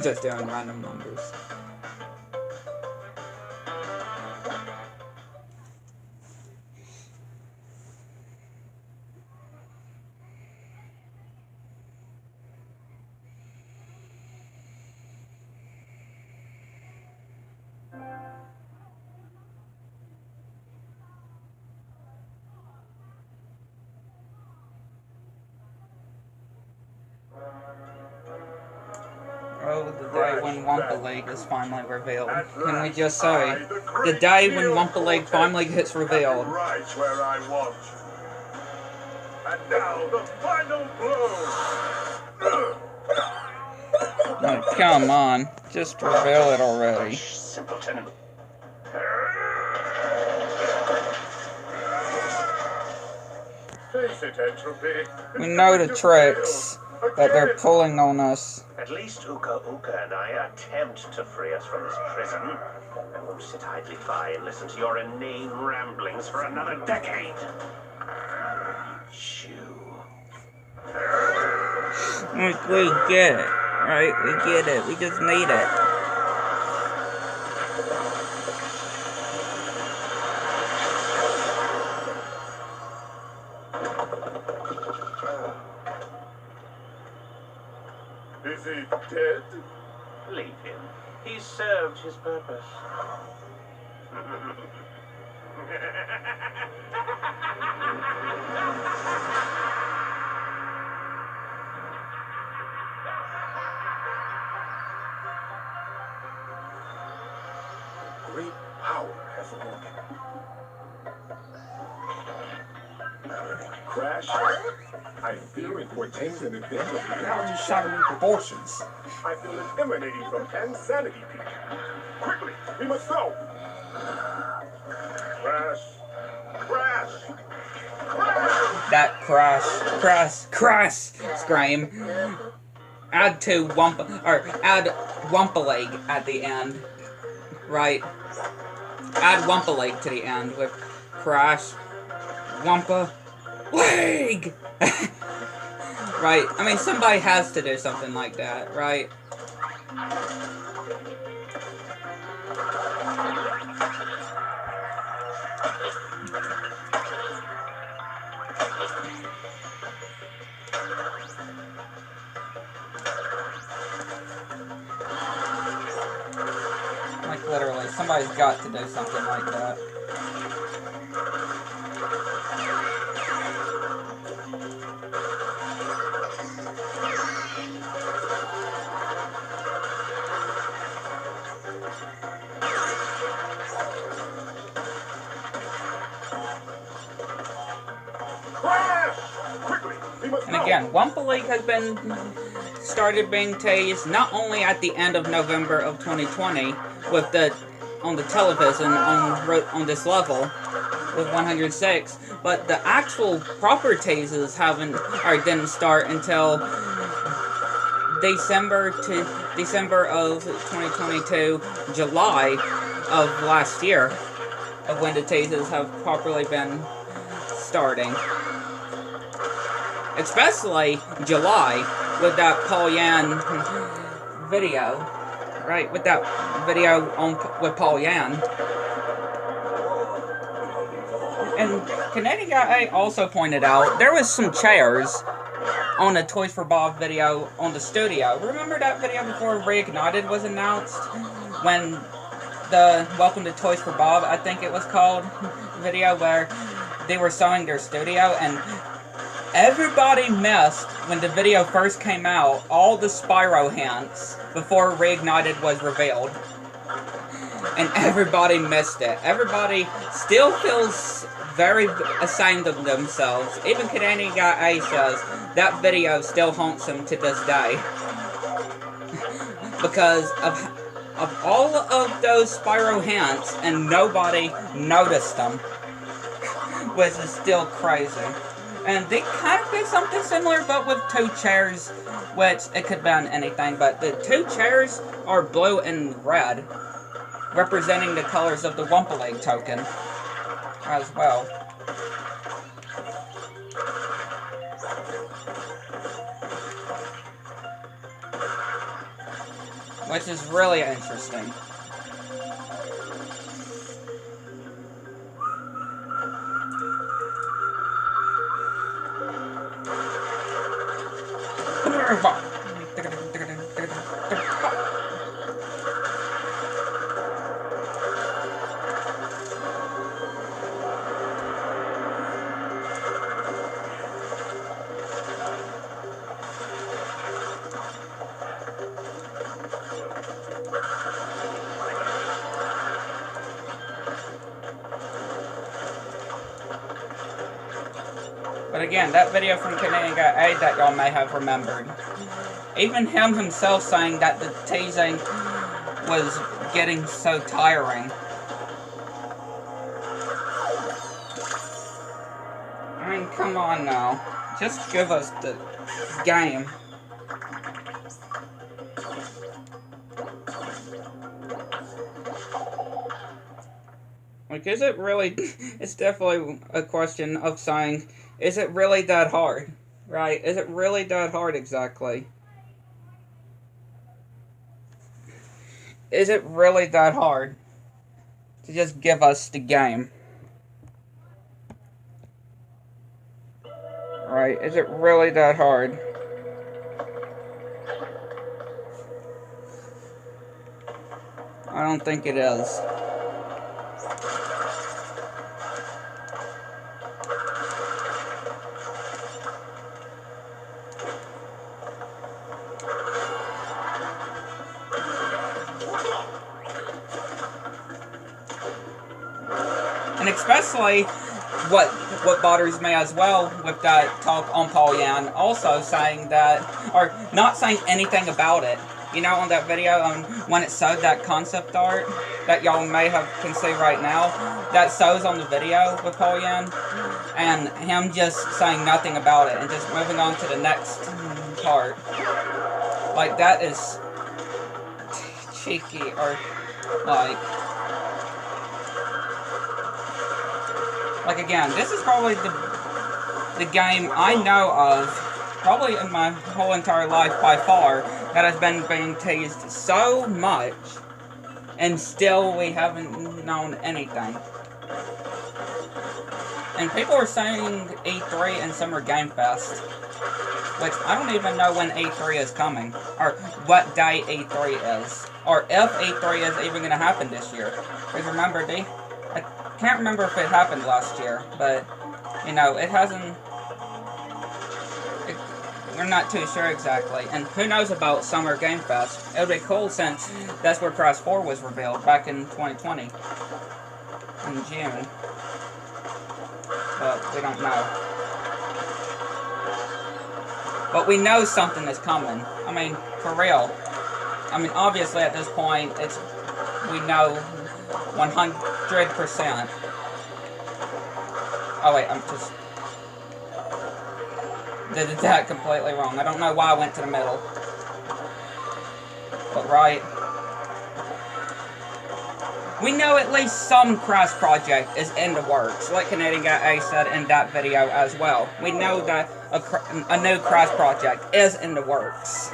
Just doing random numbers. Oh, the day when Wumpa League is finally revealed. Can we just say, the day when Wumpa League finally gets revealed. Right where I want. And now the final blow. Oh, come on, just reveal it already. Simpleton. Face it, Entropy. We know the tricks that they're pulling on us. At least Uka Uka and I attempt to free us from this prison. I won't sit idly by and listen to your inane ramblings for another decade. Chew. We get it, right? We get it. We just need it. Is he dead? Leave him. He served his purpose. Great power has awoken. Crash, I fear it portends an event of reality-shattering proportions. I feel it emanating from Insanity Peak. Quickly, we must go! Crash! Crash! Crash! That crash scream. Add Wumpa League at the end. Right. Add Wumpa League to the end with Crash, Wumpa League! Right, I mean, somebody has to do something like that, right? Like, literally, somebody's got to do something like that. And again, Wumpa League has started being teased not only at the end of November of 2020 with on the television on this level with 106, but the actual proper teases didn't start until December of 2022, July of last year, of when the teases have properly been starting. Especially July, with that Paul Yan video, right? With that video with Paul Yan. And Canadian Guy also pointed out, there was some chairs on a Toys for Bob video on the studio. Remember that video before Reignited was announced? When the Welcome to Toys for Bob, I think it was called, video where they were showing their studio, and everybody missed, when the video first came out, all the Spyro hints before Reignited was revealed. And everybody missed it. Everybody still feels very ashamed of themselves. Even Canadian Guy A says that video still haunts him to this day. Because of of all of those Spyro hints, and nobody noticed them, which is still crazy. And they kind of did something similar, but with 2 chairs, which it could have been anything, but the 2 chairs are blue and red, representing the colors of the Wumpa League token as well. Which is really interesting. But again, that video from Canadian Guy A that y'all may have remembered. Even him himself saying that the teasing was getting so tiring. I mean, come on now. Just give us the game. Like, is it really... It's definitely a question of saying, is it really that hard? Right? Is it really that hard exactly? Is it really that hard to just give us the game? Right? Is it really that hard? I don't think it is. And especially what bothers me as well with that talk on Paul Yan, also saying that, or not saying anything about it. You know, on that video, when it showed that concept art that y'all may can see right now, that shows on the video with Paul Yan, and him just saying nothing about it and just moving on to the next part. Like, that is cheeky, or like again, this is probably the game I know of, probably in my whole entire life by far, that has been being teased so much, and still we haven't known anything. And people are saying E3 and Summer Game Fest, which I don't even know when E3 is coming, or what day E3 is, or if E3 is even going to happen this year. Because remember, I can't remember if it happened last year, but, you know, it hasn't... We're not too sure exactly. And who knows about Summer Game Fest? It would be cool since that's where Crash 4 was revealed back in 2020. In June. But we don't know. But we know something is coming. I mean, for real. I mean, obviously at this point, we know 100%. Oh wait, I'm just... did that completely wrong. I don't know why I went to the middle. But right. We know at least some Crash project is in the works, like Canadian Guy A said in that video as well. We know that a new Crash project is in the works.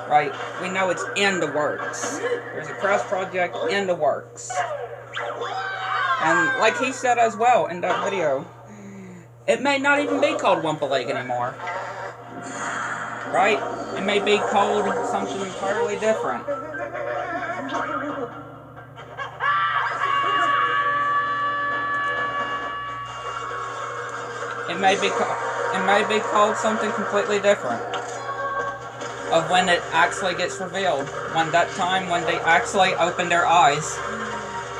Right? We know it's in the works. There's a Crash project in the works. And like he said as well in that video, it may not even be called Wumpa League anymore. Right? It may be called something entirely different. It may be called something completely different. Of when it actually gets revealed. When they actually open their eyes.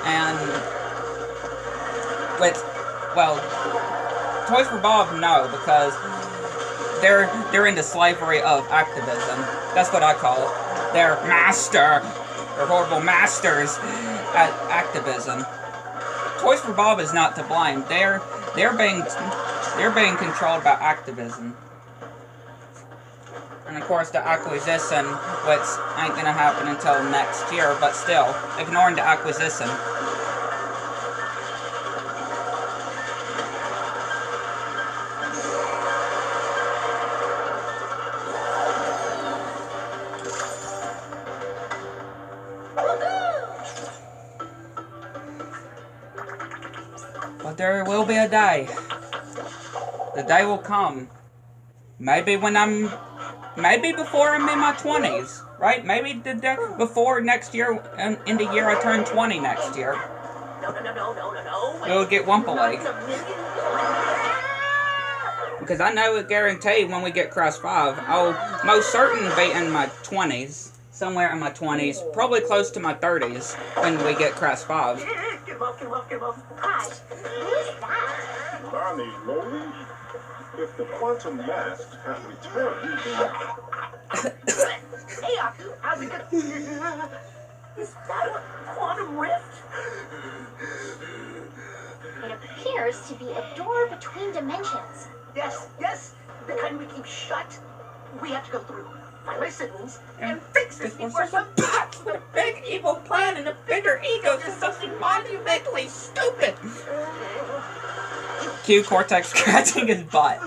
And well, Toys for Bob, no, because they're in the slavery of activism. That's what I call it. They're master They're horrible masters at activism. Toys for Bob is not to blame. They're being controlled by activism. And of course the acquisition, which ain't gonna happen until next year, but still, ignoring the acquisition. But there will be a day. The day will come. Maybe when maybe before I'm in my 20s, right? Maybe the day before next year, in the year I turn 20 next year. We'll get Wumpa Leg. Because I know it guaranteed when we get Cross 5, I'll most certainly be in my 20s. Somewhere in my 20s, probably close to my 30s when we get Cross 5. Get off. Gosh, who's that? Barney Lowly? If the quantum masks have returned, then... Hey, Aku, how's it going? Is that a quantum rift? It appears to be a door between dimensions. Yes, the kind we keep shut. We have to go through. Find my siblings and fix this before some pops with a big evil plan and a bigger ego to something monumentally stupid. Cue Cortex scratching his butt.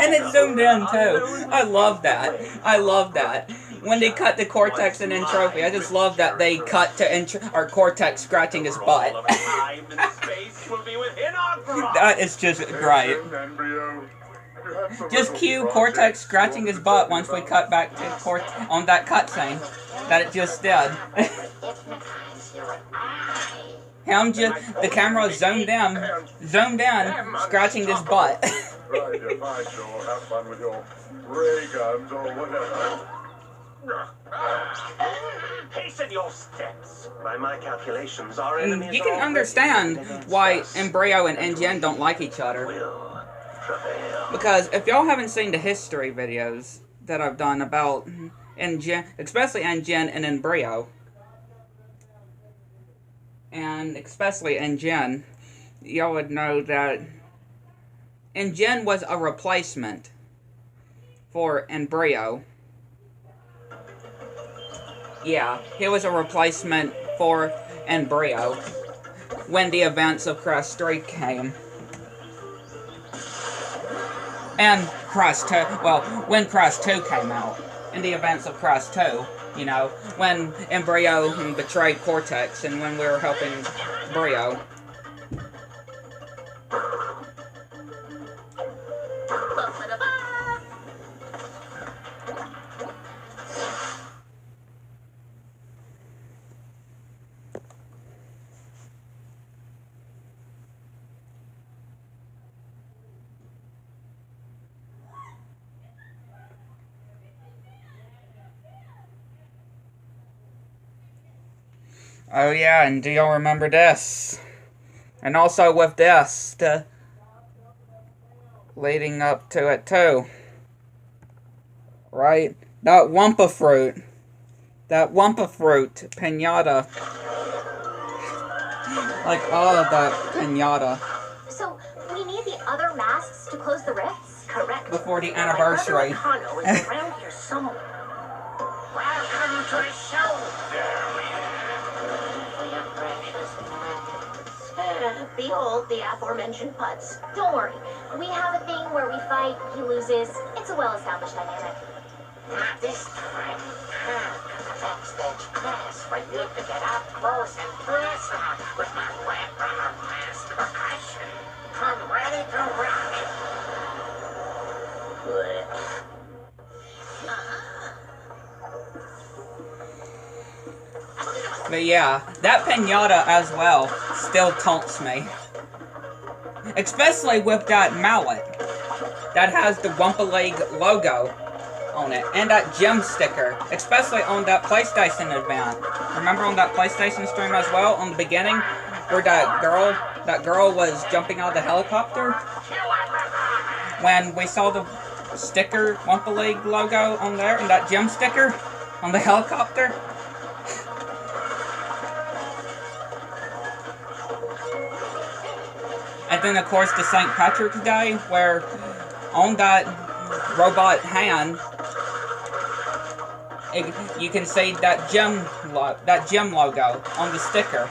And it zoomed in too. I love that. When they cut to Cortex and Entropy, I just love that they cut to Cortex scratching his butt. That is just great. Just cue Cortex scratching his butt once we cut back to on that cutscene that it just did. Him just, the camera zoomed in, scratching his butt. Right, if I go have fun with your ray guns or whatever. Hasten your steps. By my calculations, our enemies You can understand why Embryo and NGN don't like each other. Because if y'all haven't seen the history videos that I've done about NGN, especially NGN and Embryo, and especially NGN, y'all would know that NGN was a replacement for Embryo. Yeah, he was a replacement for Embryo when the events of Cross 3 came. And Cross 2, well, when Cross 2 came out, in the events of Cross 2, you know, when Embryo betrayed Cortex and when we were helping Embryo. Oh yeah, and do y'all remember this? And also with this, leading up to it too. Right? That Wumpa fruit. That Wumpa fruit pinata. Like all of that pinata. So, we need the other masks to close the rifts? Correct. Before the anniversary. My brother Kano is around here somewhere. Welcome to the show. Behold the aforementioned putts. Don't worry. We have a thing where we fight, he loses. It's a well-established dynamic. Not this time. Next stage class for you to get up close and personal with my wet rubber blast percussion. I'm ready to rock. But yeah, that pinata as well still taunts me. Especially with that mallet that has the Wumpa League logo on it. And that gem sticker. Especially on that PlayStation event. Remember on that PlayStation stream as well, on the beginning? Where that girl was jumping out of the helicopter? When we saw the sticker, Wumpa League logo on there, and that gem sticker on the helicopter? And then, of course, the St. Patrick's Day, where on that robot hand, you can see that gym logo on the sticker.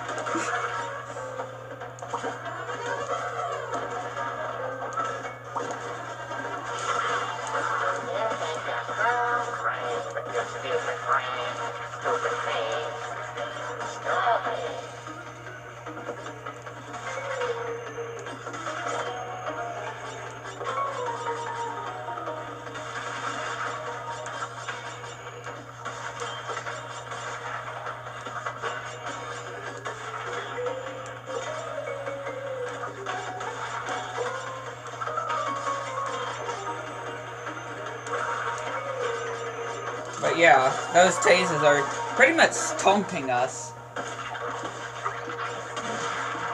But yeah, those tasers are pretty much taunting us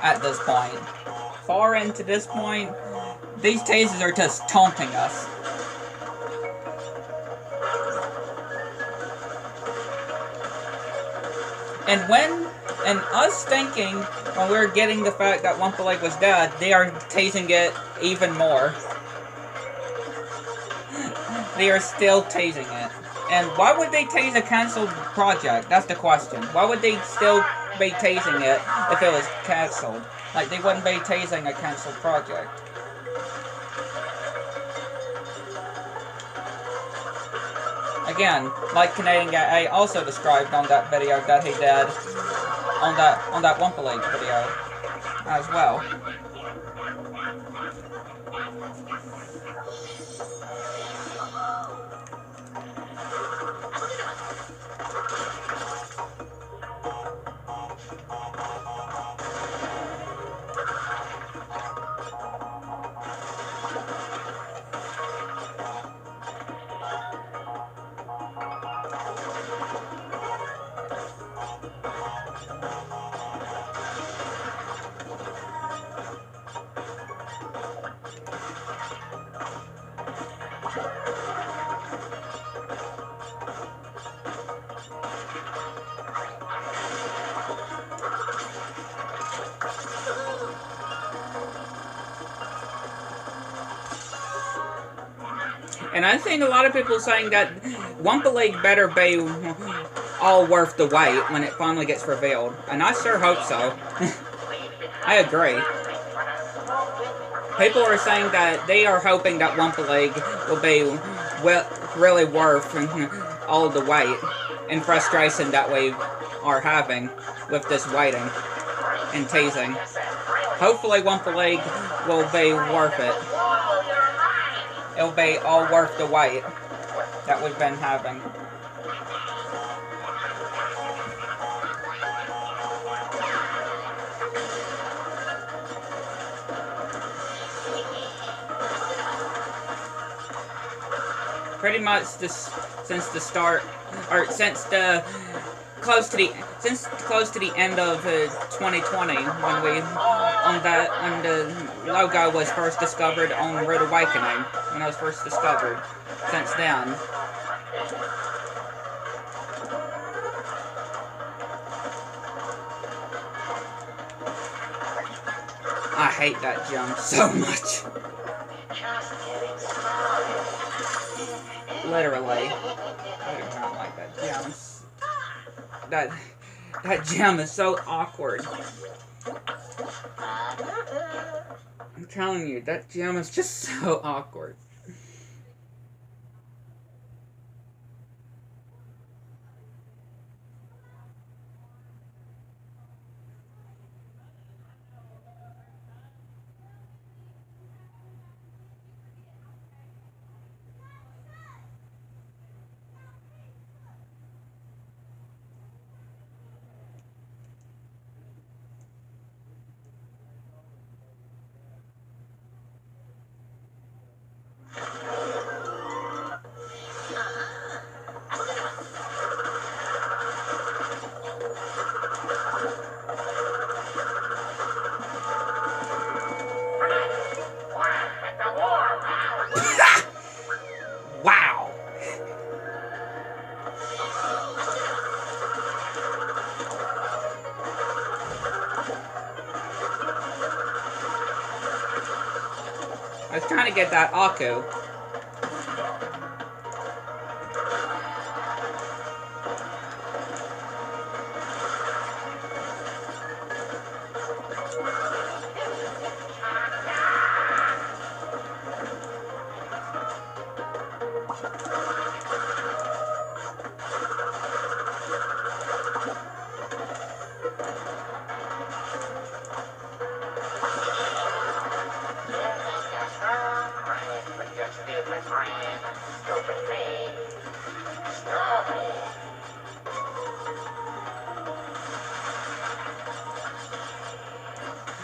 at this point. Far into this point, these tasers are just taunting us. And us thinking, when we were getting the fact that Wumpa Leg was dead, they are tasing it even more. They are still tasing it. And why would they tase a cancelled project? That's the question. Why would they still be tasing it if it was cancelled? Like, they wouldn't be tasing a cancelled project. Again, like Canadian Guy also described on that video that he did on that Wumpa Leg video as well. And I think a lot of people saying that Wumpa Leg better be all worth the wait when it finally gets revealed. And I sure hope so. I agree. People are saying that they are hoping that Wumpa Leg will be really worth all the wait and frustration that we are having with this waiting and teasing. Hopefully Wumpa Leg will be worth it. It'll be all worth the wait that we've been having. Pretty much since the start, or since close to the end of 2020, when the logo was first discovered on Rude Awakening, when it was first discovered. Since then, I hate that jump so much. Literally, I do not like that jump. That gem is so awkward. I'm telling you, that gem is just so awkward. I was trying to get that Aku.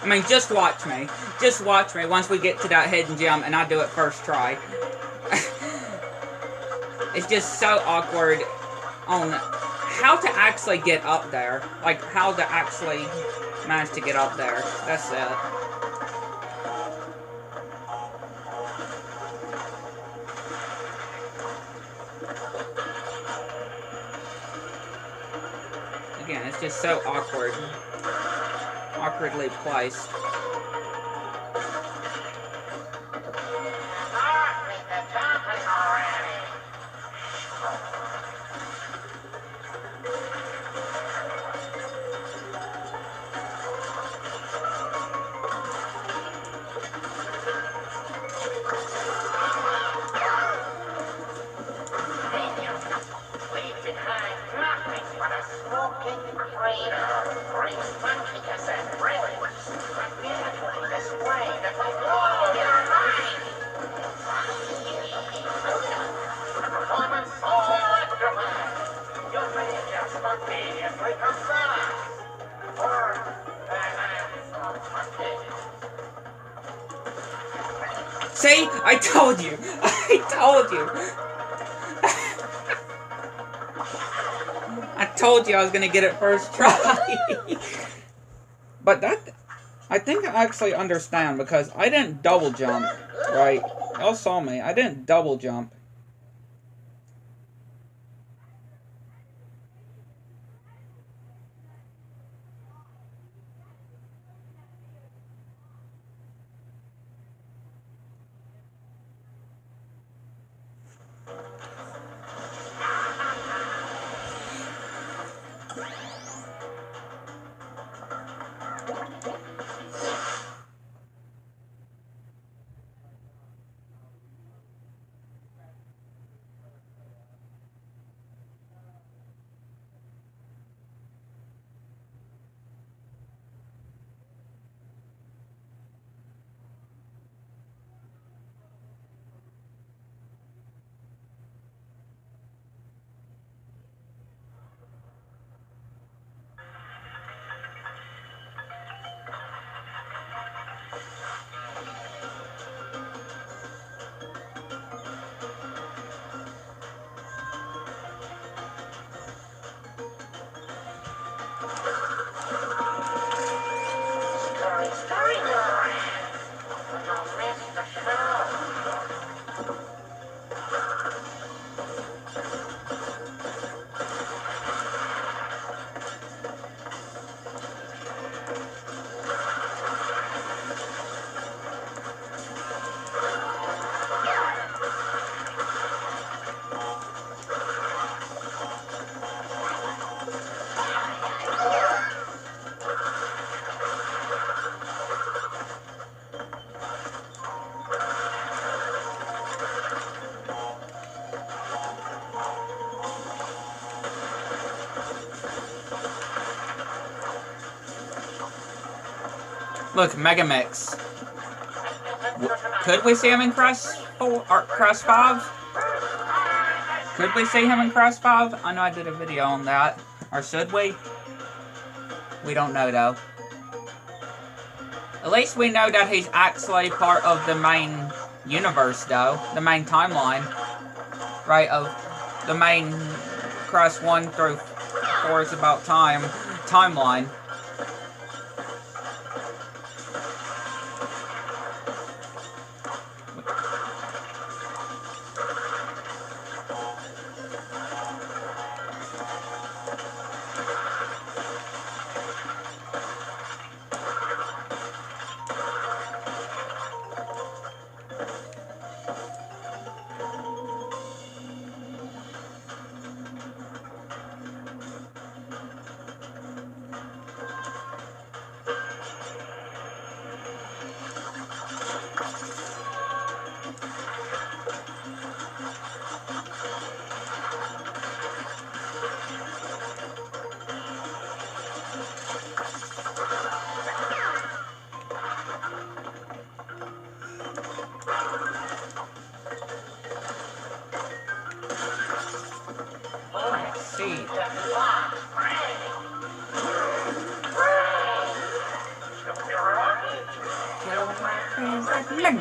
I mean, just watch me. Just watch me once we get to that hidden gem and I do it first try. It's just so awkward on how to actually get up there. Like, how to actually manage to get up there. That's it. Again, it's just so awkward. Awkwardly placed. See? I told you! I told you! I told you I was gonna get it first try! But that... I think I actually understand, because I didn't double jump, right? Y'all saw me. I didn't double jump. Look, Mega Mix. Could we see him in Cross 4 or Cross 5? Could we see him in Cross 5? I know I did a video on that. Or should we? We don't know though. At least we know that he's actually part of the main universe though. The main timeline. Right, of the main Cross 1 through 4 is about time timeline. Just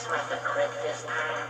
like the crick this time.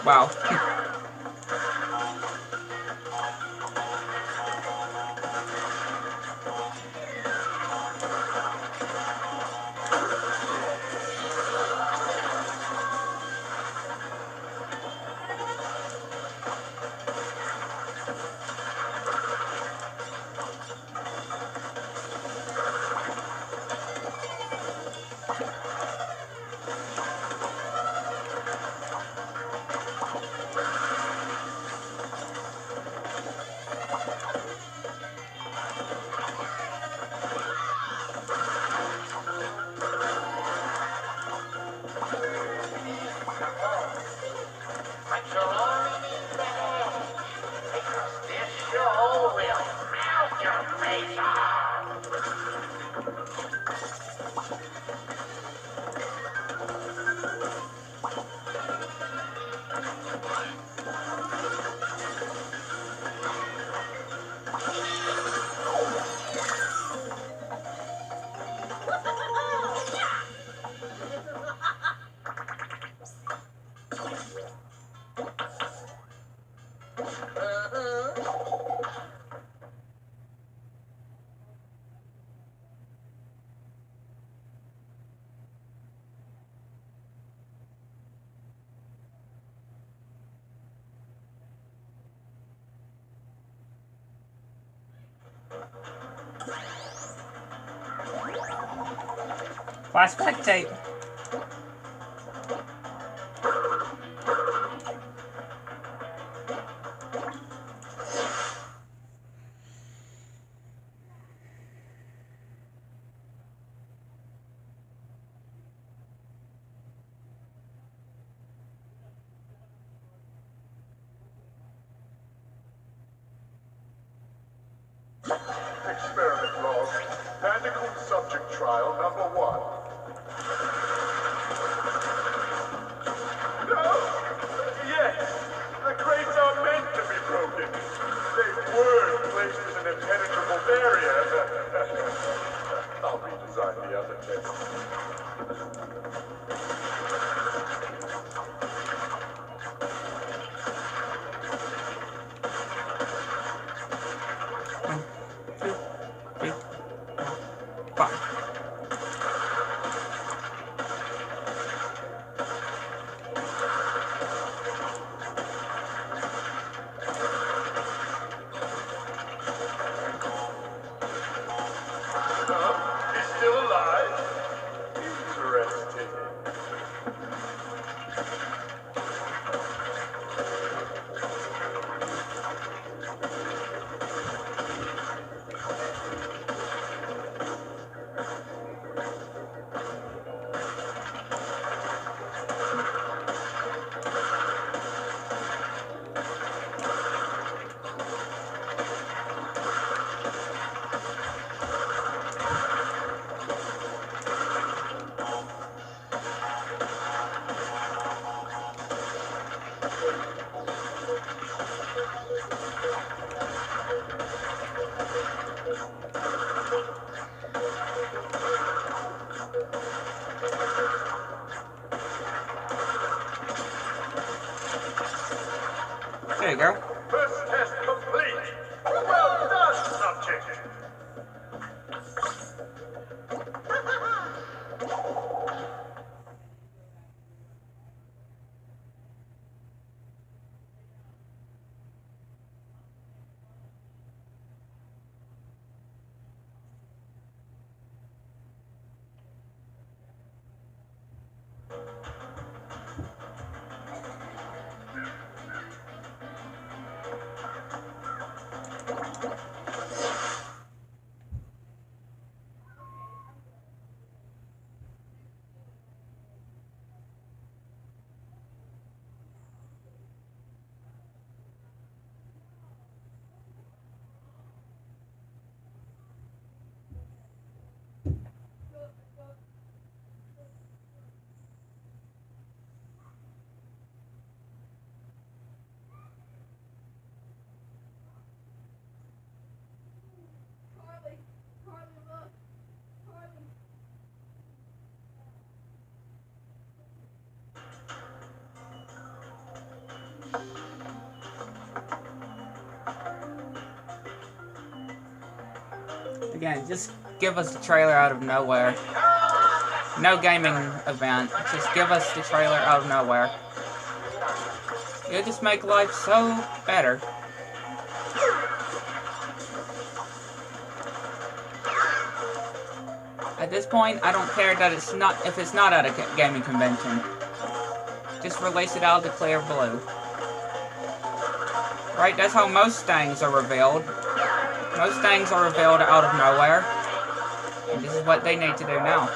Wow. But you'll only need the head, because this show will melt your face off. Flashback tape. Experiment log. Bandicoot subject trial number 1. No! Yes! The crates are meant to be broken. They were placed as an impenetrable barrier. I'll redesign the other tests. Again, just give us the trailer out of nowhere. No gaming event. Just give us the trailer out of nowhere. It'll just make life so better. At this point, I don't care that it's not if it's not at a gaming convention. Just release it out of the clear blue. Right, that's how most things are revealed. Most things are revealed out of nowhere. And this is what they need to do now.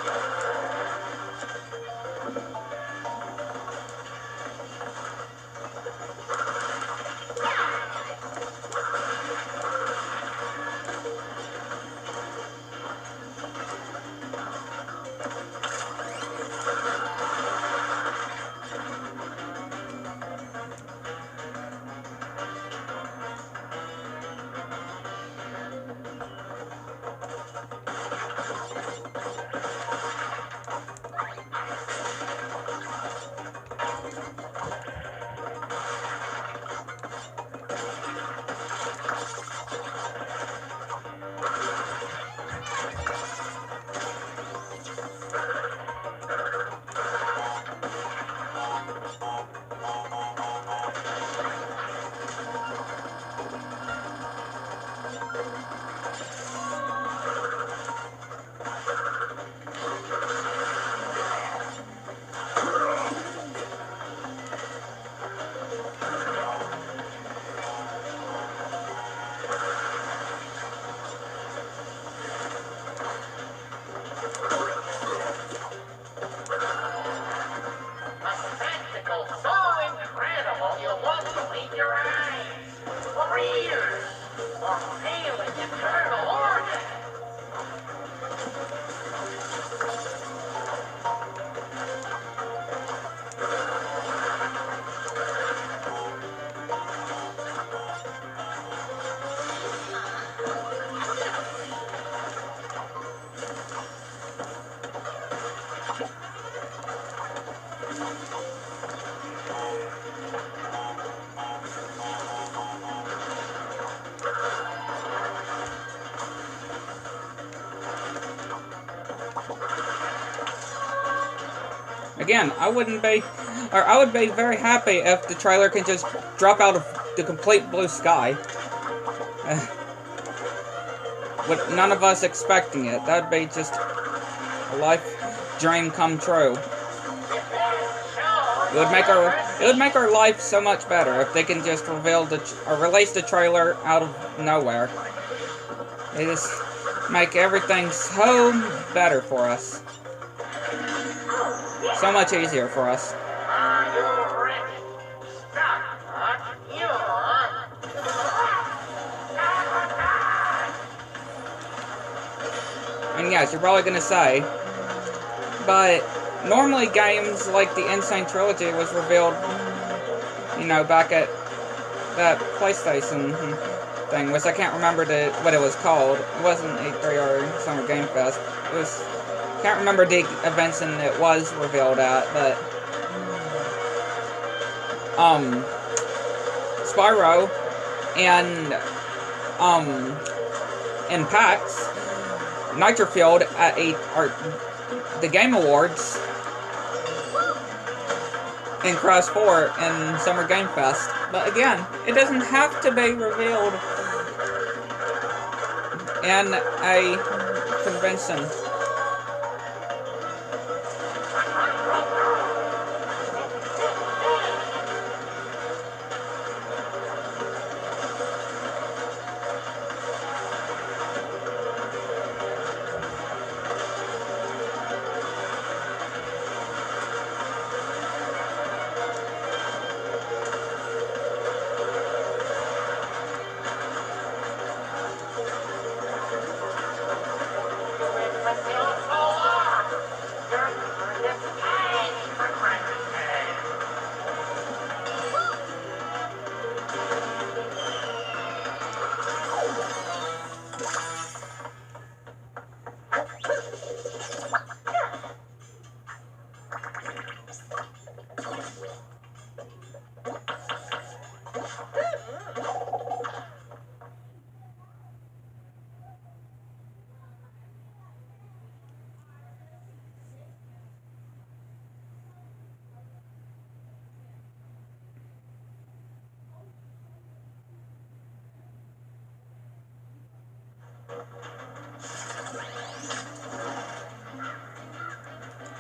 Again, I would be very happy if the trailer can just drop out of the complete blue sky. With none of us expecting it. That'd be just a life dream come true. It would make our life so much better if they can just release the trailer out of nowhere. They just make everything so better for us. So much easier for us. And yes, you're probably gonna say, but normally games like the Insane Trilogy was revealed, you know, back at that PlayStation thing, which I can't remember what it was called. It wasn't E3 or Summer Game Fest. It was, can't remember the events and it was revealed at, but Spyro and in PAX Nitrofield at the Game Awards in Crash 4 and Summer Game Fest. But again, it doesn't have to be revealed in a convention.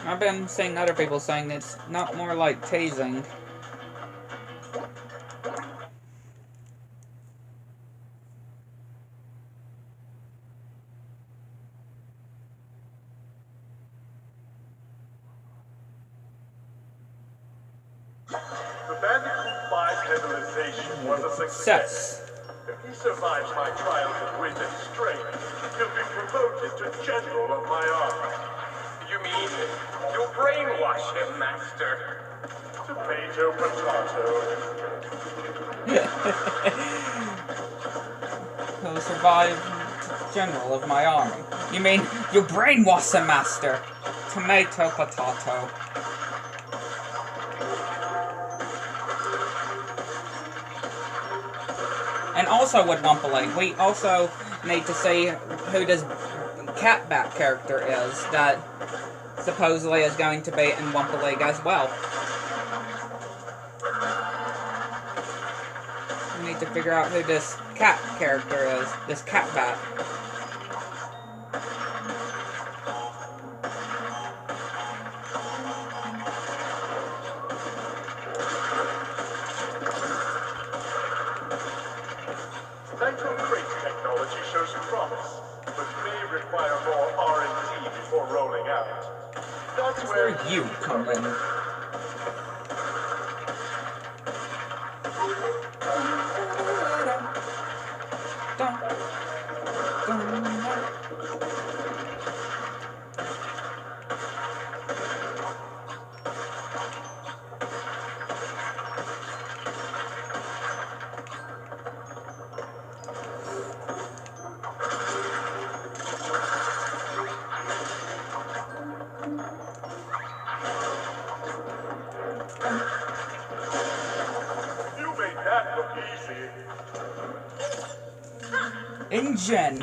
I've been seeing other people saying it's not more like tasing. The bandicoot 5 penalization was a success. If he survives my trial with wit and strength, he'll be promoted to general of my army. You mean you'll brainwash him, Master? Tomato, potato. He'll survive general of my army. You mean you brainwash him, Master? Tomato, potato. And also with Wumpa League, we also need to see who this Catbat character is that supposedly is going to be in Wumpa League as well. We need to figure out who this cat character is, this Catbat. Technology shows promise, but may require more R&D before rolling out. That's where you come in. Engine.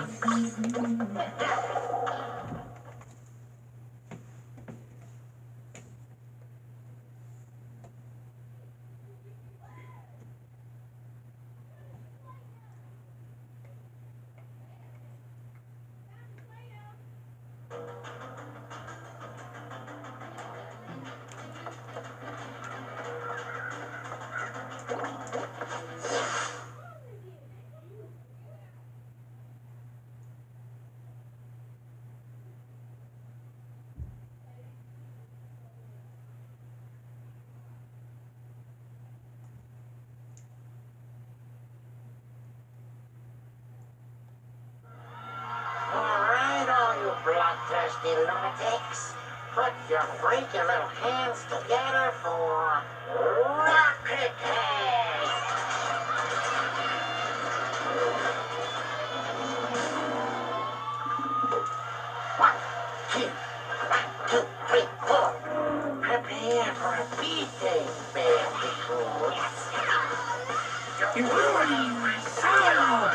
Bloodthirsty lunatics, put your freaky little hands together for Rocket Cake! 1, 2, 1, 2, 3, 4. Prepare for a beating, bandicoot. You're ruining my soul!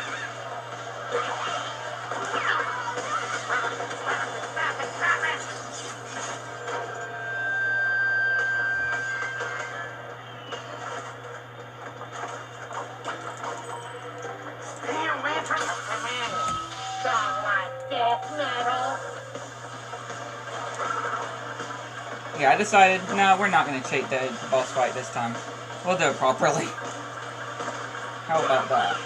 Yeah, I decided, no, we're not going to cheat the boss fight this time. We'll do it properly. How about that?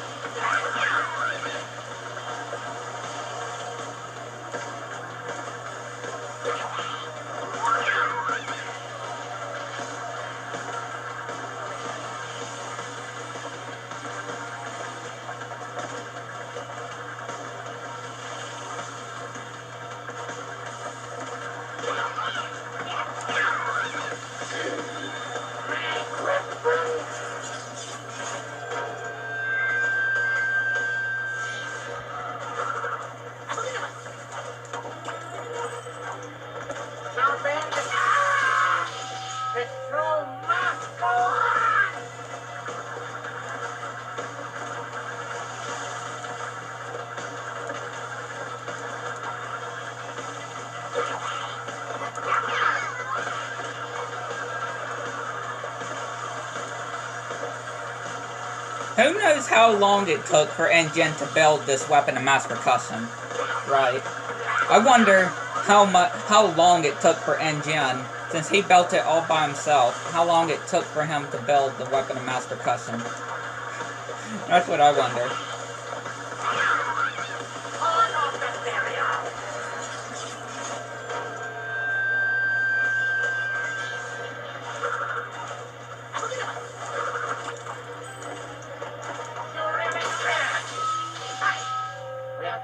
Who knows how long it took for InGen to build this weapon of mass percussion? Right. I wonder how long it took for Engine, since he built it all by himself, how long it took for him to build the weapon of mass percussion. That's what I wonder.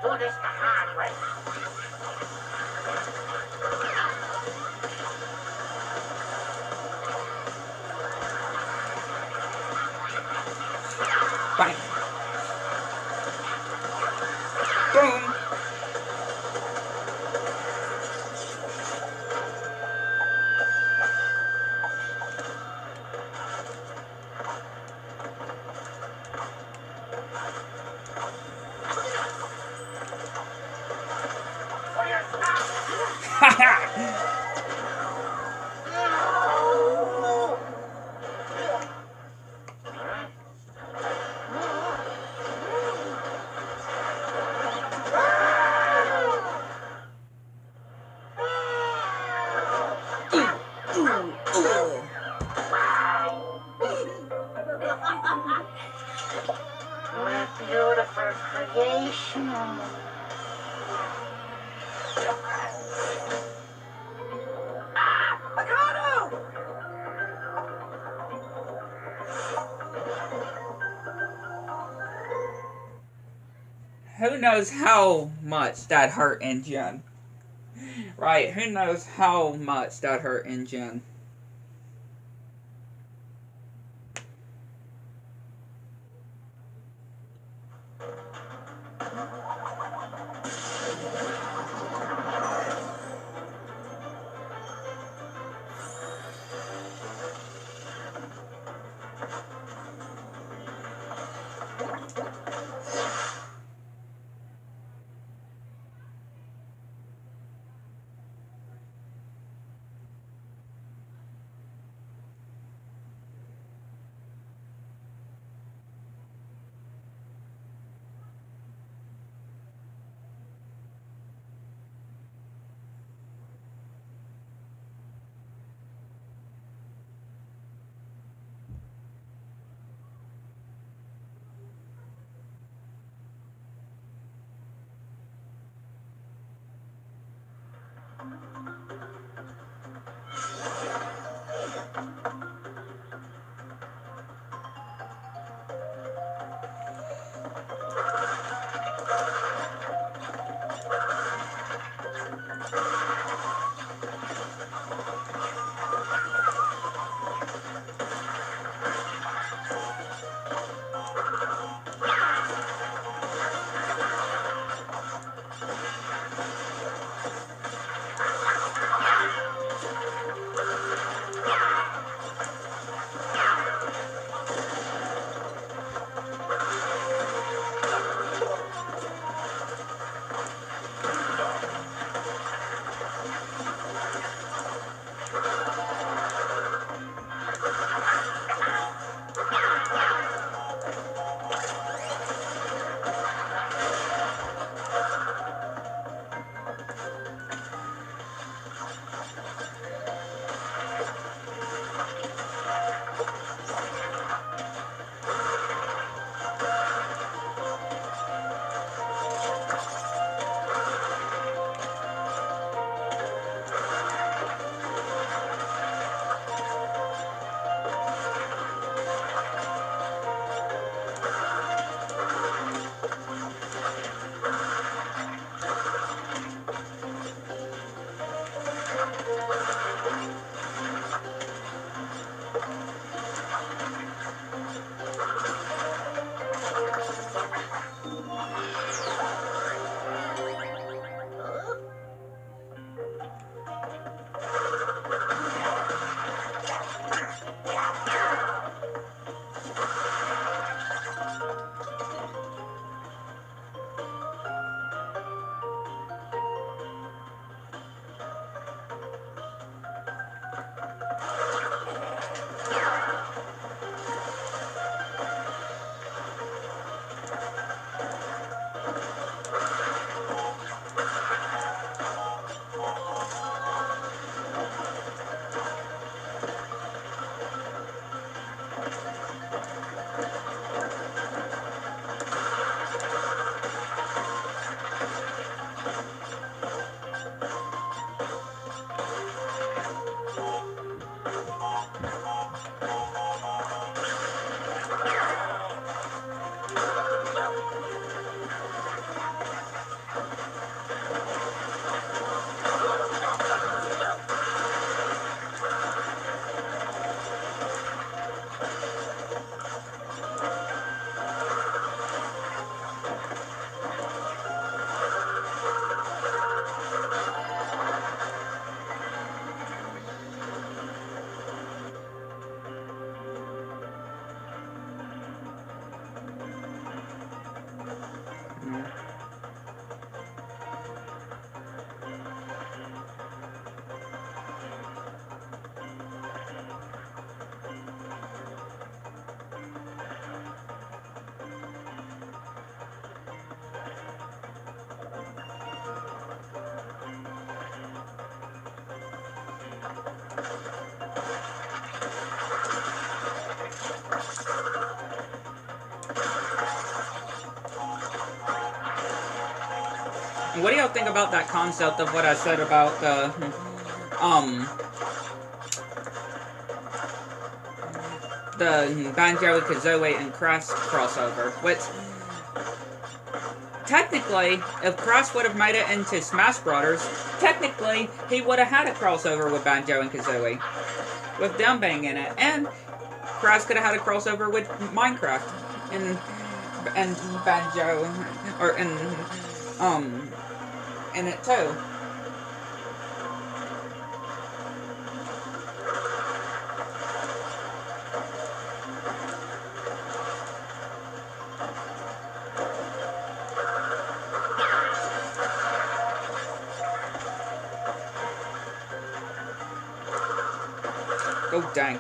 We'll do this the hard way. Bang. Boom. My beautiful creation. Who knows how much that hurt Engine? Right, who knows how much that hurt Engine? What do y'all think about that concept of what I said about the Banjo-Kazooie and Crash crossover? Which, technically, if Crash would have made it into Smash Brothers, technically, he would have had a crossover with Banjo and Kazooie, with them being in it, and Crash could have had a crossover with Minecraft, and Banjo, or in it too. Oh, dang.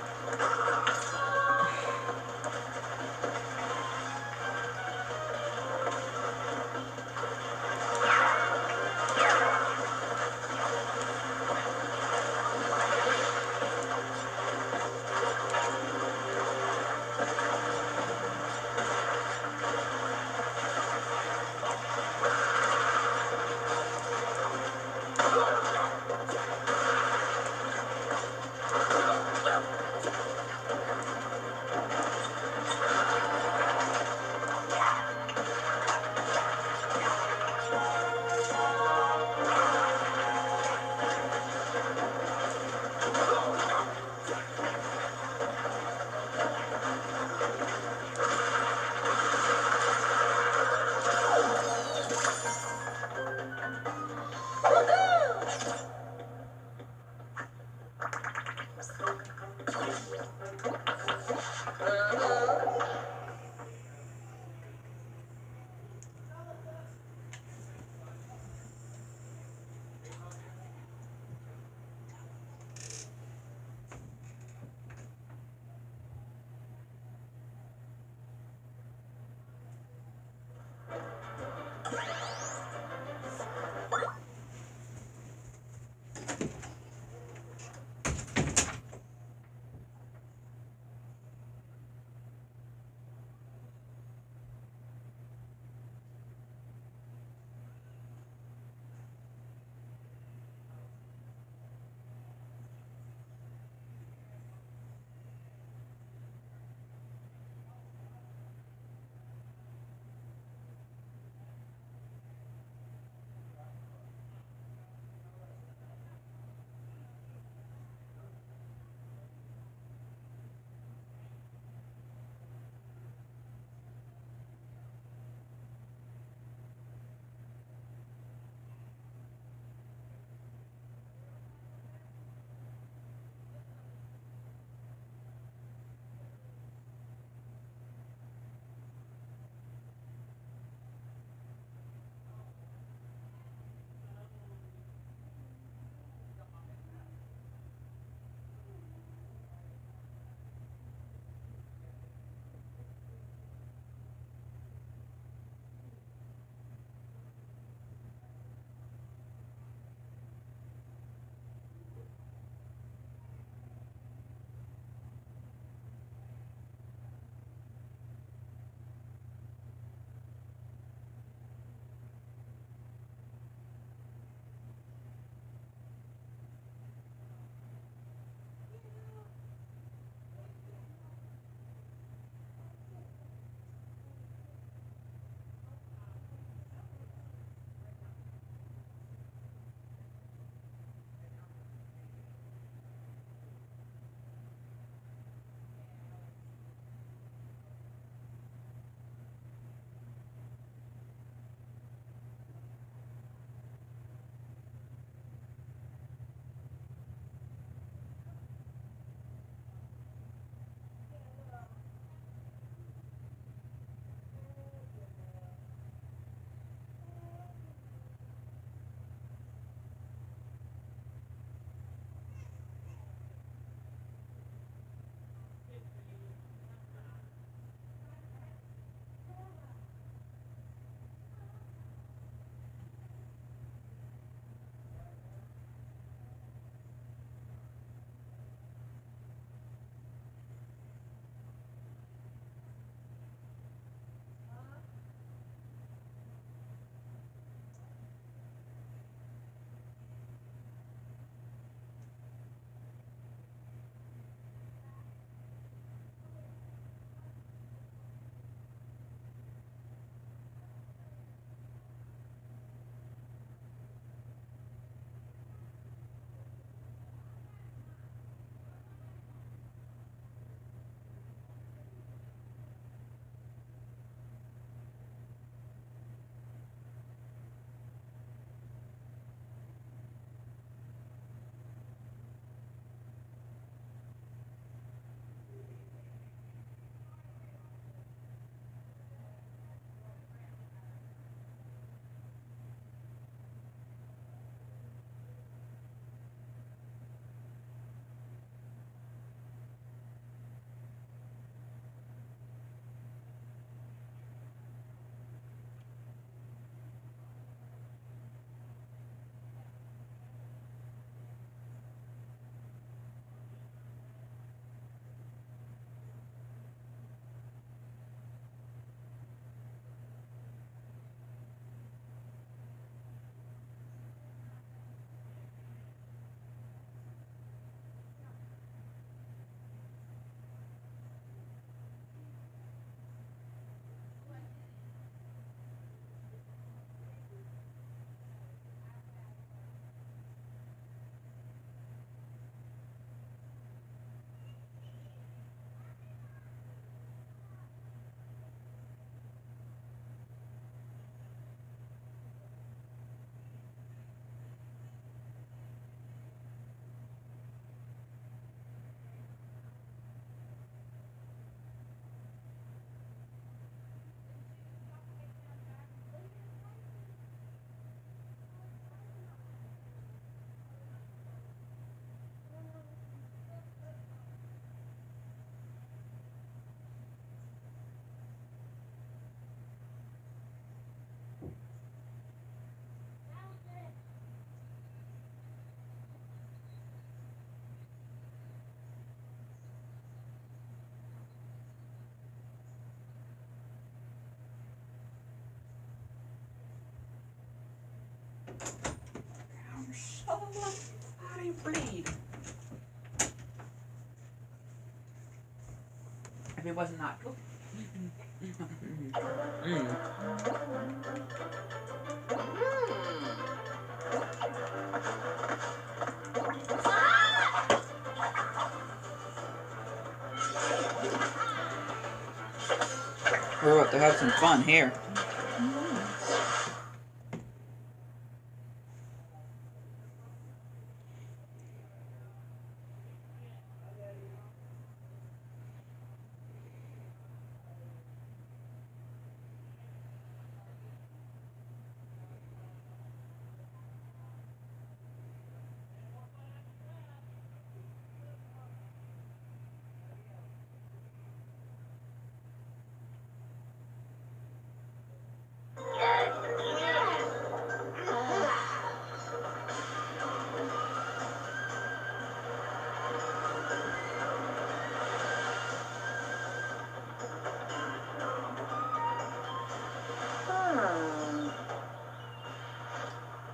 Oh, I didn't read. If it wasn't that. We're about to have some fun here.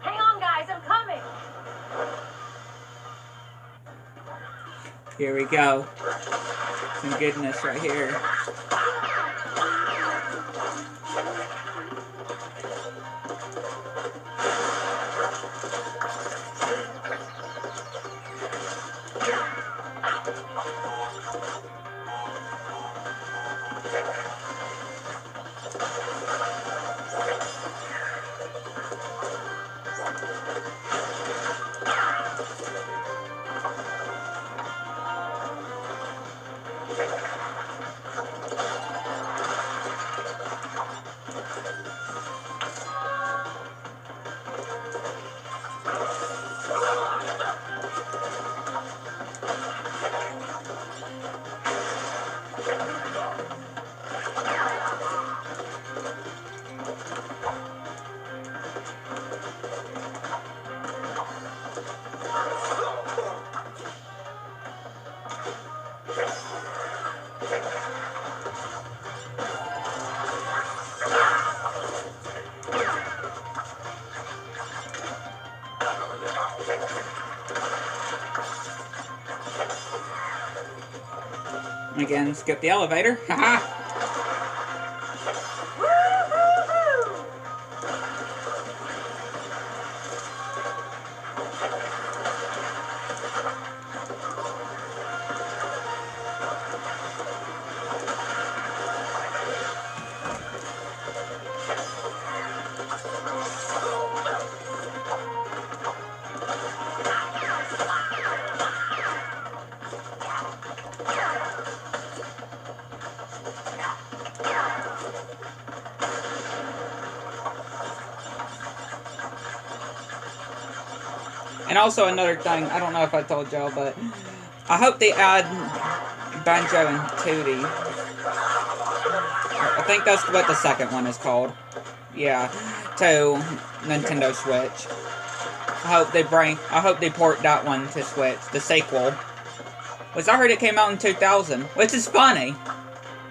Hang on, guys, I'm coming. Here we go. Some goodness right here. Again, skip the elevator. Haha. And also another thing, I don't know if I told y'all, but I hope they add Banjo and Tootie. I think that's what the second one is called. Yeah, to Nintendo Switch. I hope they port that one to Switch, the sequel. Which I heard it came out in 2000, which is funny.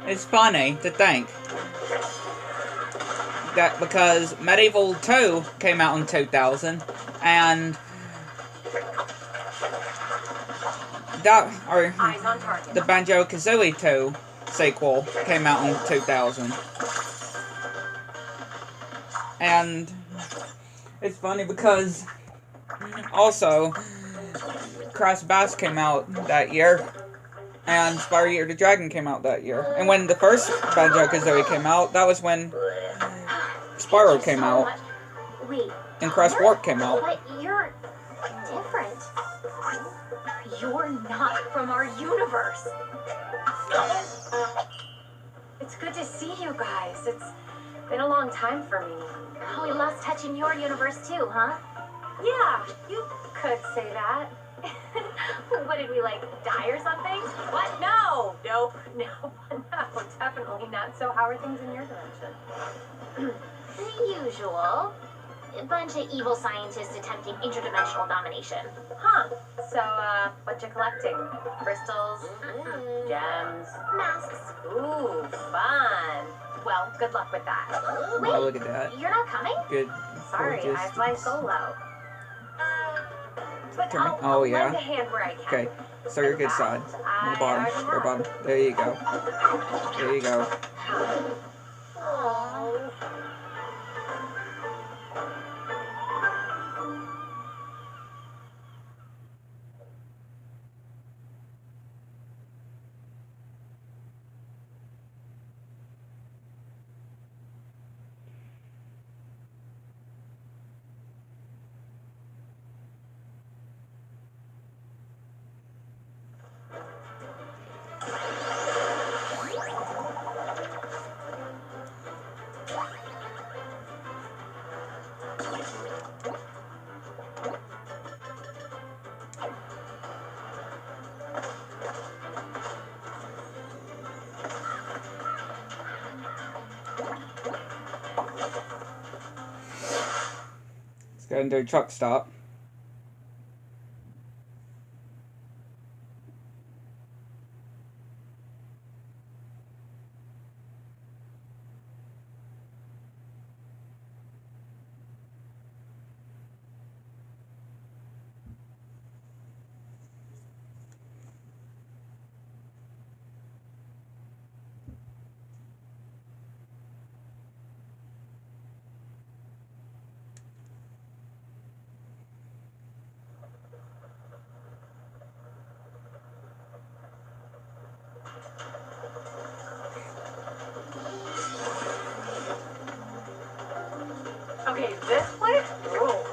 It's funny to think that because Medieval 2 came out in 2000, and the Banjo-Kazooie 2 sequel came out in 2000. And it's funny because also Crash Bash came out that year, and Spyro Year the Dragon came out that year. And when the first Banjo-Kazooie came out, that was when Spyro came out. Wait, And Crash Warp came out. but you're different. You're not from our universe. It's good to see you guys. It's been a long time for me. Oh, we lost touch in your universe too, huh? Yeah, you could say that. What did we, like, die or something? What? No! Nope. No, definitely not. So how are things in your dimension? The usual. A bunch of evil scientists attempting interdimensional domination. Huh. So, what you collecting? Crystals? Gems? Masks. Ooh, fun. Well, good luck with that. Oh, look at that. You're not coming? Good. Sorry, gorgeous. I fly solo. But Turn. I'll Oh, lend yeah. a hand where I can. Okay. So your good side. On the bottom. Or bottom. There you go. There you go. Oh. Let's go and do a truck stop. Okay, this place rules.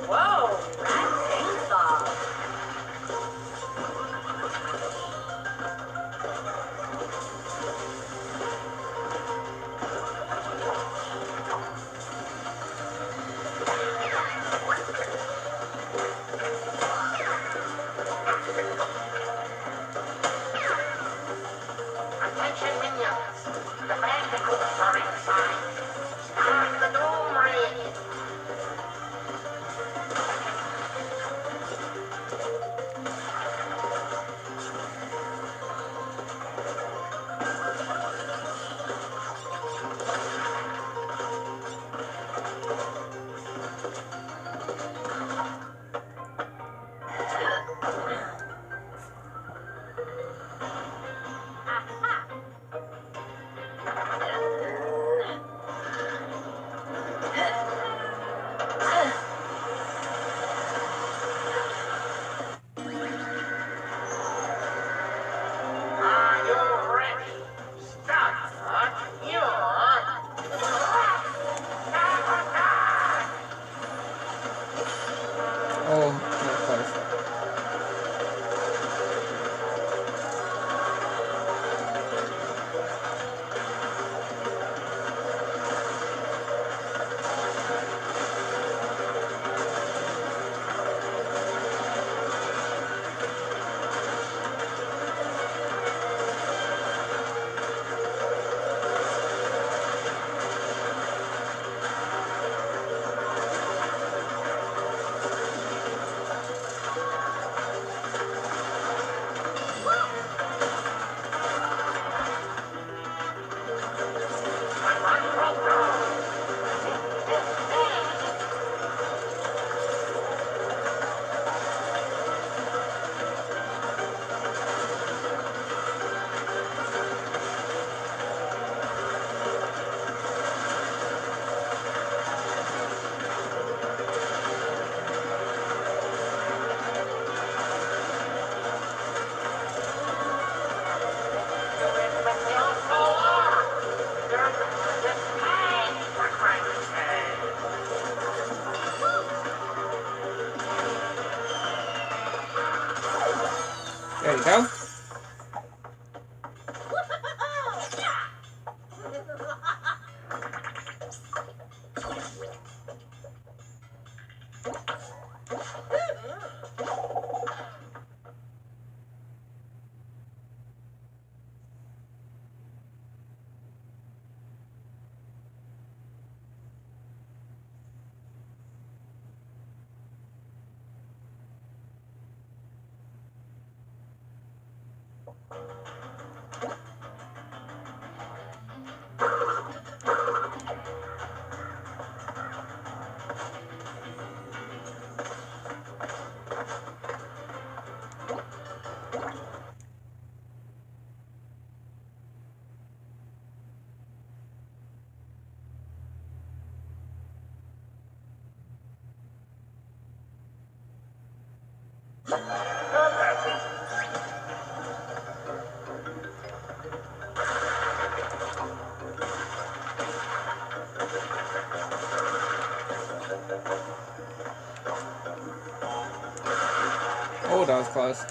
Whoa, rat chainsaw. we go. Oh, that was close.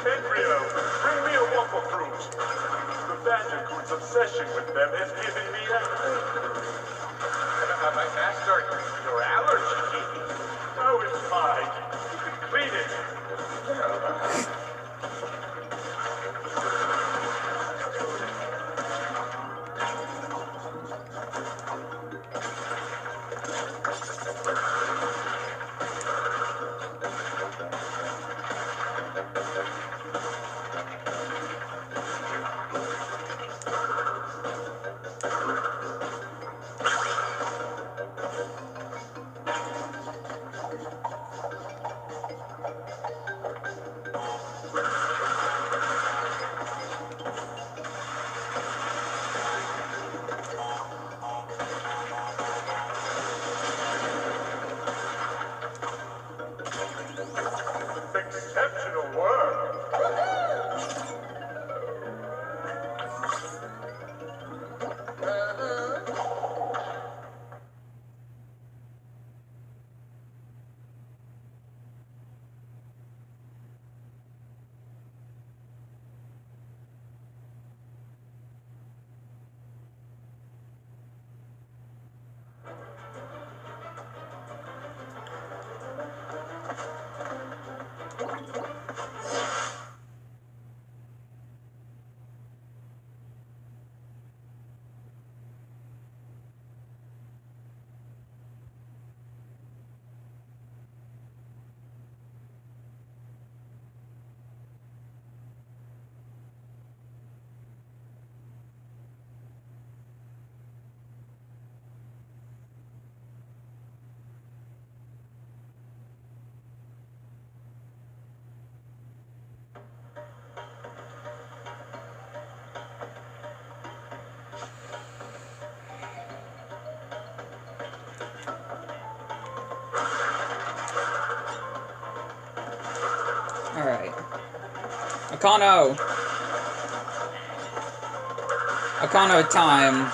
Embryo, bring me a wumpa fruit. The bandicoot's obsession with them is giving me My master, your allergy. Oh, it's fine. You can clean it. Exceptional work. Alright. Akano! Akano time.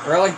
Really?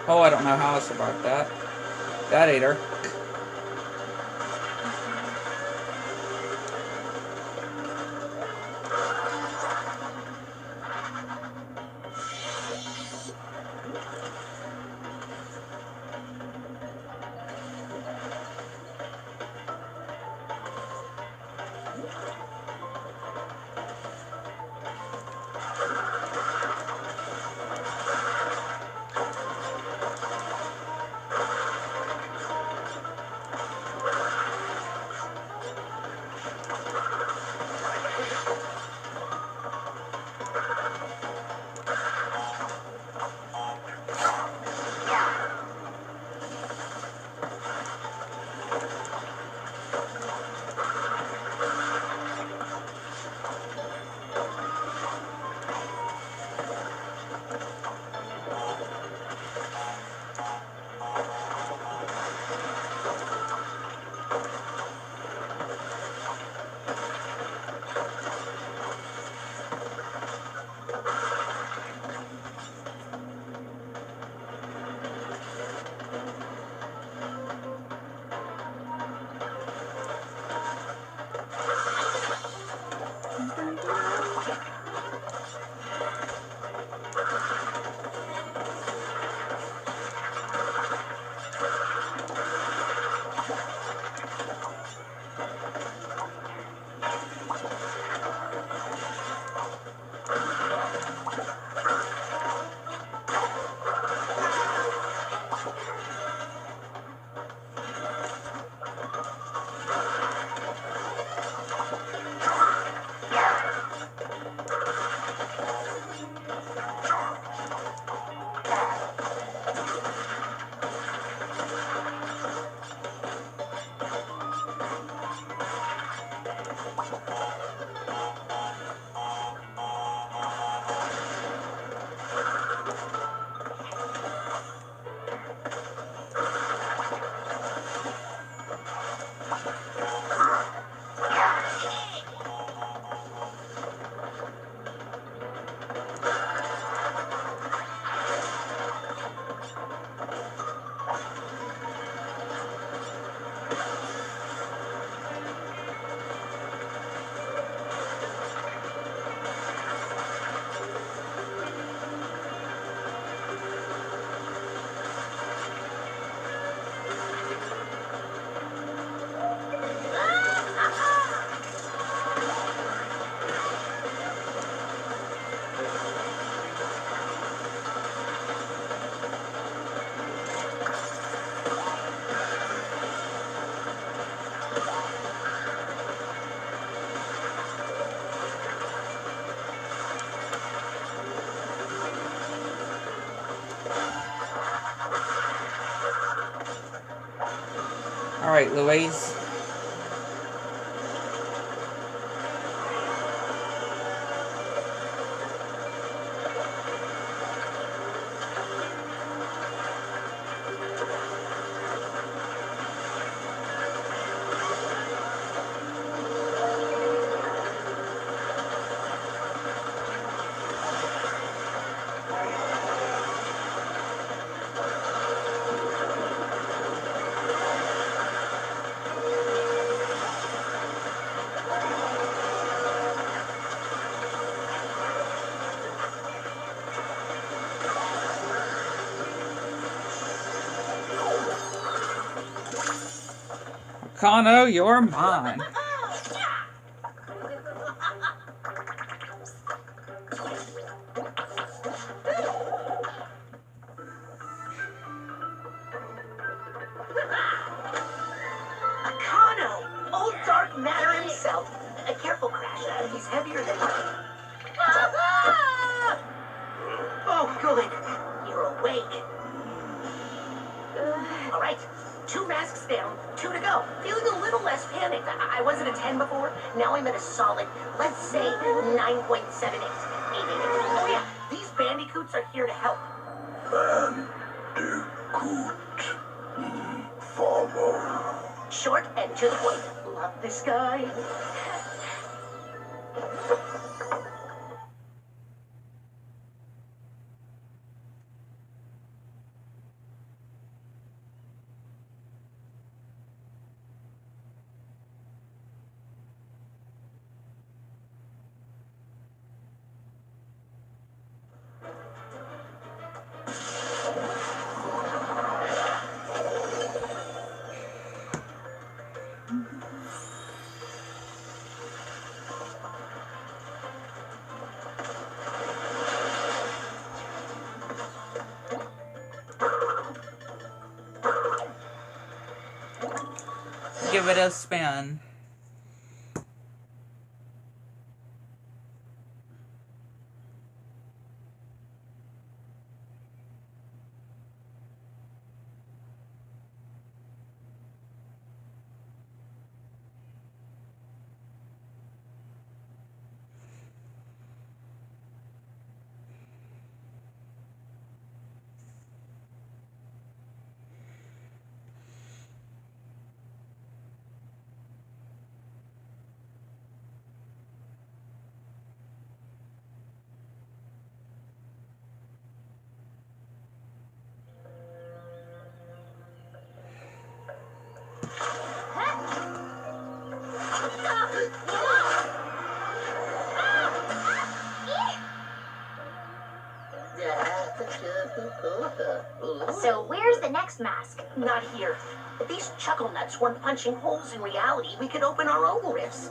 Oh, I don't know how I survived that. That ate her. Alright, Louise. Kano, you're mine. Kano! Old dark matter himself. A careful, Crash. He's heavier than... Oh, good. You're awake. All right. 2 masks down, 2 to go. Feeling a little less panicked. I was at a 10 before. Now I'm at a solid, let's say, 9.78. Oh yeah, these bandicoots are here to help. Bandicoot. Follow. Short and to the point. Love this guy. give it a spin. So where's the next mask? Not here. If these chuckle nuts weren't punching holes in reality, we could open our own rifts.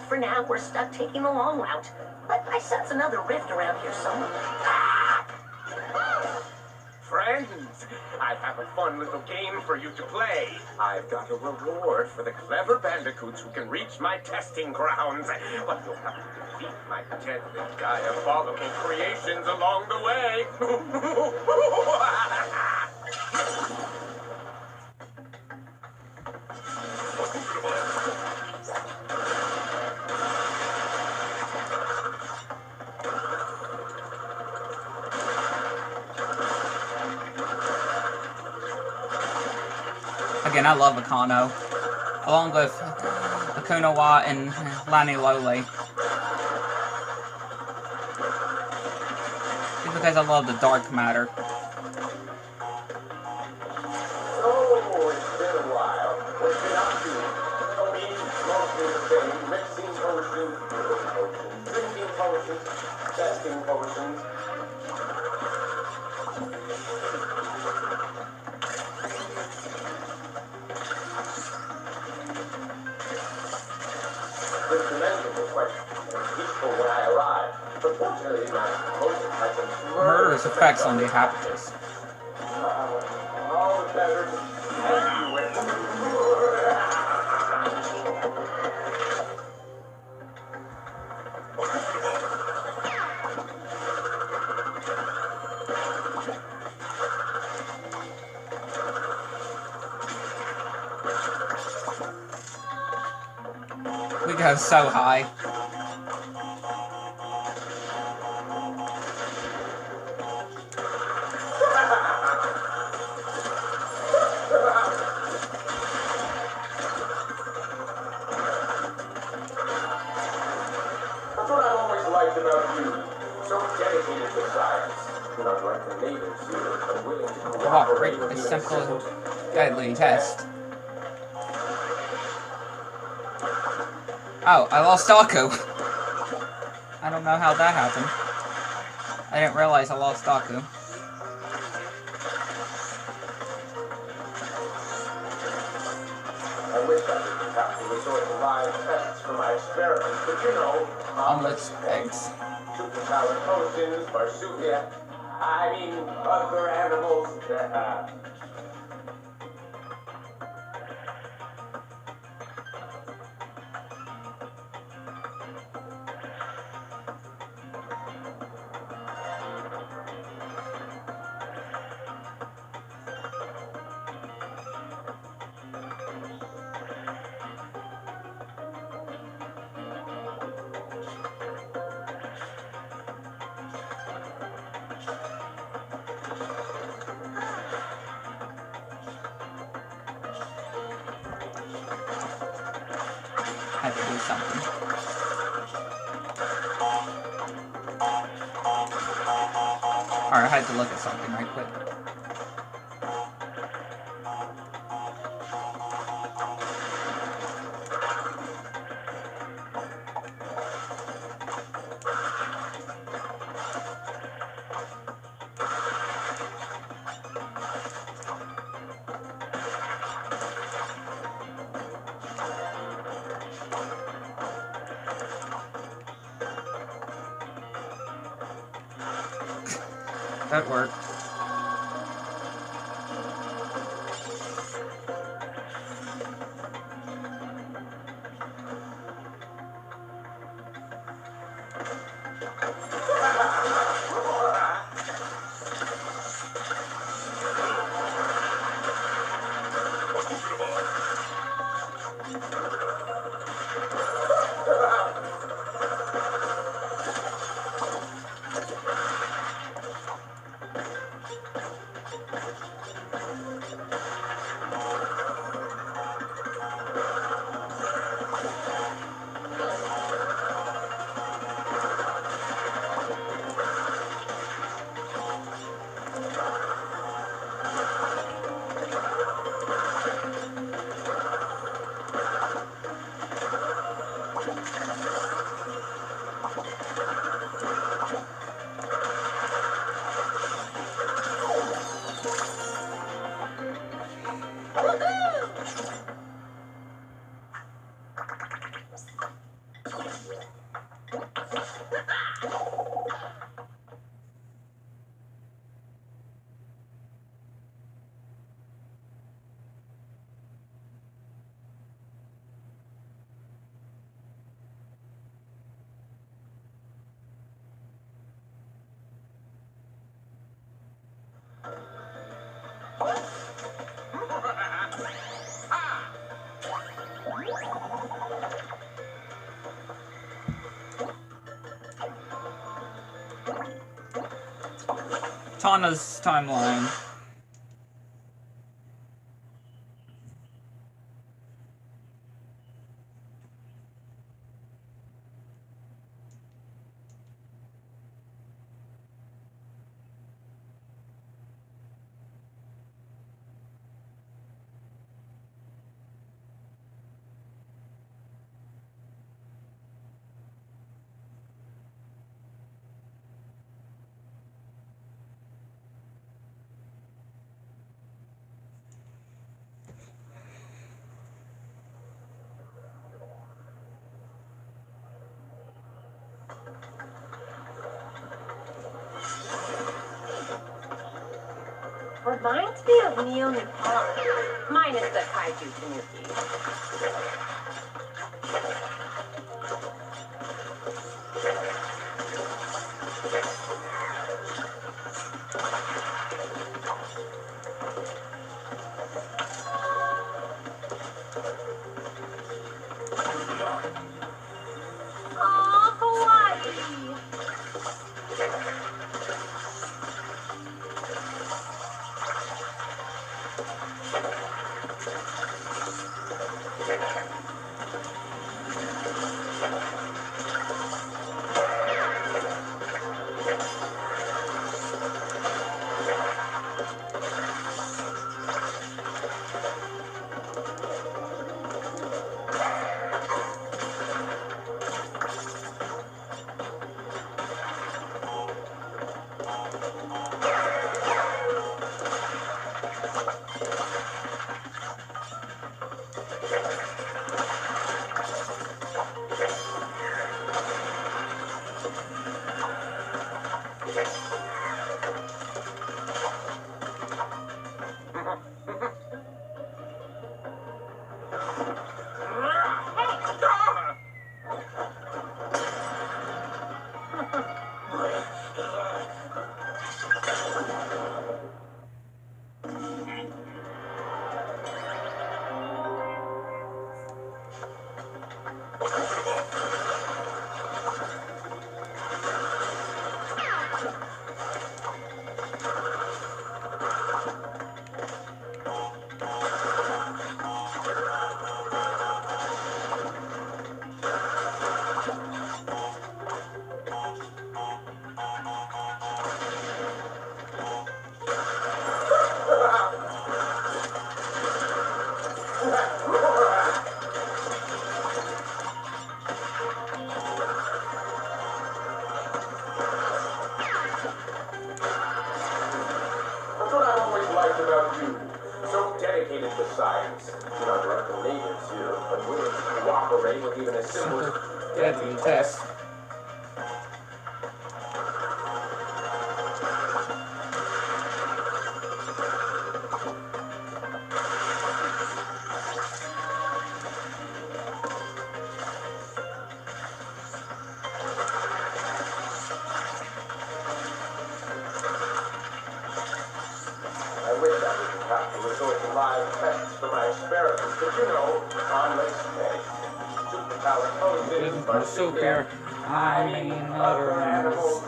For now, we're stuck taking the long route. But I sense another rift around here somewhere. Friends, I have a fun little game for you to play. I've got a reward for the clever bandicoots who can reach my testing grounds. But you'll have to defeat my deadly, diabolical creations along the way. Again, I love Akano, along with Akunawa and Lani Loli. It's because I love the dark matter. Oh, it's been a while. What's been up to? Me, mostly the same. Mixing potions, drinking potions, testing potions. This commendable question was peaceful when I arrived, but fortunately my potion had some Murderous effects on the inhabitants. all the better to help you with. We go so high. That's what I've always liked about you. So dedicated to science. Not like the natives here, unwilling to Cooperate cooperate with with a even simple, deadly test. Oh, I lost Aku. I don't know how that happened. I didn't realize I lost Aku. I wish I could have to resort to live tests for my experiments, but you know, Omelets, eggs. superpowered potions, marsupial, I mean, other animals. I had to do something. Alright, I had to look at something right quick. That worked. Tana's timeline. Reminds me of Neo Nepal, minus the kaiju tanuki. Aw, kawaii! That's what I've always liked about you. So dedicated to science. You're not like the natives here, but willing to cooperate with even a simple deadly test. I wish I didn't have to resort to live tests for my experiments, but you know, on this day, superpowers are Super. I mean, other animals.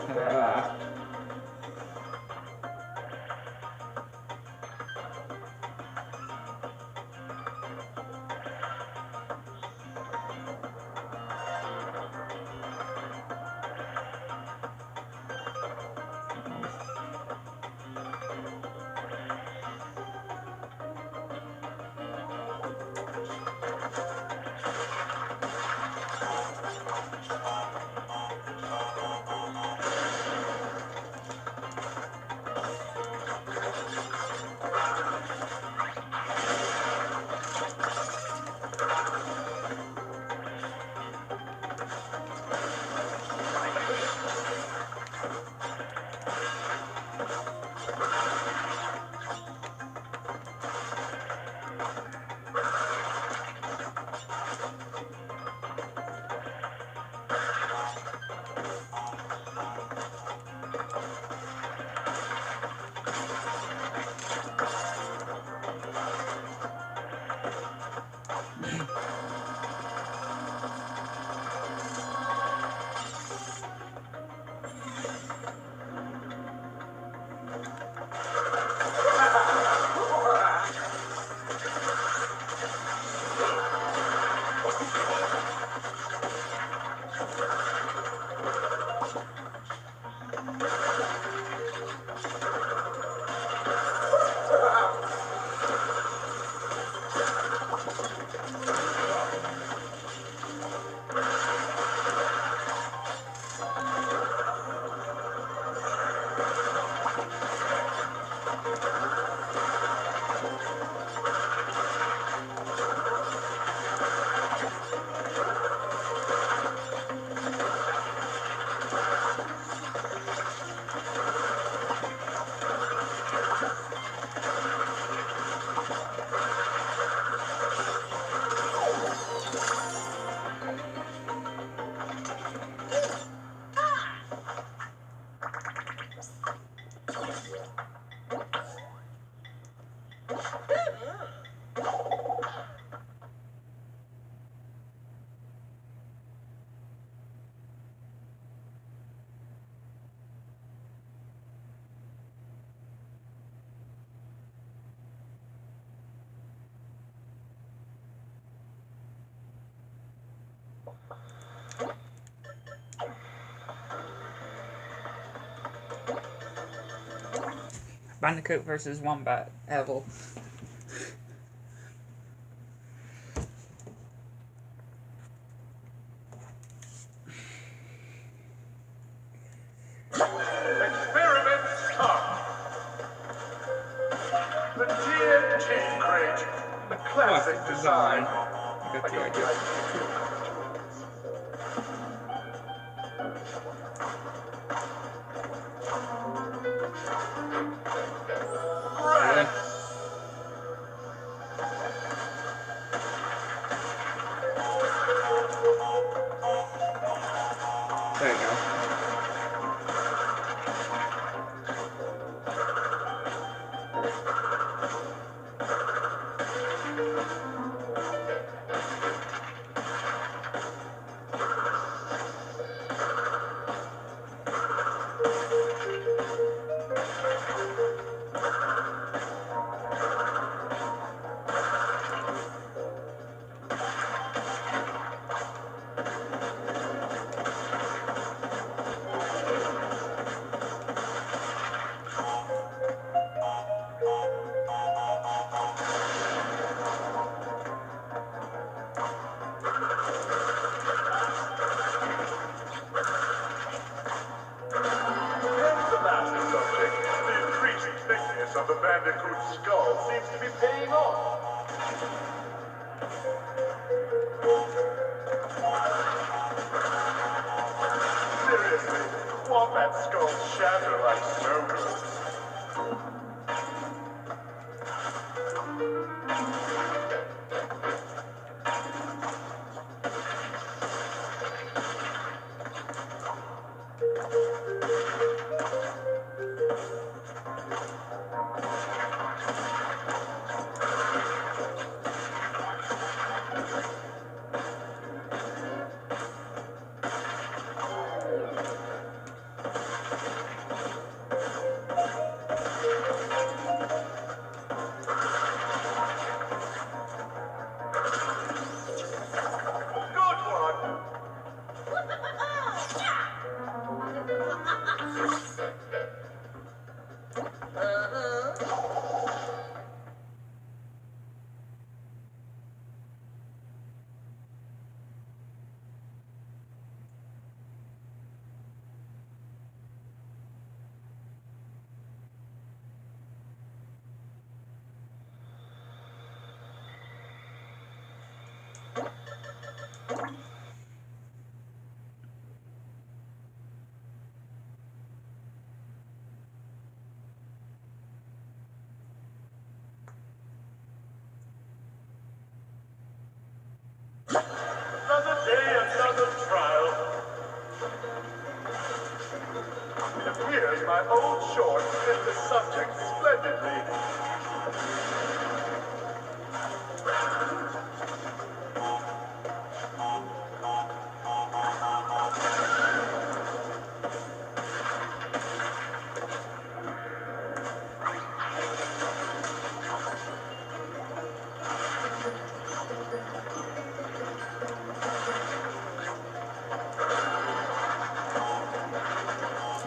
Bandicoot versus Wombat. Evil. Experiment start. The TNT crate. A classic design. I got the I idea. Really? There you go. The last subject, the increasing thickness of the bandicoot's skull seems to be paying off. Seriously, wombat skulls shatter like snow globes. Good one. Another day, another trial. It appears my old short fit the subject splendidly.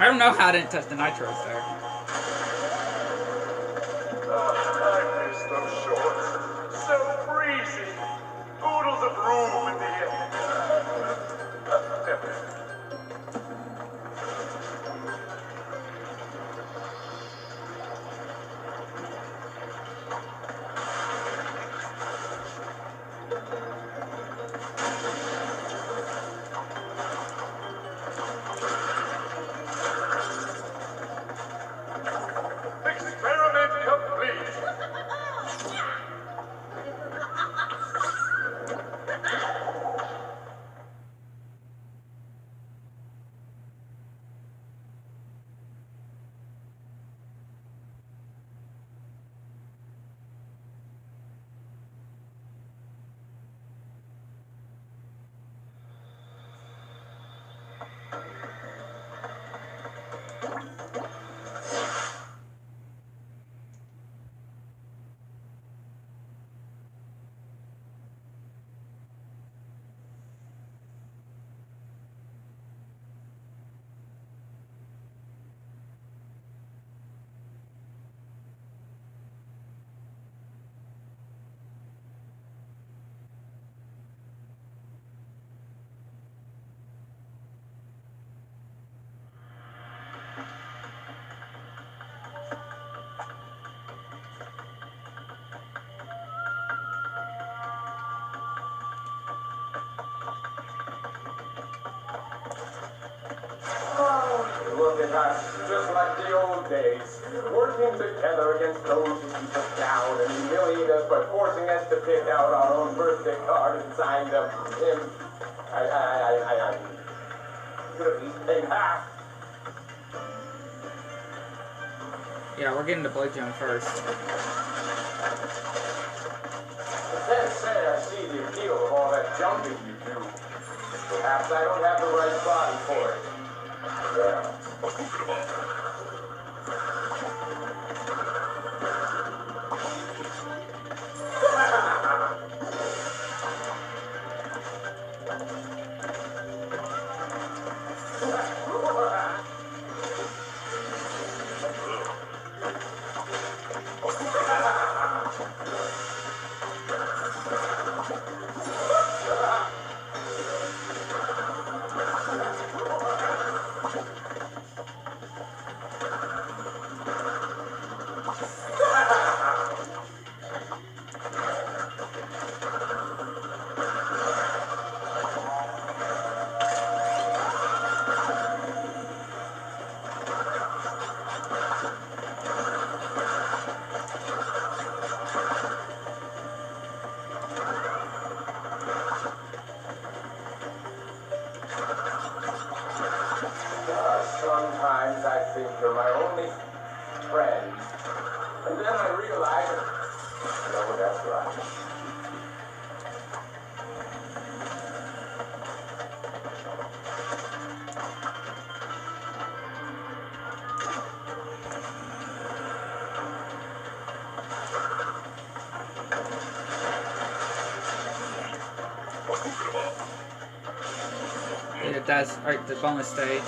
I don't know how I didn't touch the nitros there. I miss those shorts. So breezy. Oodles of room in the air. Experiment complete. look at us, just like the old days, working together against those who keep us down and humiliate us by forcing us to pick out our own birthday card and sign them. I could at least pay half. Yeah, we're getting to Blue Gym first. I can't say I see the appeal of all that jumping you do. Perhaps I don't have the right body for it. Yeah. Sometimes I think you're my only friend. And then I realize, no, that's right. Yeah, that's right, the bonus stage.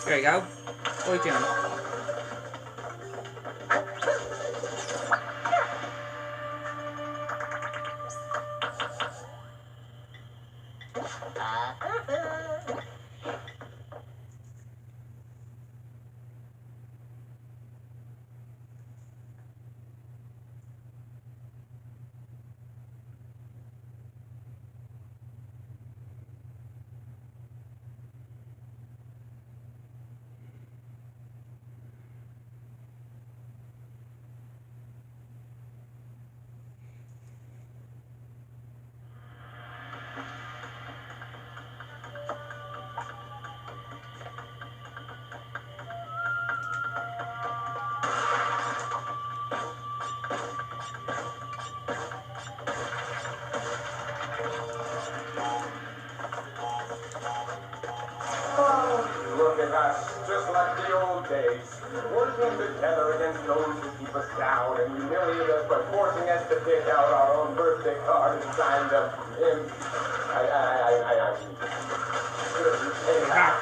There you go. Blue Gym. Look at us, just like the old days, working together against those who keep us down and humiliate us by forcing us to pick out our own birthday card and sign them. I could at least pay half.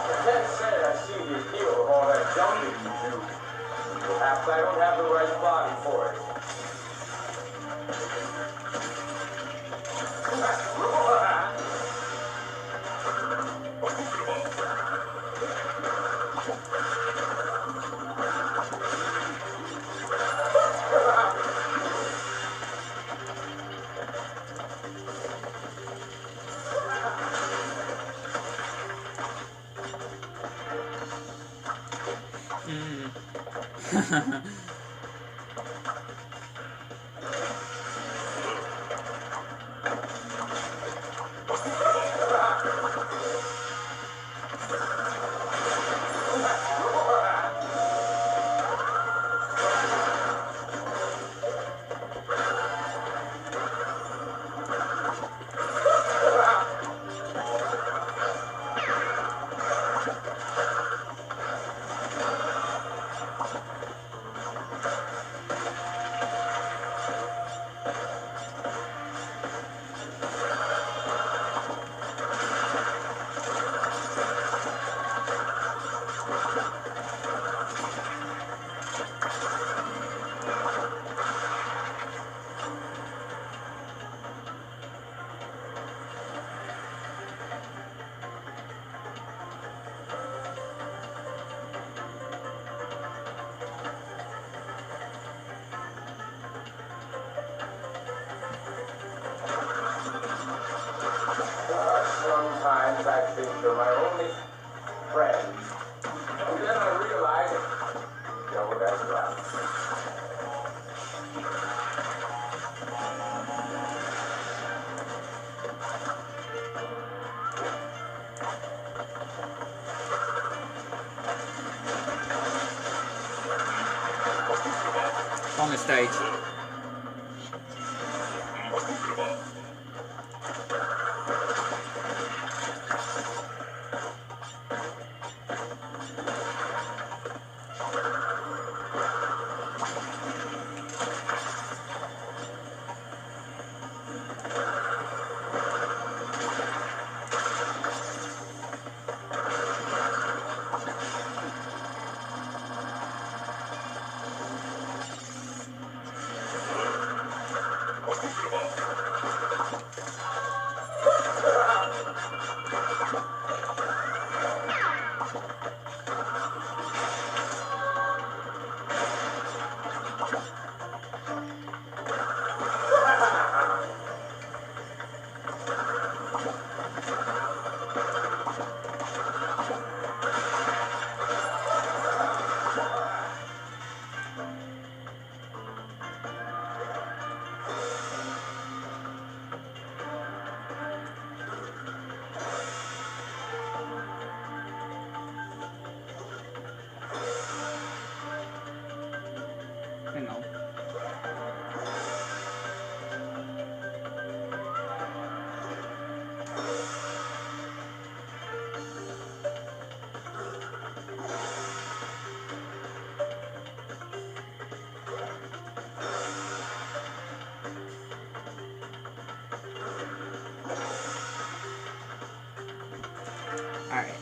I can't say I see the appeal of all that jumping you do. Perhaps I don't have the right body for it. on the stage. You know. Alright.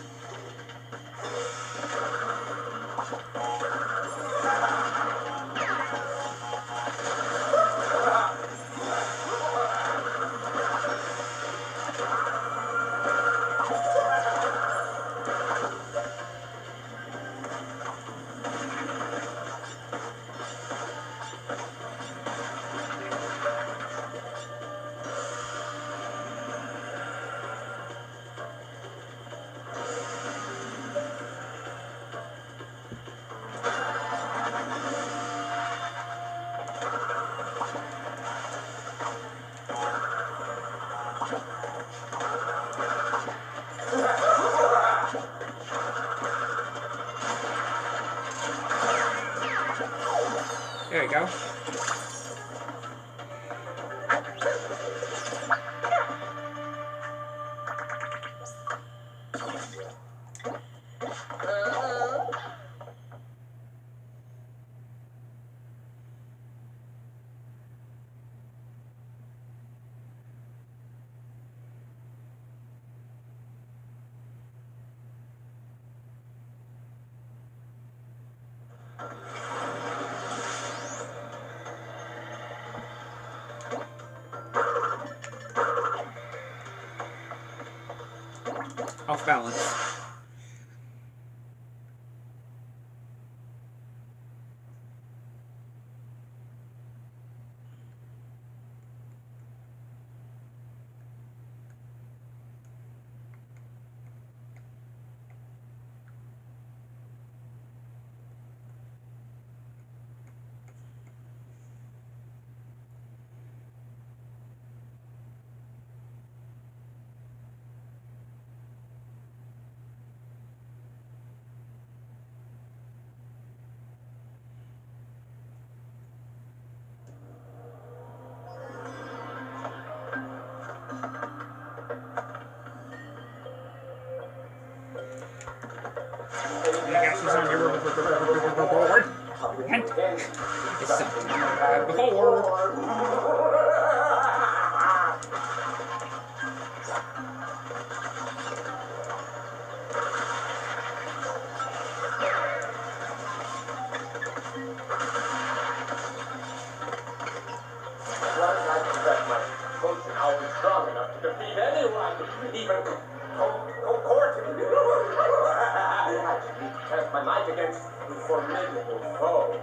There we go. Off balance. It's something before. Strong enough to defeat anyone, even Court. I just need to test my might against the formidable foe.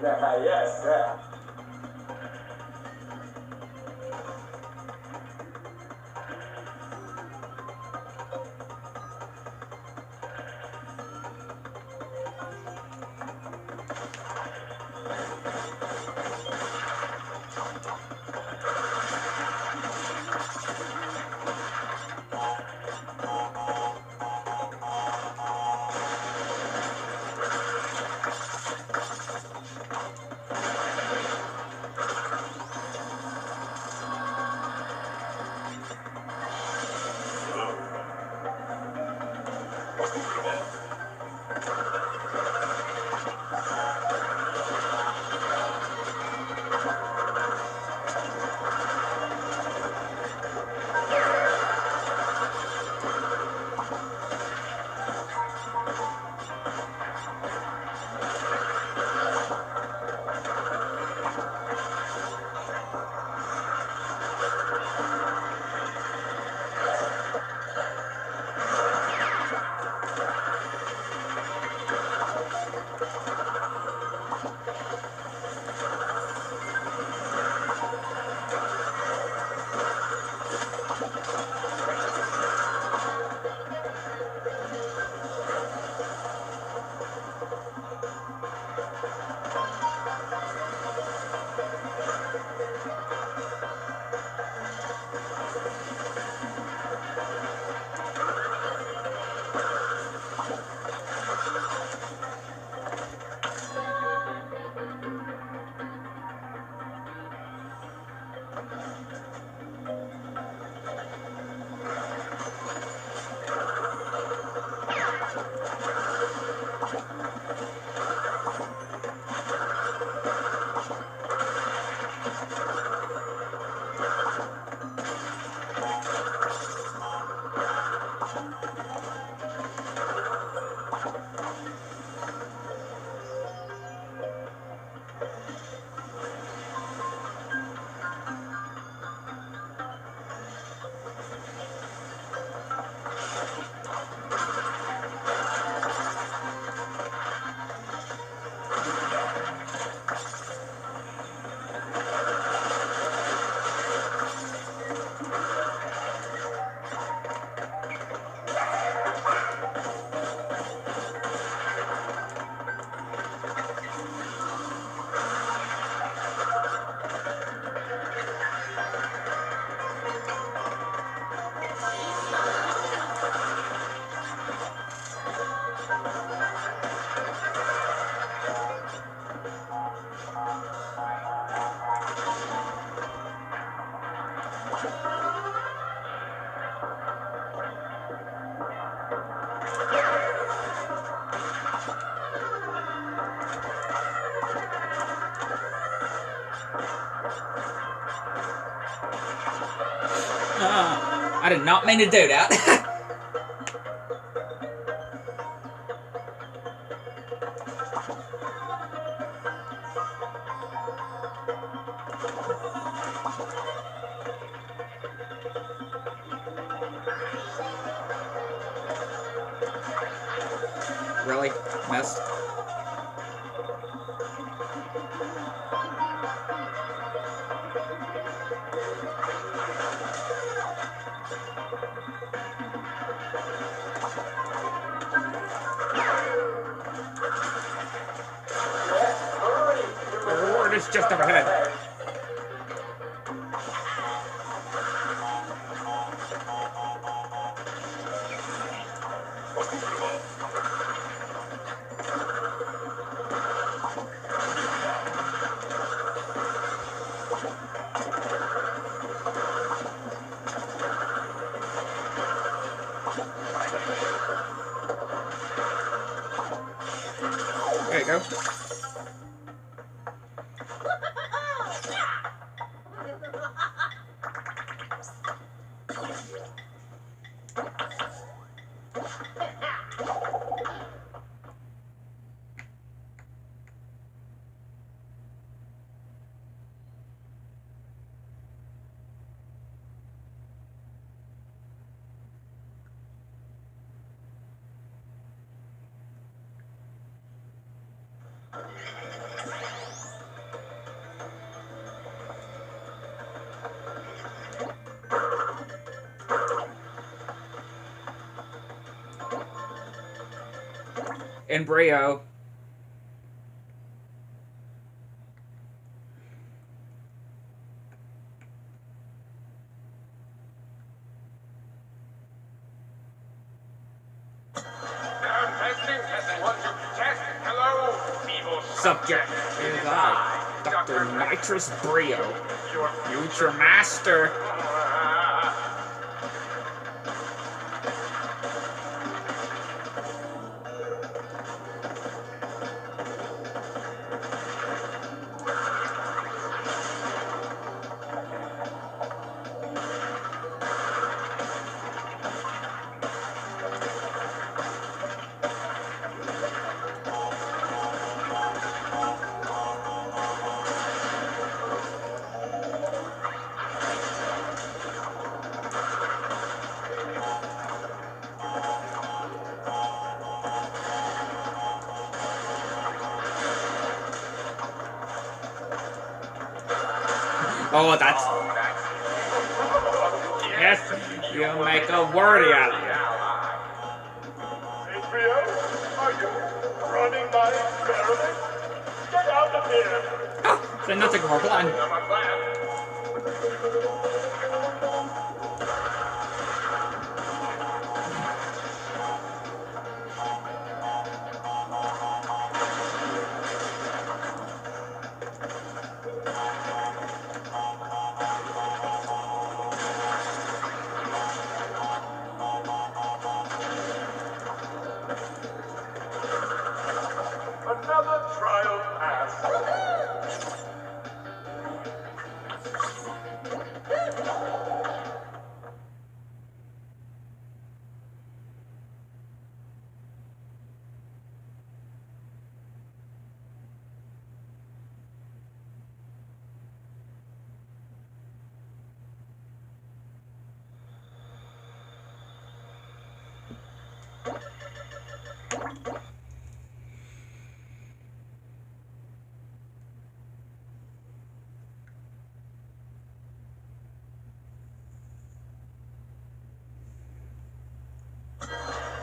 Yes. I did not mean to do that. Really? Missed? The reward is just up ahead. There you go. and Brio. Testing, 1, 2, test. Hello, evil Subject is I, Dr. Nitrous Brio, your future master. Oh, that's... Yes, you make a wordy out of it. Adrio, are you running my experiment? Get out of here! Oh, then nothing more plan. I'm a plan. Another trial pass.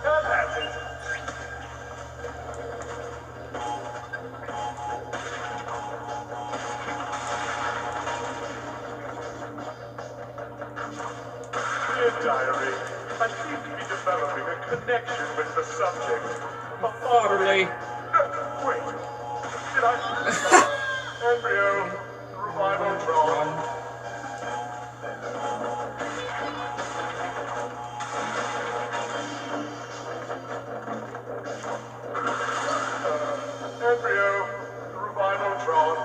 That passes. Dear Diary, I seem to be developing a connection with the subject. A Fatherly. Wait, did I? Embryo, revival drawn. Embryo, revival drawn.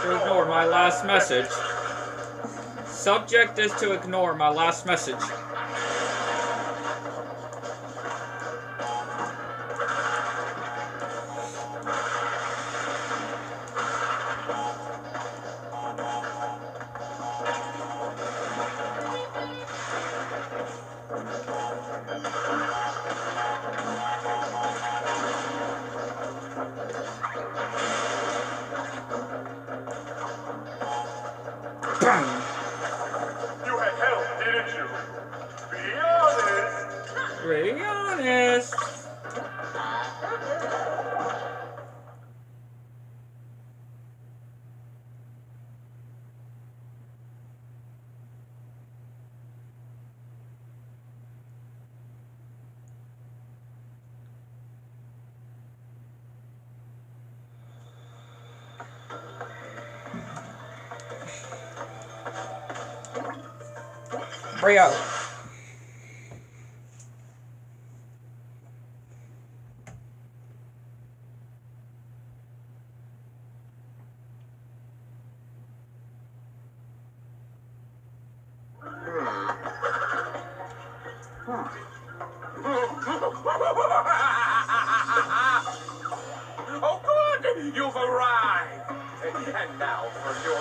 To ignore my last message. Subject is to ignore my last message. Bang! You had help, didn't you? Be honest. Be honest. Brio. Oh, good! You've arrived! And now for your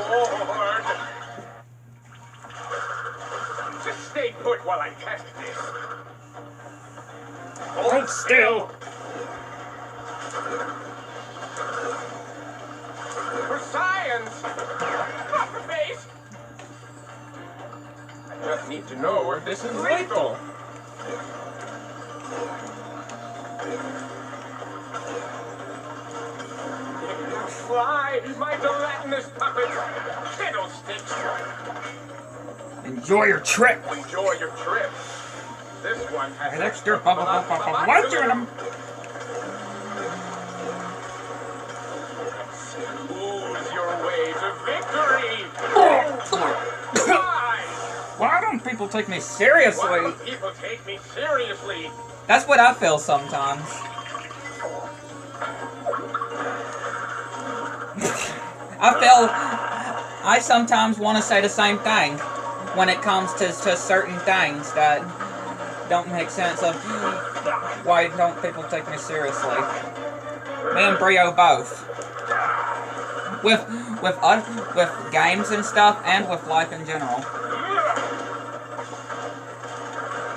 reward! Just stay put while I test this. Hold still! For science! Not for face! I just need to know if this is lethal. Fly, my gelatinous puppet! Fiddlesticks! Enjoy your trip. Enjoy your trip. This one has Extra lunch in them. Ooze your way to victory! Fly! Why don't people take me seriously? Why don't people take me seriously? That's what I feel sometimes. I sometimes want to say the same thing when it comes to certain things that don't make sense of why don't people take me seriously. Me and Brio both. With games and stuff and with life in general.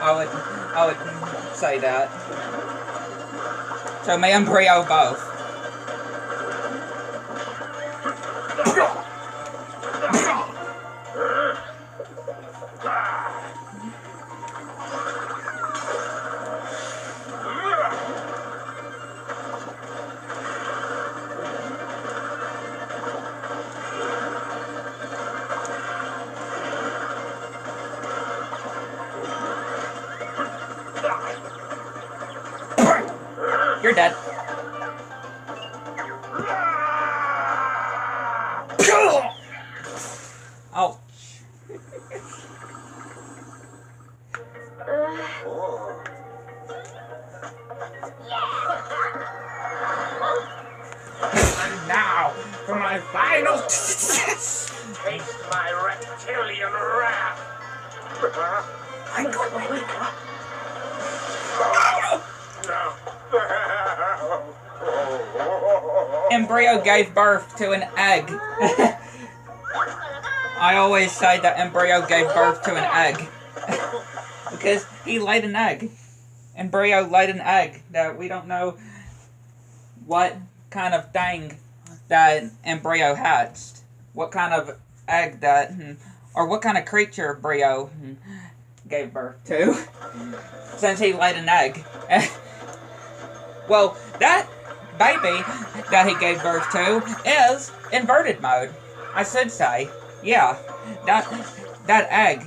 I would say that. So me and Brio both. You're dead. Oh. And now for my final Taste my reptilian wrath. Embryo gave birth to an egg. I always say that Embryo gave birth to an egg. Because he laid an egg. Embryo laid an egg that we don't know what kind of thing that Embryo hatched. What kind of egg that, or what kind of creature Embryo gave birth to. Since he laid an egg. Well, that baby that he gave birth to is inverted mode. I should say. Yeah. That egg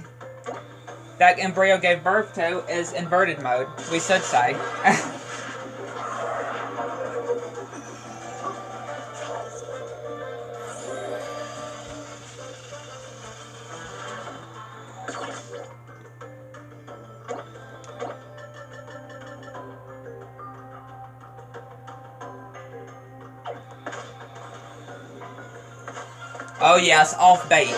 that Embryo gave birth to is inverted mode. We should say. Oh yes, off bait.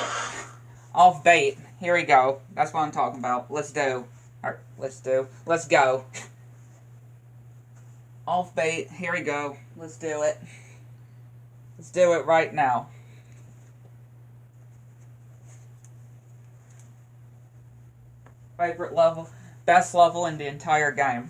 Off bait. Here we go. That's what I'm talking about. Let's go. Off bait. Here we go. Let's do it. Let's do it right now. Favorite level. Best level in the entire game.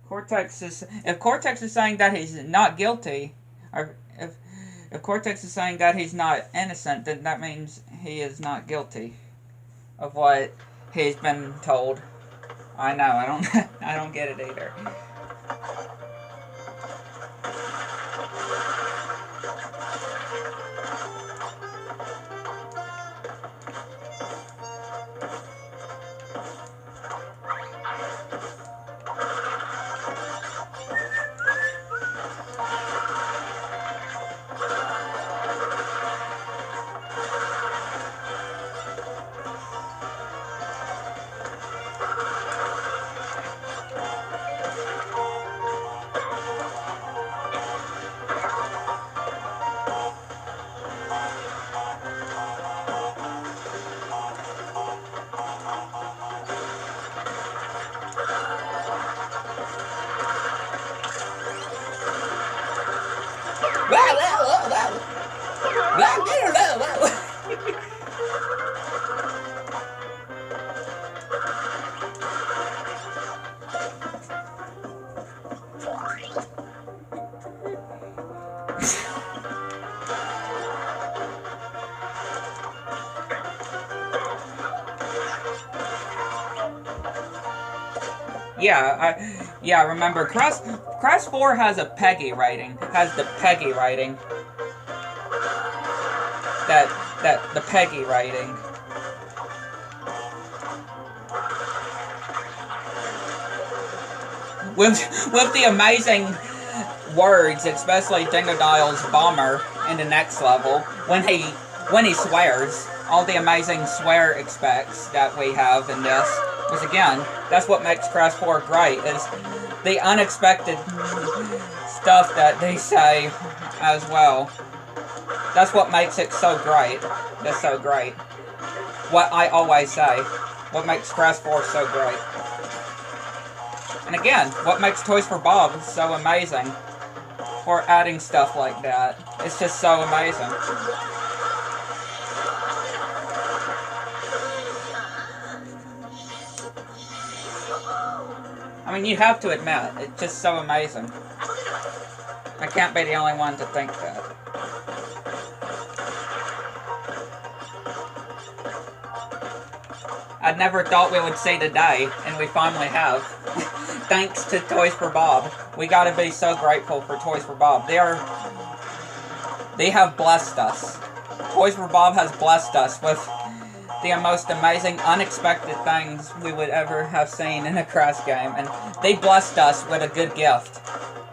If Cortex is saying that he's not guilty, or if Cortex is saying that he's not innocent, then that means he is not guilty of what he's been told. I know, I don't get it either. Yeah, remember, Crash 4 has a Peggy rating. Has the Peggy rating. The Peggy rating. With the amazing words, especially Dingodile's Bomber in the next level, when he swears, all the amazing swear expects that we have in this. Because again, that's what makes Crash 4 great, is the unexpected stuff that they say as well. That's what makes it so great. That's so great. What I always say. What makes Crash 4 so great. And again, what makes Toys for Bob so amazing. For adding stuff like that. It's just so amazing. I mean, you have to admit, it's just so amazing. I can't be the only one to think that. I never thought we would see the day, and we finally have. Thanks to Toys for Bob. We gotta be so grateful for Toys for Bob. They have blessed us. Toys for Bob has blessed us with the most amazing, unexpected things we would ever have seen in a Crash game, and they blessed us with a good gift.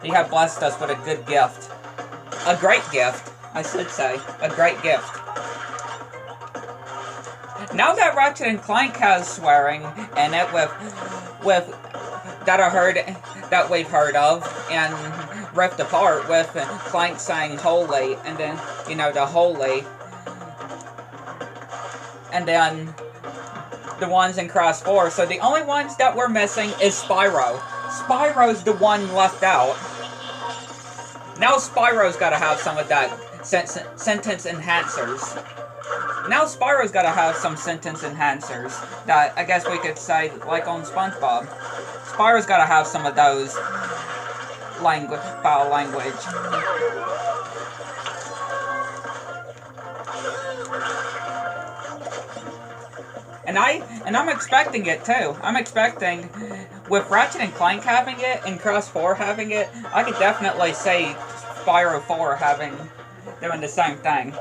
They have blessed us with a good gift. A great gift, I should say. A great gift. Now that Ratchet and Clank has swearing in it with that we've heard of, and Rift Apart with Clank saying holy, and then, you know, the holy. And then the ones in Crash 4. So the only ones that we're missing is Spyro. Spyro's the one left out. Now Spyro's gotta have some of that sentence enhancers. Now Spyro's gotta have some sentence enhancers that I guess we could say, like on SpongeBob. Spyro's gotta have some of those foul language. And I'm expecting it too. I'm expecting, with Ratchet and Clank having it and Crash 4 having it, I could definitely see Spyro 4 doing the same thing.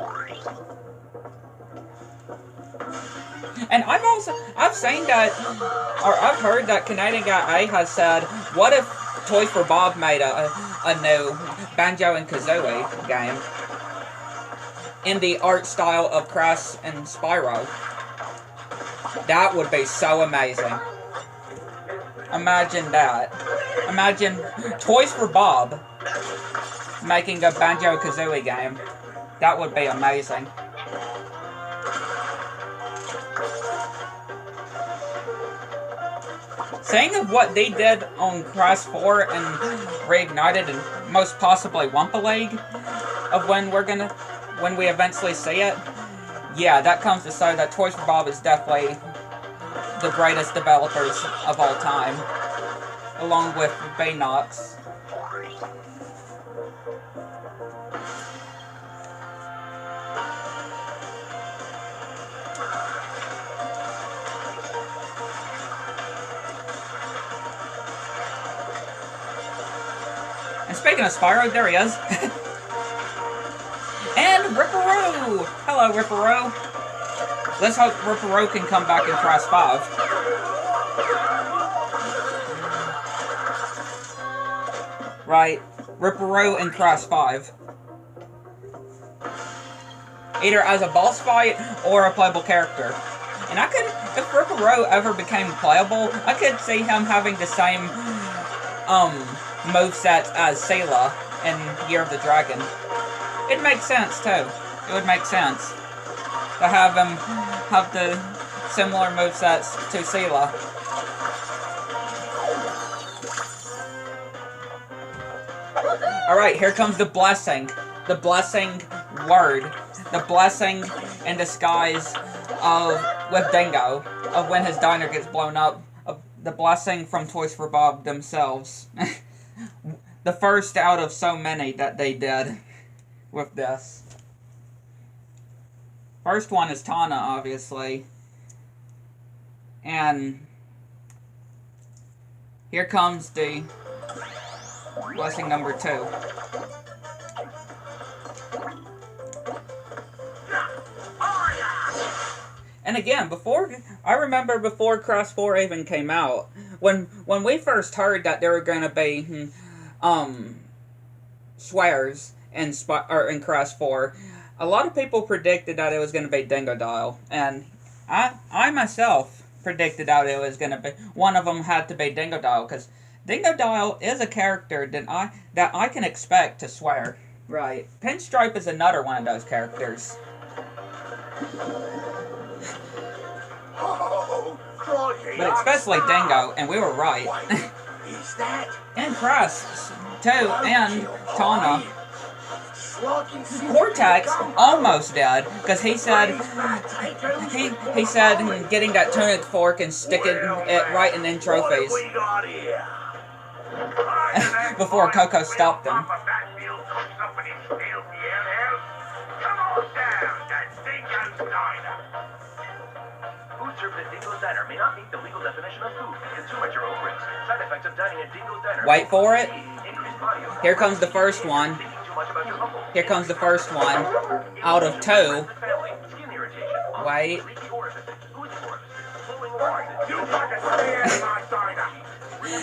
And I've seen that, or I've heard that Canadian Guy A has said, what if Toys for Bob made a new Banjo and Kazooie game in the art style of Crash and Spyro? That would be so amazing. Imagine that. Imagine Toys for Bob making a Banjo-Kazooie game. That would be amazing. Saying of what they did on Crash 4 and Reignited and most possibly Wumpa League, of when we eventually see it, yeah, that comes to say that Toys for Bob is definitely the greatest developers of all time, along with Baynox. And speaking of Spyro, there he is. And Ripperoo! Hello, Ripperoo. Let's hope Ripperoo can come back in Crash 5. Right, Ripperoo in Crash 5. Either as a boss fight or a playable character. And I could, if Ripperoo ever became playable, I could see him having the same, movesets as Sela in Year of the Dragon. It makes sense, too. It would make sense to have him have the similar movesets to Sela. Alright, here comes the blessing. The blessing word. the blessing in disguise of, with Dingo, of when his diner gets blown up, the blessing from Toys for Bob themselves. The first out of so many that they did with this. First one is Tana, obviously. And here comes the blessing number 2. And again, I remember before Cross 4 even came out, when we first heard that there were going to be swears in Cross 4, a lot of people predicted that it was going to be Dingodile, and I myself predicted that it was going to be, one of them had to be Dingodile, because Dingodile is a character that I can expect to swear. Right. Pinstripe is another one of those characters. But especially Dingo, and we were right. And Cross, too, and Tana. Cortex almost did, because he said getting that tunic fork and sticking it right in trophies before Coco stopped him. Food served at Dingo's Diner may not meet the legal definition of food. Consume at your own risk. Side effects of dining at Dingo's Diner. Wait for it. Here comes the first one. Here comes the first one. Out of 2. Wait.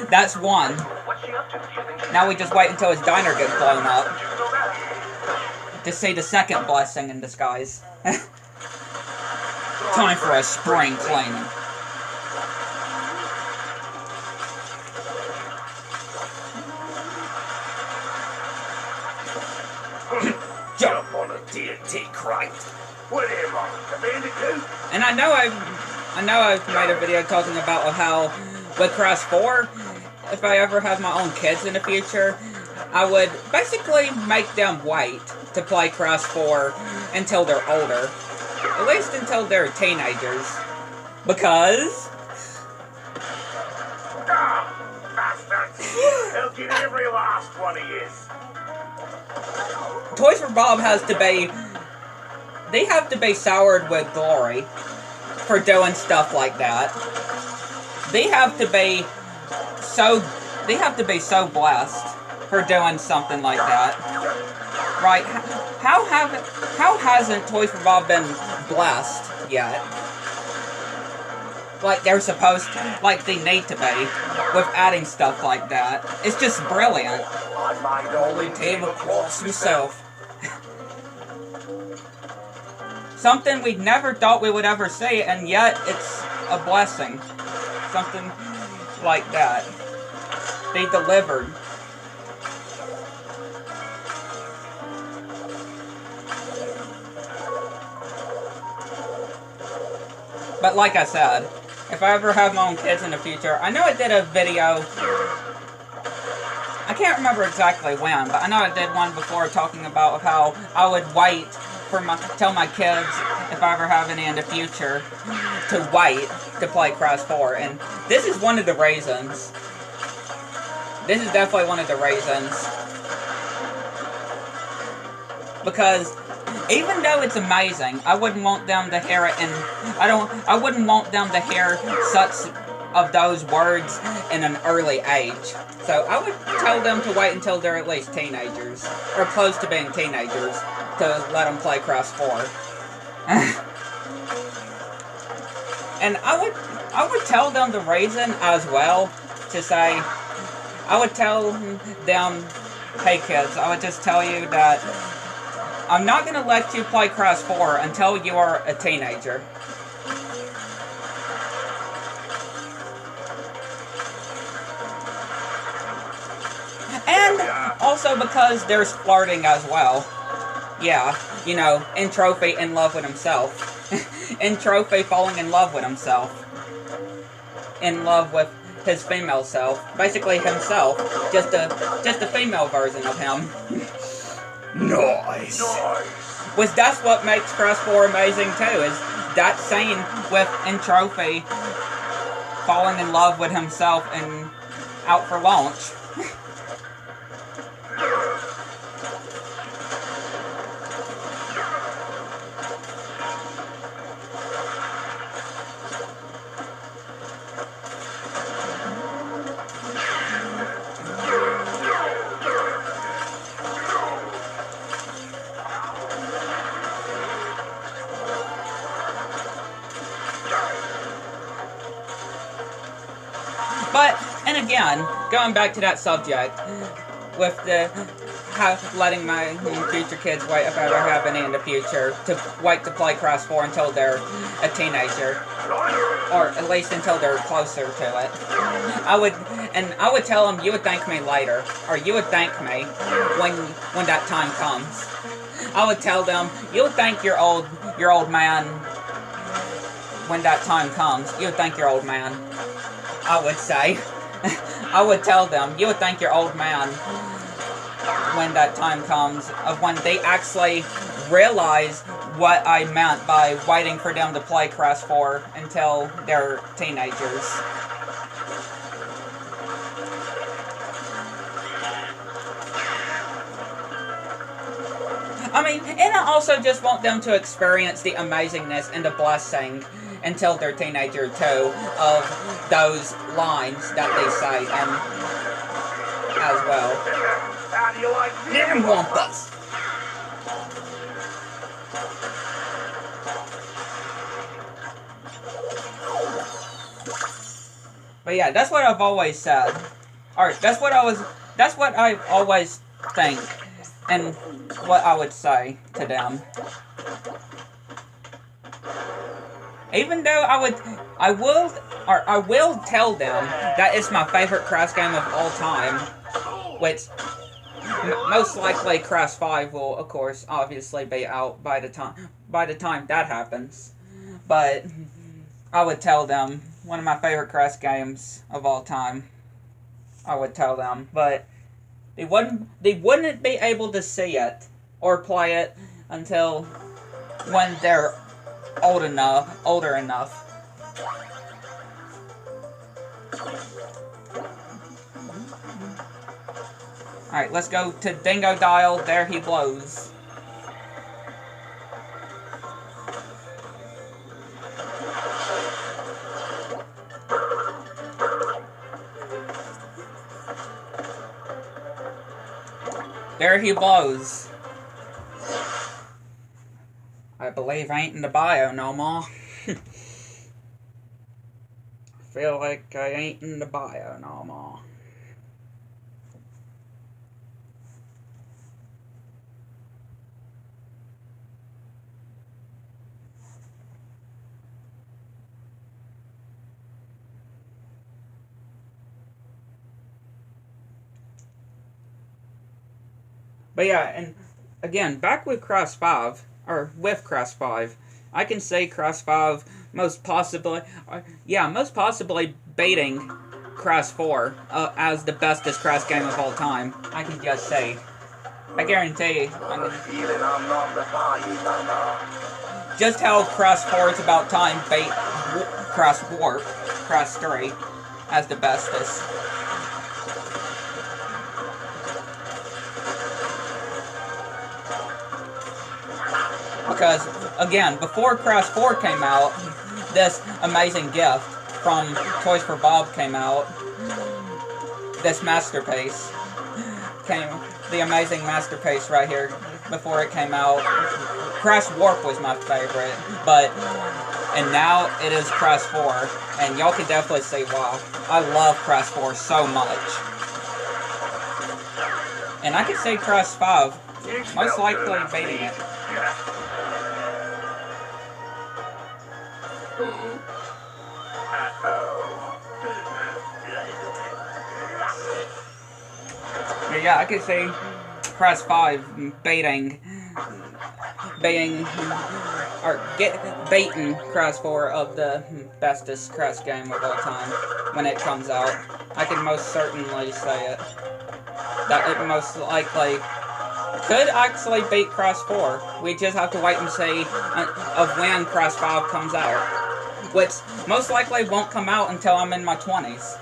That's 1. Now we just wait until his diner gets blown up to see the second blessing in disguise. Time for a spring cleaning. Jump on a TNT crate. What am I, a bandicoot? And I know I've made a video talking about how with Cross 4, if I ever have my own kids in the future, I would basically make them wait to play Cross 4 until they're older. At least until they're teenagers. Because... Bastards! They'll get every last one of yous. Toys for Bob has to be... They have to be soured with glory for doing stuff like that. They have to be so blessed for doing something like that. Right? How hasn't Toys for Bob been blessed yet? Like they're supposed to, like they need to be, with adding stuff like that. It's just brilliant. I only came across Himself. Something we never thought we would ever see, and yet it's a blessing. Something like that. They delivered. But like I said, if I ever have my own kids in the future, I know I did a video, I can't remember exactly when, but I know I did one before talking about how I would wait for tell my kids, if I ever have any in the future, to wait to play Cross 4, and this is one of the reasons. This is definitely one of the reasons. Because even though it's amazing, I wouldn't want them to hear it, and I wouldn't want them to hear such of those words in an early age. So I would tell them to wait until they're at least teenagers, or close to being teenagers, to let them play Cross 4. And I would tell them the reason as well, to say, I would tell them, hey kids, I would just tell you that I'm not going to let you play Cross 4 until you are a teenager. And also because there's flirting as well. Yeah, you know, in Trophy in love with himself. In Trophy falling in love with himself. In love with his female self. Basically himself. Just a female version of him. Nice. Which that's what makes Crash 4 amazing too, is that scene with Trophy falling in love with himself and out for launch. But, and again, going back to that subject, with the letting my future kids wait, if I ever have any in the future, to wait to play Crash 4 until they're a teenager, or at least until they're closer to it. I would tell them, you would thank me later, or you would thank me when that time comes. I would tell them, you'll thank your old man when that time comes. You would thank your old man. I would say. I would tell them, you would thank your old man when that time comes, of when they actually realize what I meant by waiting for them to play Crash 4 until they're teenagers. I mean, and I also just want them to experience the amazingness and the blessing until they're teenager too, of those lines that they say, and as well. How do you like Them wumpas. But yeah, that's what I've always said. Or that's what I always think, and what I would say to them. Even though I will tell them that it's my favorite Crash game of all time, which most likely Crash 5 will, of course, obviously be out by the time that happens. But I would tell them one of my favorite Crash games of all time. I would tell them, but they wouldn't be able to see it or play it until when they're older enough. Alright, let's go to Dingo Dial. There he blows. There he blows. I believe I ain't in the bio no more. Feel like I ain't in the bio no more. But yeah, and again, back with Crash 5, or with Crash 5, I can say Crash 5 most possibly beating Crash 4 as the bestest Crash game of all time. I can just say. I guarantee. Just how Crash 4 is about time beat Crash Warp, Crash 3, as the bestest. Because, again, before Crash 4 came out, this amazing gift from Toys for Bob came out. This masterpiece came, the amazing masterpiece right here, before it came out. Crash Warp was my favorite, and now it is Crash 4, and y'all can definitely see why. I love Crash 4 so much. And I can say Crash 5, most likely beating it. Yeah, I could say Crash 5 beating Crash 4 of the bestest Crash game of all time when it comes out. I can most certainly say it. That it most likely could actually beat Cross 4. We just have to wait and see of when Cross 5 comes out. Which most likely won't come out until I'm in my 20s.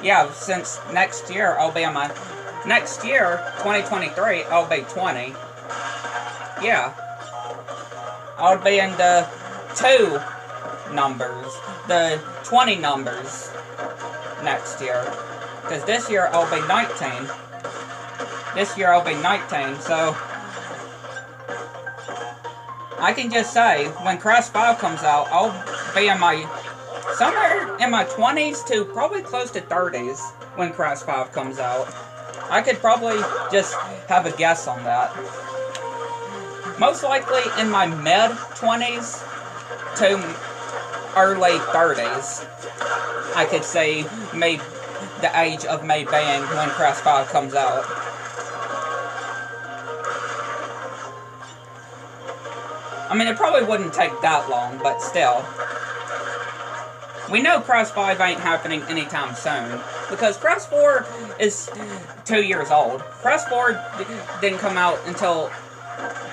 Yeah, since next year I'll be in my... Next year, 2023, I'll be 20. Yeah. I'll be in the 2 numbers. The 20 numbers next year. Because this year I'll be 19. This year I'll be 19, so... I can just say, when Cross 5 comes out, I'll be in my... somewhere in my 20s to probably close to 30s when Cross 5 comes out. I could probably just have a guess on that. Most likely in my mid-20s to early 30s. I could say maybe the age of me being when Cross 5 comes out. I mean, it probably wouldn't take that long, but still. We know Cross 5 ain't happening anytime soon, because Cross 4 is 2 years old. Cross 4 didn't come out until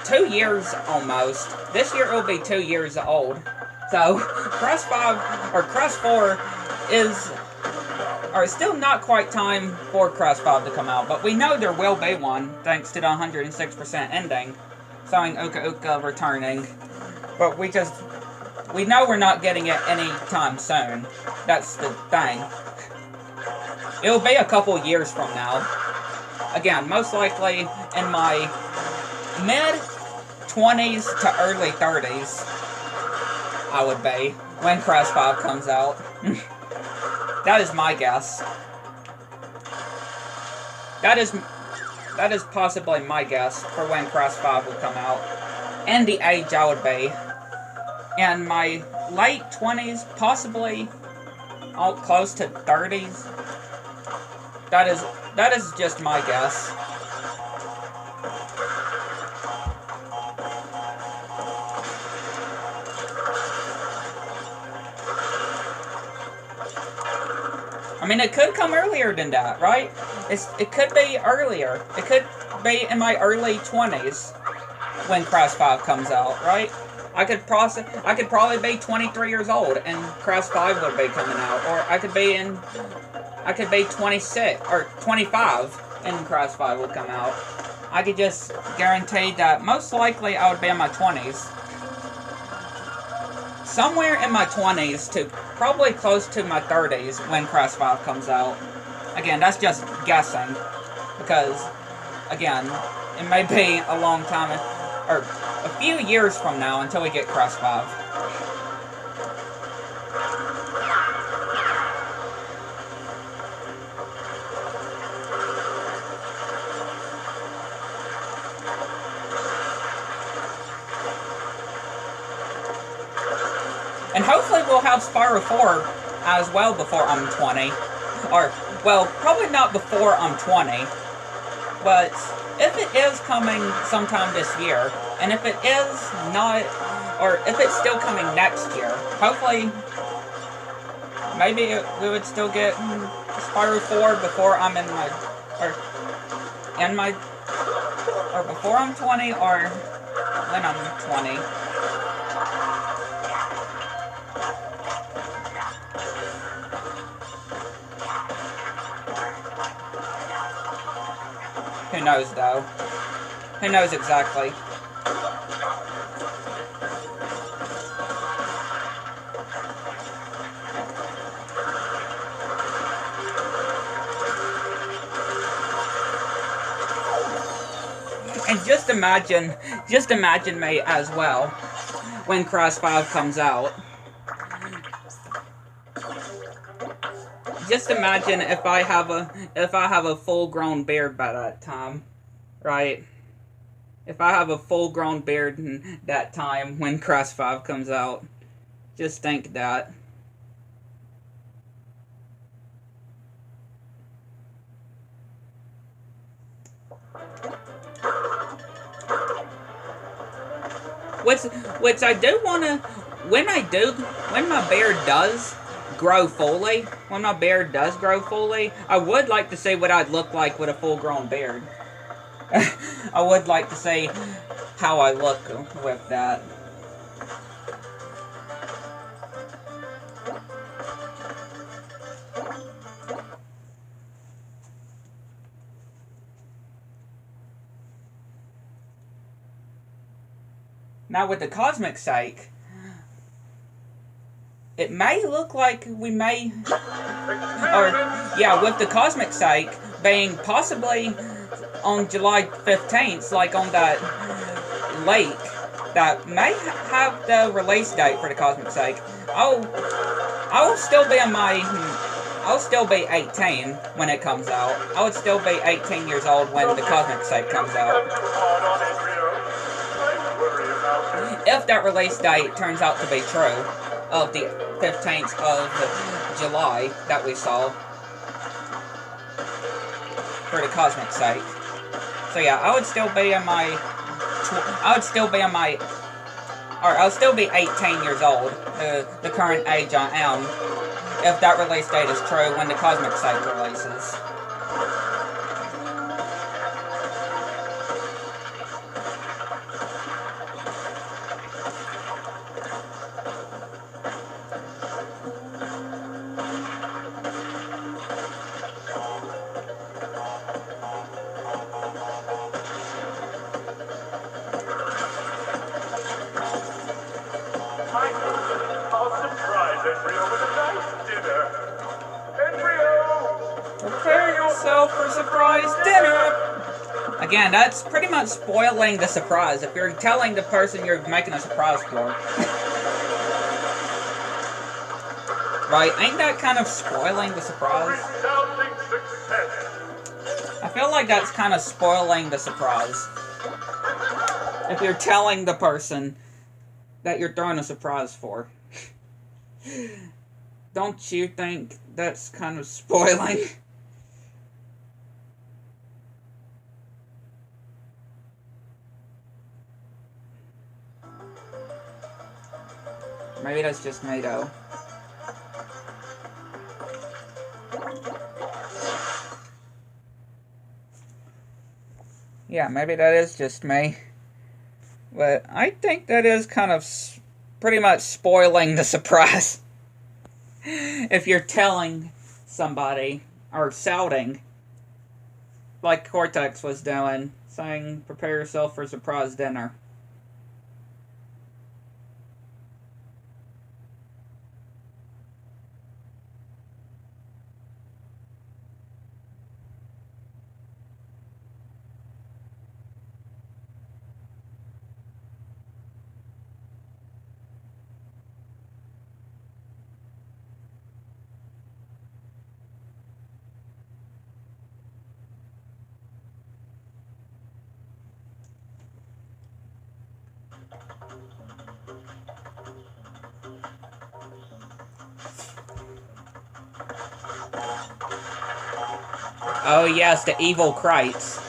2 years almost. This year it will be 2 years old. So, Cross 5, or Cross 4 is... or still not quite time for Cross 5 to come out, but we know there will be one, thanks to the 106% ending, showing Uka Uka returning. But we know we're not getting it anytime soon. That's the thing. It'll be a couple years from now. Again, most likely in my mid-20s to early 30s, I would be, when Cross 5 comes out. That is my guess. That is possibly my guess for when Cross 5 will come out. And the age I would be. In my late 20s, possibly all close to 30s. That is just my guess. I mean, it could come earlier than that, right? It could be earlier. It could be in my early 20s when Cross 5 comes out, right? I could probably be 23 years old and Cross 5 would be coming out, or I could be 26 or 25 and Cross 5 would come out. I could just guarantee that most likely I would be in my 20s. Somewhere in my 20s to probably close to my 30s when Cross 5 comes out. Again, that's just guessing, because, again, it may be a long time, or a few years from now until we get Cross 5. And hopefully we'll have Spyro 4 as well before I'm 20. Or, well, probably not before I'm 20. But if it is coming sometime this year, and if it is not, or if it's still coming next year, hopefully, maybe we would still get Spyro 4 before I'm in my, or before I'm 20, or when I'm 20. Who knows, though? Who knows exactly? And just imagine me as well when Cross 5 comes out. Just imagine if I have a full-grown beard by that time, right? If I have a full-grown beard in that time when Cross 5 comes out, just think that. Which I do wanna, when my beard does grow fully, when my beard does grow fully, I would like to see what I'd look like with a full-grown beard. I would like to see how I look with that. Now with the cosmic sake, it may look like we may, or yeah, with the cosmic sake being possibly on July 15th, like on that lake, that may have the release date for the cosmic sake. I'll still be in my, I'll still be 18 when it comes out. I would still be 18 years old when the cosmic sake comes out. If that release date turns out to be true, of the 15th of July that we saw for the cosmic sake. So yeah, I'll still be 18 years old, the current age I am, if that release date is true when the cosmic sake releases. For surprise dinner! Again, that's pretty much spoiling the surprise if you're telling the person you're making a surprise for. Right, ain't that kind of spoiling the surprise? I feel like that's kind of spoiling the surprise. If you're telling the person that you're throwing a surprise for. Don't you think that's kind of spoiling? Maybe that's just me, though. Yeah, maybe that is just me. But I think that is kind of pretty much spoiling the surprise. If you're telling somebody, or shouting, like Cortex was doing, saying, prepare yourself for a surprise dinner. Oh yes, the evil crates.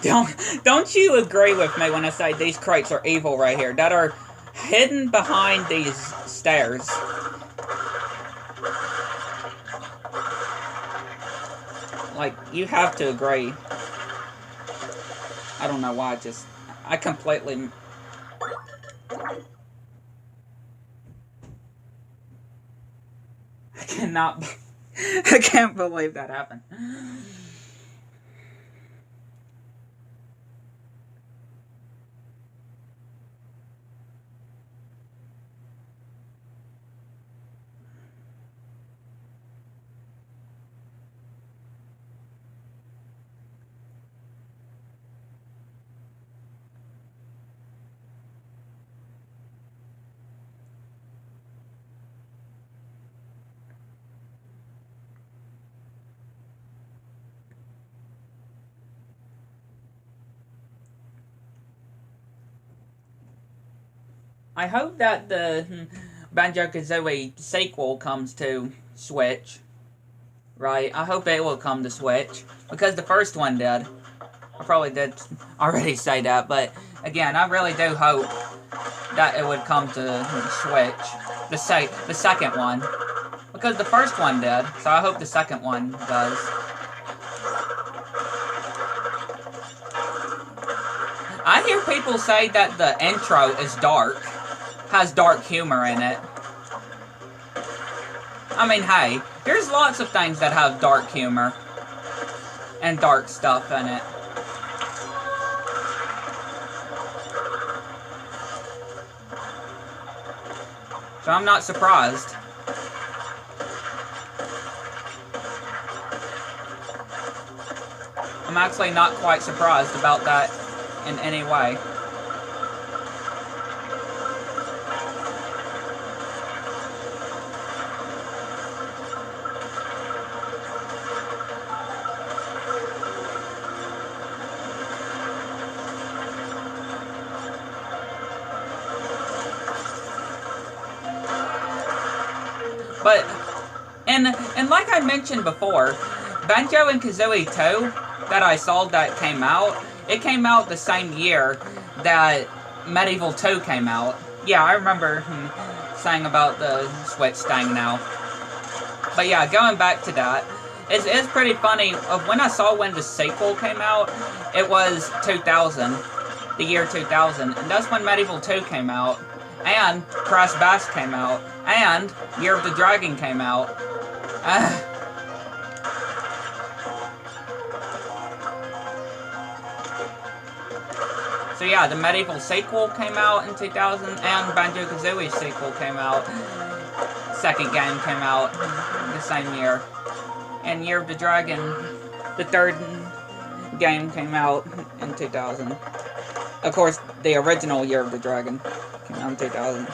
Don't you agree with me when I say these crates are evil right here? That are hidden behind these stairs. Like, you have to agree. I don't know why, I completely... I can't believe that happened. I hope that the Banjo-Kazooie sequel comes to Switch. Right? I hope it will come to Switch. Because the first one did. I probably did already say that, but again, I really do hope that it would come to Switch. The second one. Because the first one did, so I hope the second one does. I hear people say that the intro is dark, has dark humor in it. I mean, hey, there's lots of things that have dark humor and dark stuff in it. So I'm not surprised. I'm actually not quite surprised about that in any way. But, and like I mentioned before, Banjo and Kazooie 2 that I saw that came out, it came out the same year that Medieval 2 came out. Yeah, I remember saying about the Switch thing now. But yeah, going back to that, it's pretty funny. Of when I saw when the sequel came out, it was 2000, the year 2000, and that's when Medieval 2 came out, and Crash Bash came out, and Year of the Dragon came out. So yeah, the Medieval sequel came out in 2000, and Banjo-Kazooie sequel came out. Second game came out the same year. And Year of the Dragon, the third game came out in 2000. Of course, the original Year of the Dragon came out in 2000.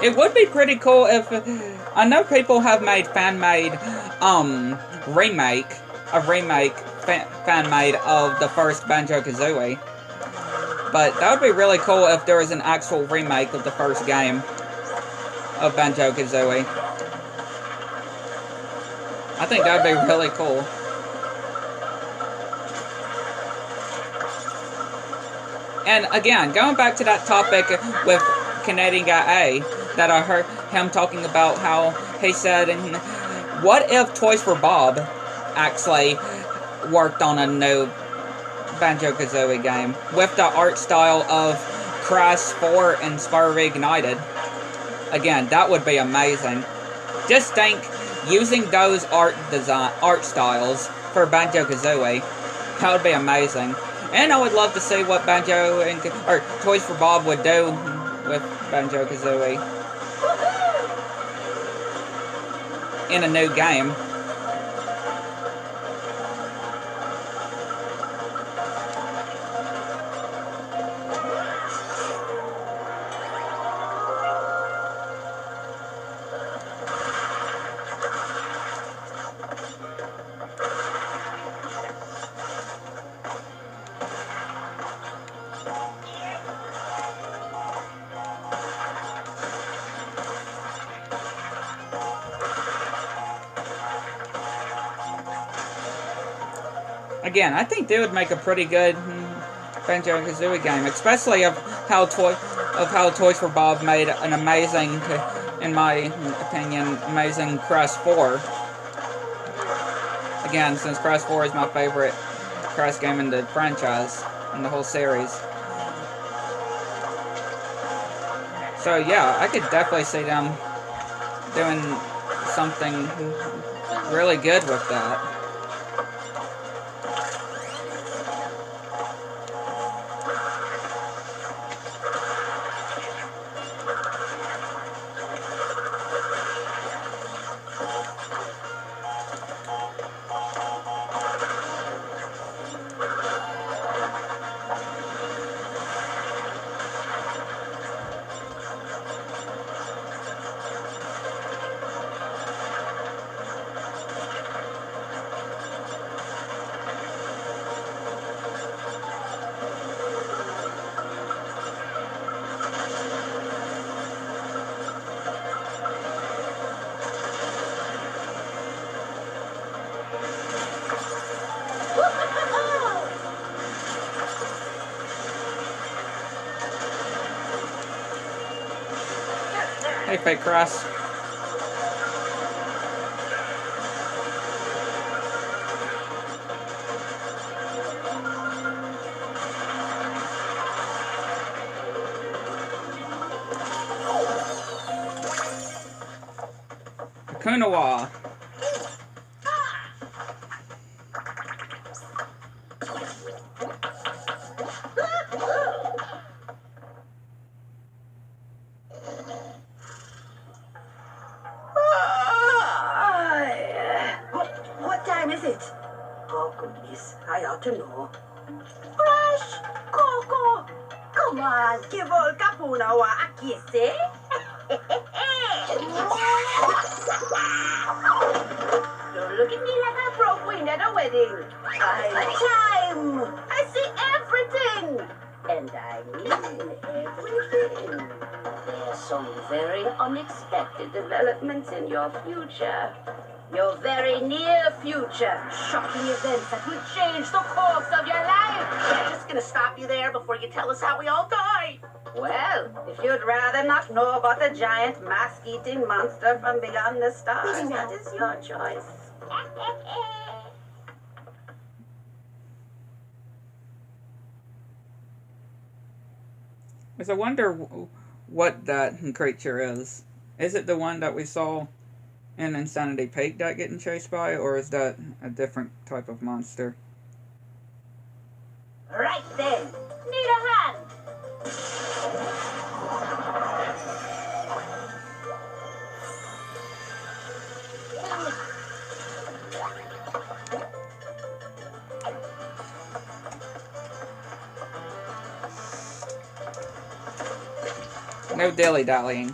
It would be pretty cool if, I know people have made fan-made, fan-made of the first Banjo-Kazooie. But that would be really cool if there was an actual remake of the first game of Banjo-Kazooie. I think that would be really cool. And again, going back to that topic with Canadian Guy A, that I heard him talking about how he said, what if Toys for Bob actually worked on a new Banjo-Kazooie game with the art style of Crash 4 and Spyro Reignited? Again, that would be amazing. Just think, using those art styles for Banjo-Kazooie, that would be amazing. And I would love to see what Toys for Bob would do with Banjo-Kazooie in a new game. Again, I think they would make a pretty good Banjo-Kazooie game, especially of how Toys for Bob made an amazing, in my opinion, amazing Crash 4. Again, since Crash 4 is my favorite Crash game in the franchise, in the whole series. So yeah, I could definitely see them doing something really good with that. Hey, fake cross. Kunawa. What time is it? Oh, goodness. I ought to know. Fresh! Coco! Come on, give old Capunawa a kiss, eh? Don't look at me like I broke wind at a wedding. Time! I see everything! And I mean everything. There's some very unexpected developments in your future. Your very near future. Shocking events that will change the course of your life. I'm just gonna stop you there before you tell us how we all die. Well, if you'd rather not know about the giant mask-eating monster from beyond the stars, that is your choice. I wonder what that creature is. Is it the one that we saw in Insanity Peak that getting chased by, or is that a different type of monster? Right then. Need a hand. No dilly-dallying.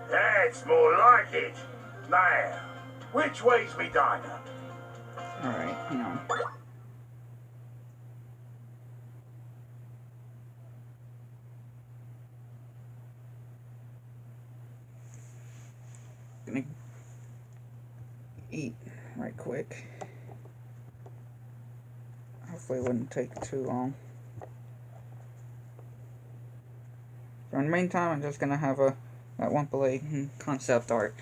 That's more like it. Now, which way's me diner? Alright, hang on. Gonna eat right quick. Hopefully it wouldn't take too long. So in the meantime, I'm just gonna have that wumpa leg concept art.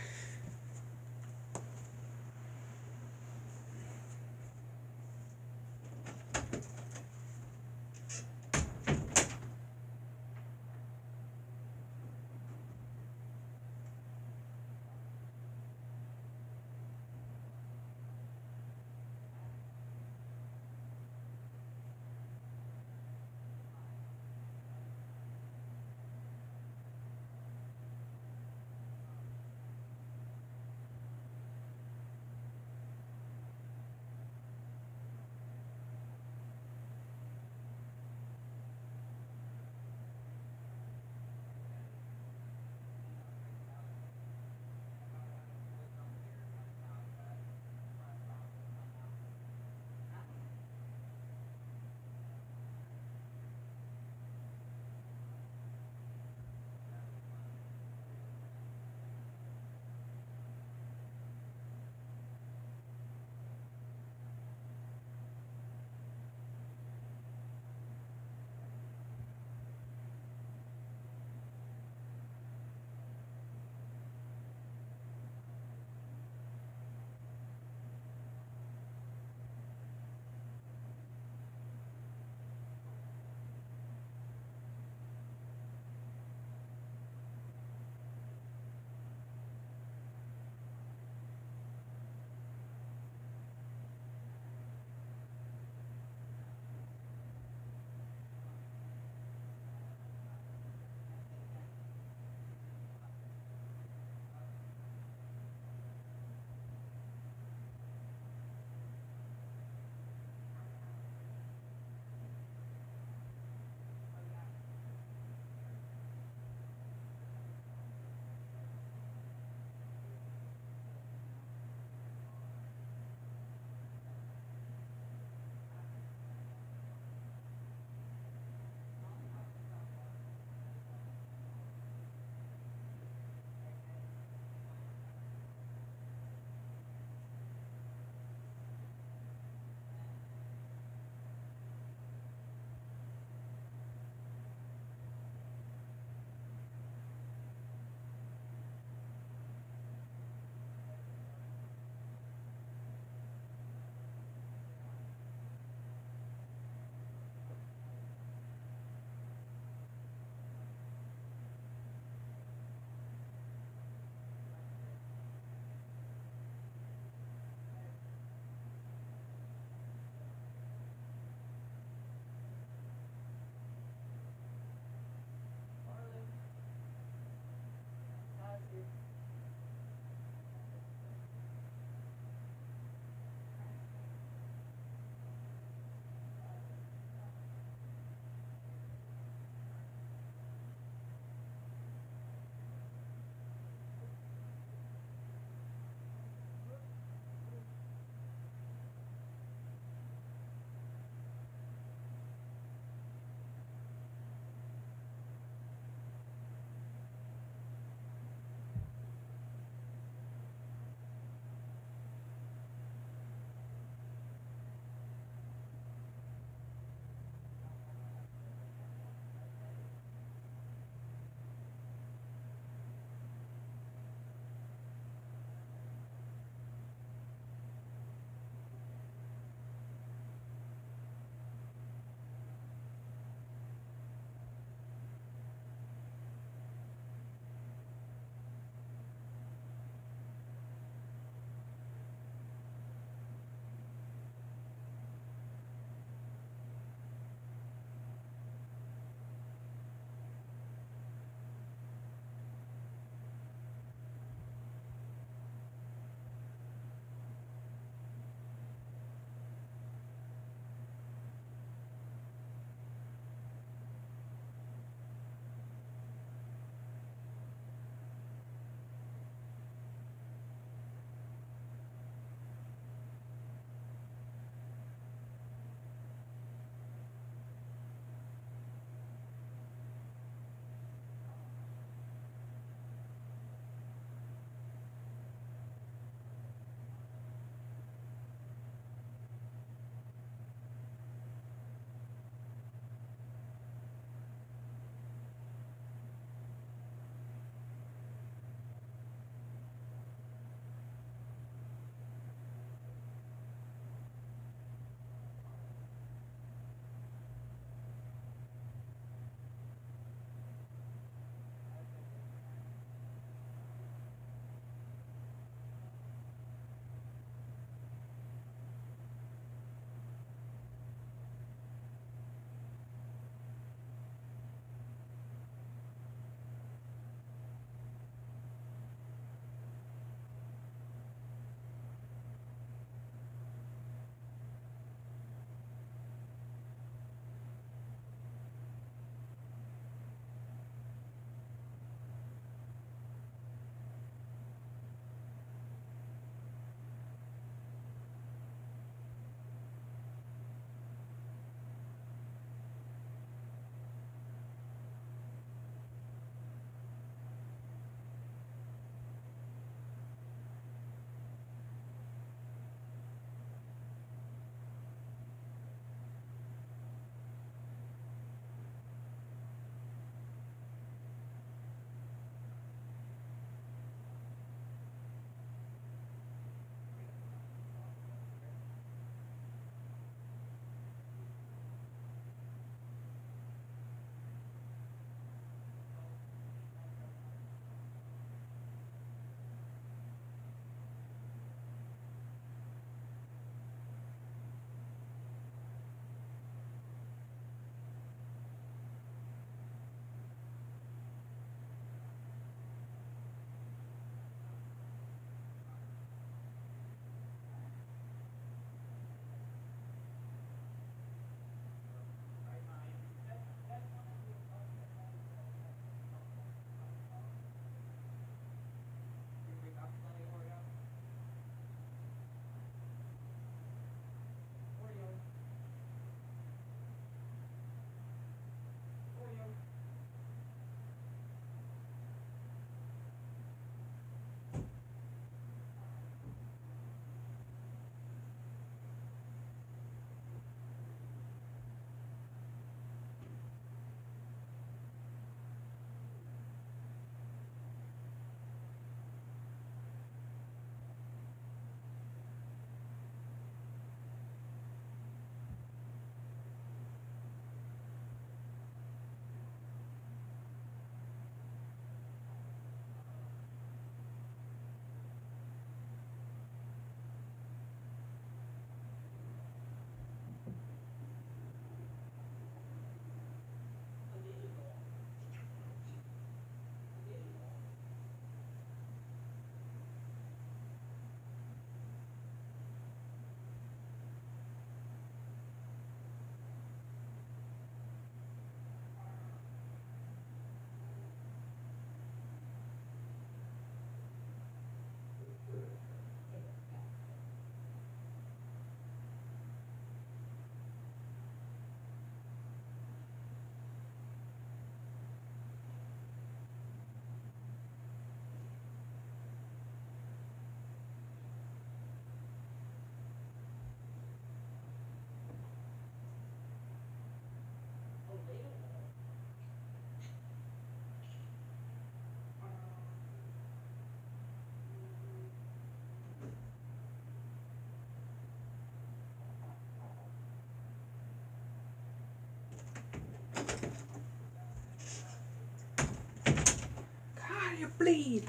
you bleed?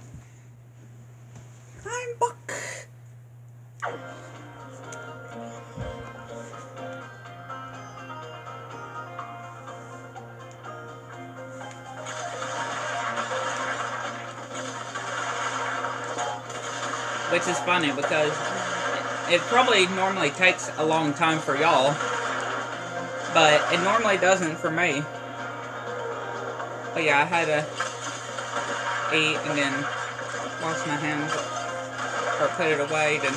I'm Buck. Which is funny because it probably normally takes a long time for y'all, but it normally doesn't for me. But yeah, I had to eat and then wash my hands, or put it away, then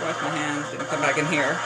wash my hands, and come back in here.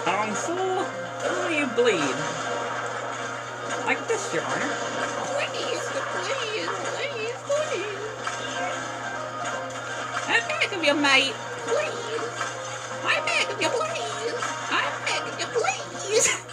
Console, why do you bleed? Like this, Your Honor. Please, please, please, please. I'm back of you, mate. Please. I'm back of you, please. I'm back of you, please.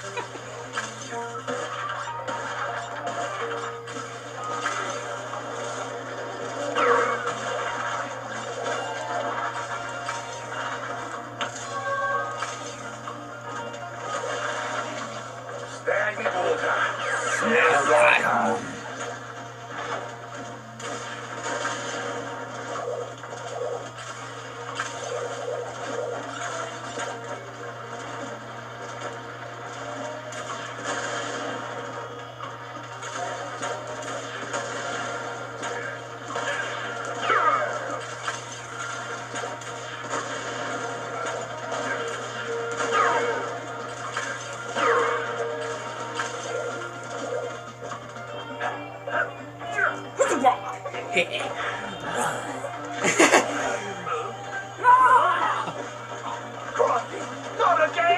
Not again!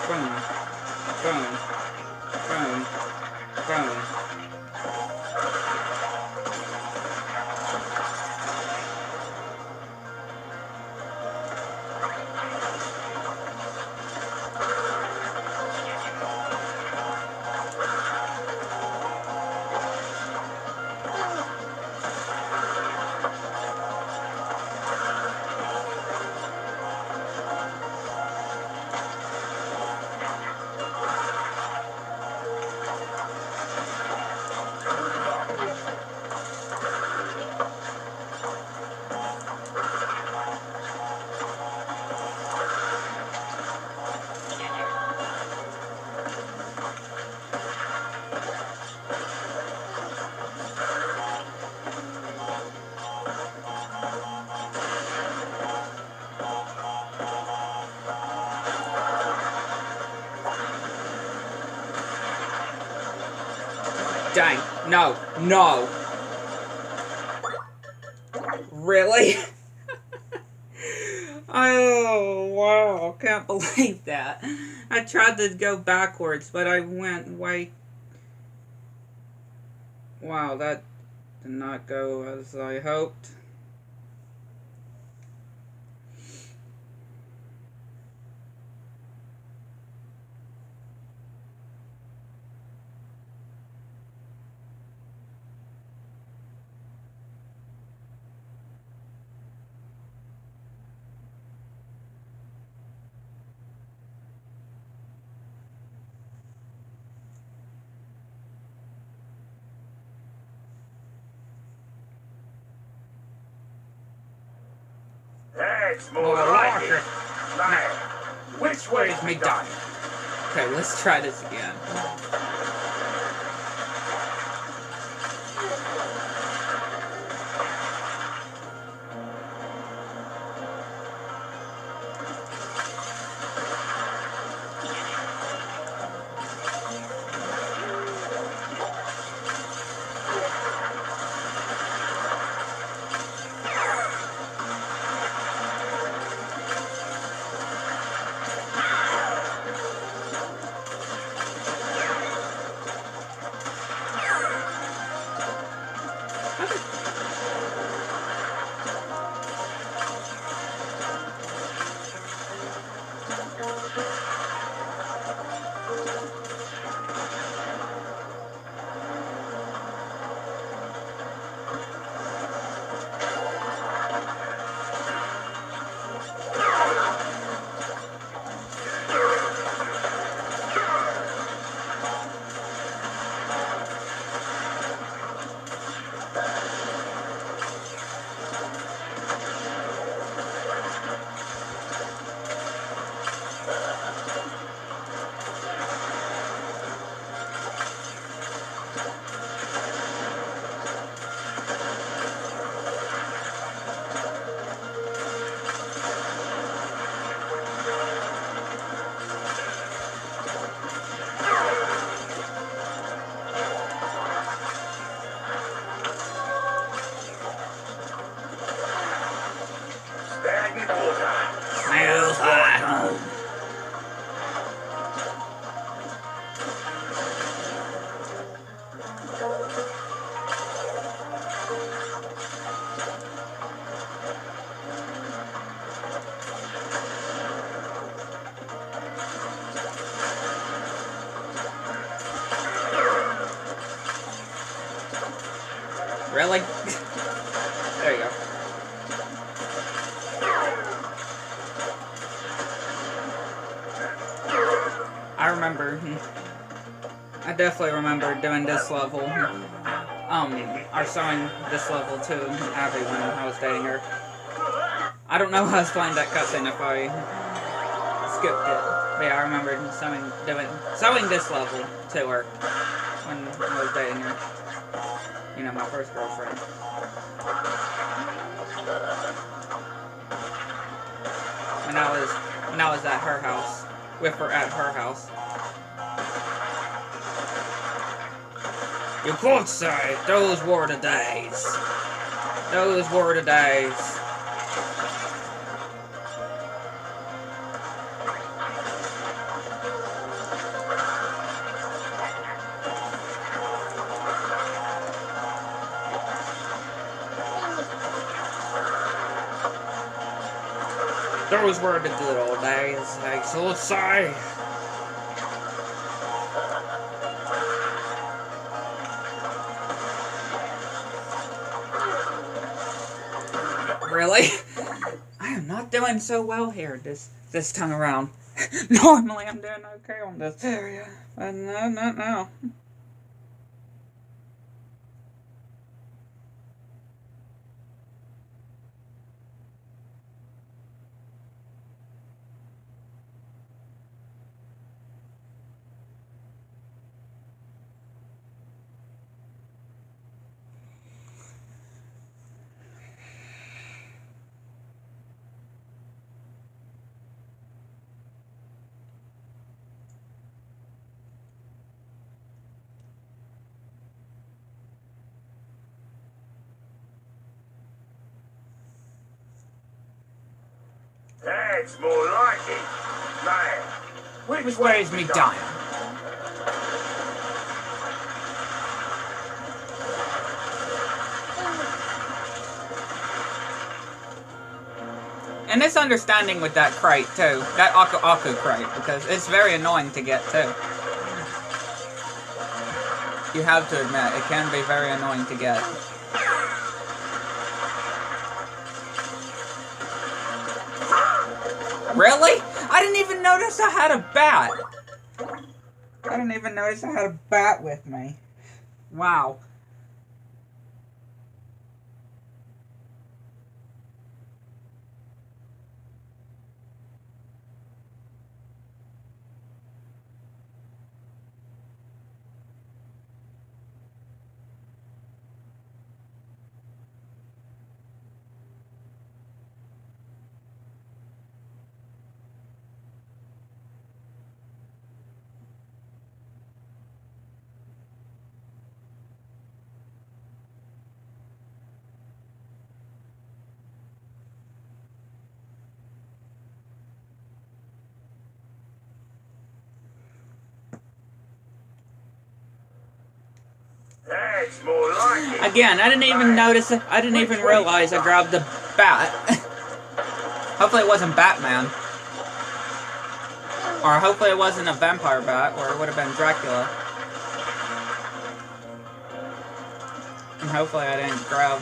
Boom. Boom. Boom. Boom. Dang. No. No. Really? Oh, wow. Can't believe that. I tried to go backwards, but I went way... Wow, that did not go as I hoped. That's more like it. Now, which way's me done? Okay, let's try this again. Really? There you go. I remember. I definitely remember doing this level. Or showing this level to Abby when I was dating her. I don't know how I was playing that cutscene if I skipped it. But yeah, I remember showing this level to her when I was dating her. You know, my first girlfriend. When I was at her house. With her at her house. You could say those were the days. Those were the days. Those were the good old days, I should say. Really? I am not doing so well here this time around. Normally I'm doing okay on this area, but no. That's more like it. Now, which way's me done? And it's understanding with that crate too, that Aku crate, because it's very annoying to get too. You have to admit, it can be very annoying to get. Really? I didn't even notice I had a bat. I didn't even notice I had a bat with me. Wow. It's more like it. Again, I didn't even notice it. I didn't even realize I grabbed the bat. Hopefully it wasn't Batman. Or hopefully it wasn't a vampire bat, or it would have been Dracula. And hopefully I didn't grab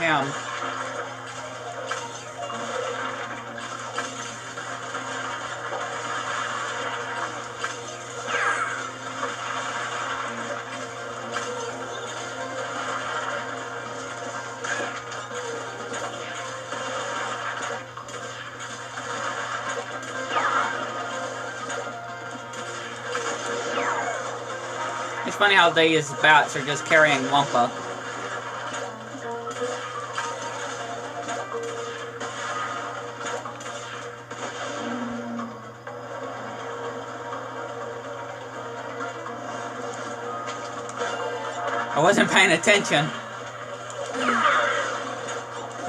him. It's funny how these bats are just carrying wumpa. I wasn't paying attention.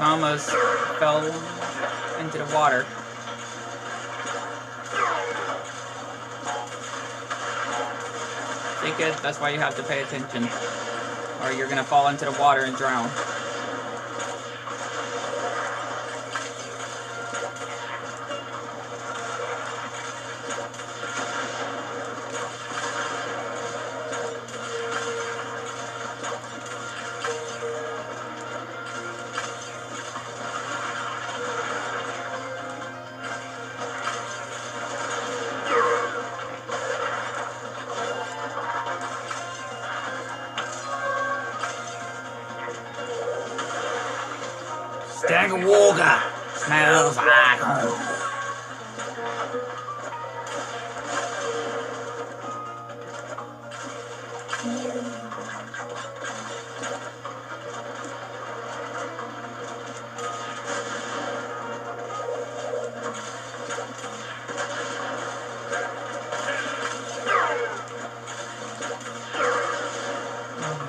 I almost fell into the water. See, kid, that's why you have to pay attention, or you're gonna fall into the water and drown. Stag Walker smells like home.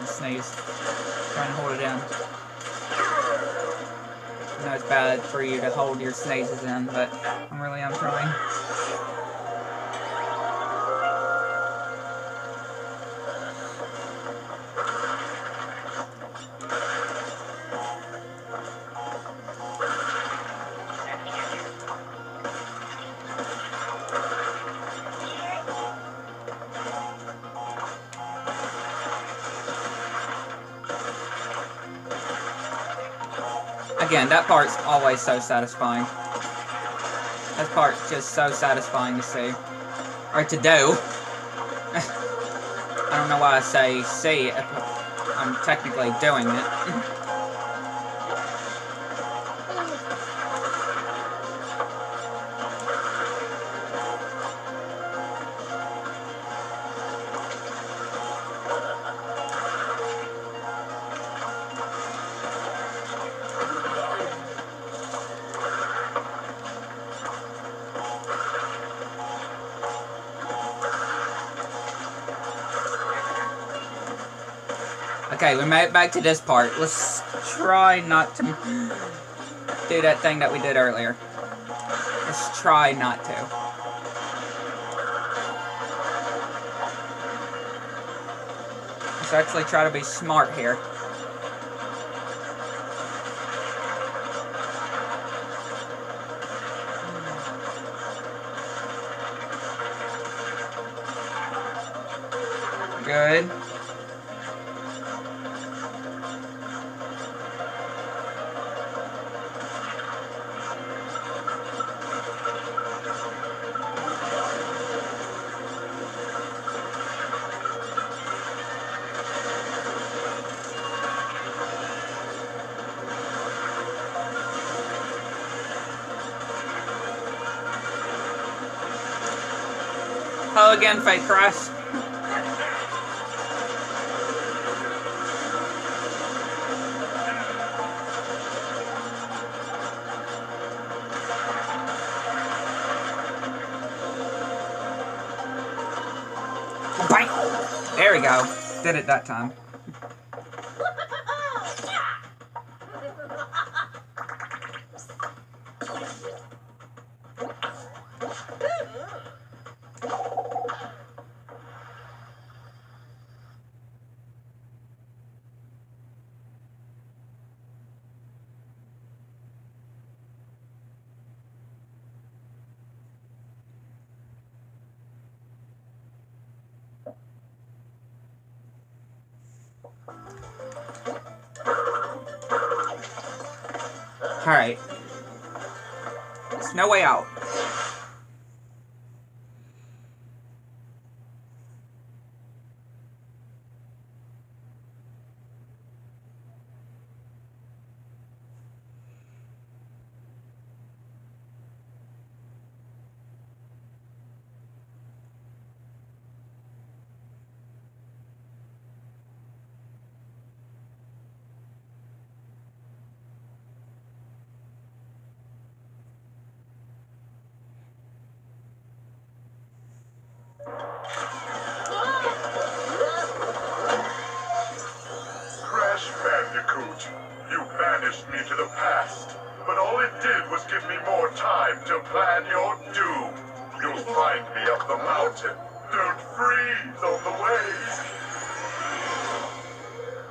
Sneeze. Trying to hold it in. I know it's bad for you to hold your sneezes in, but I really am trying. Again, that part's always so satisfying. That part's just so satisfying to see. Or to do. I don't know why I say see if I'm technically doing it. Okay, we made it back to this part. Let's try not to do that thing that we did earlier. Let's try not to. Let's actually try to be smart here. Good. Hello again, Fake Cross. Bite. There we go. Did it that time. Alright. There's no way out. Crash Bandicoot, you banished me to the past, but all it did was give me more time to plan your doom. You'll find me up the mountain. Don't freeze on the way.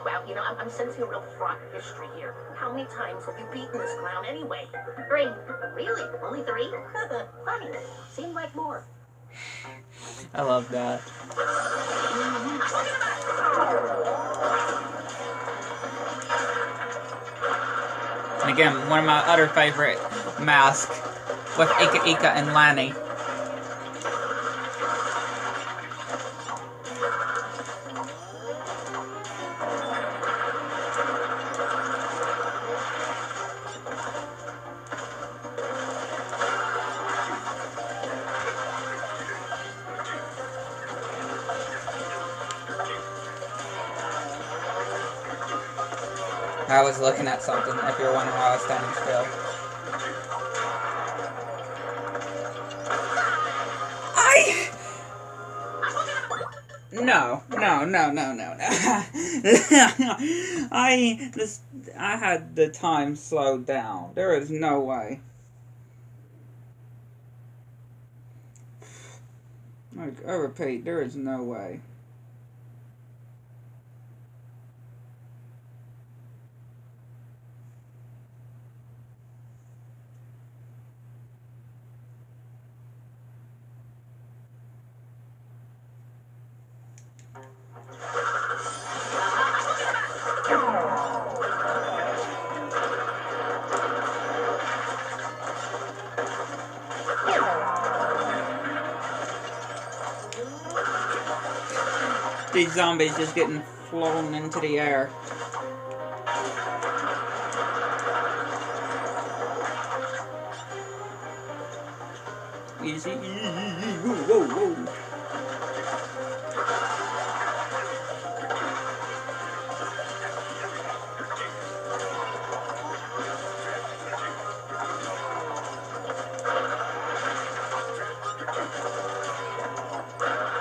Well, you know, I'm sensing a real fraught history here. How many times have you beaten this clown anyway? 3. Really? Only 3? Funny. Seemed like more. I love that. And again, one of my other favorite masks with Ika Ika and Lanny. I was looking at something, if you're wondering why I was standing still. No. I had the time slowed down. There is no way. Like, I repeat, there is no way. These zombies just getting flown into the air. Easy, whoa, whoa.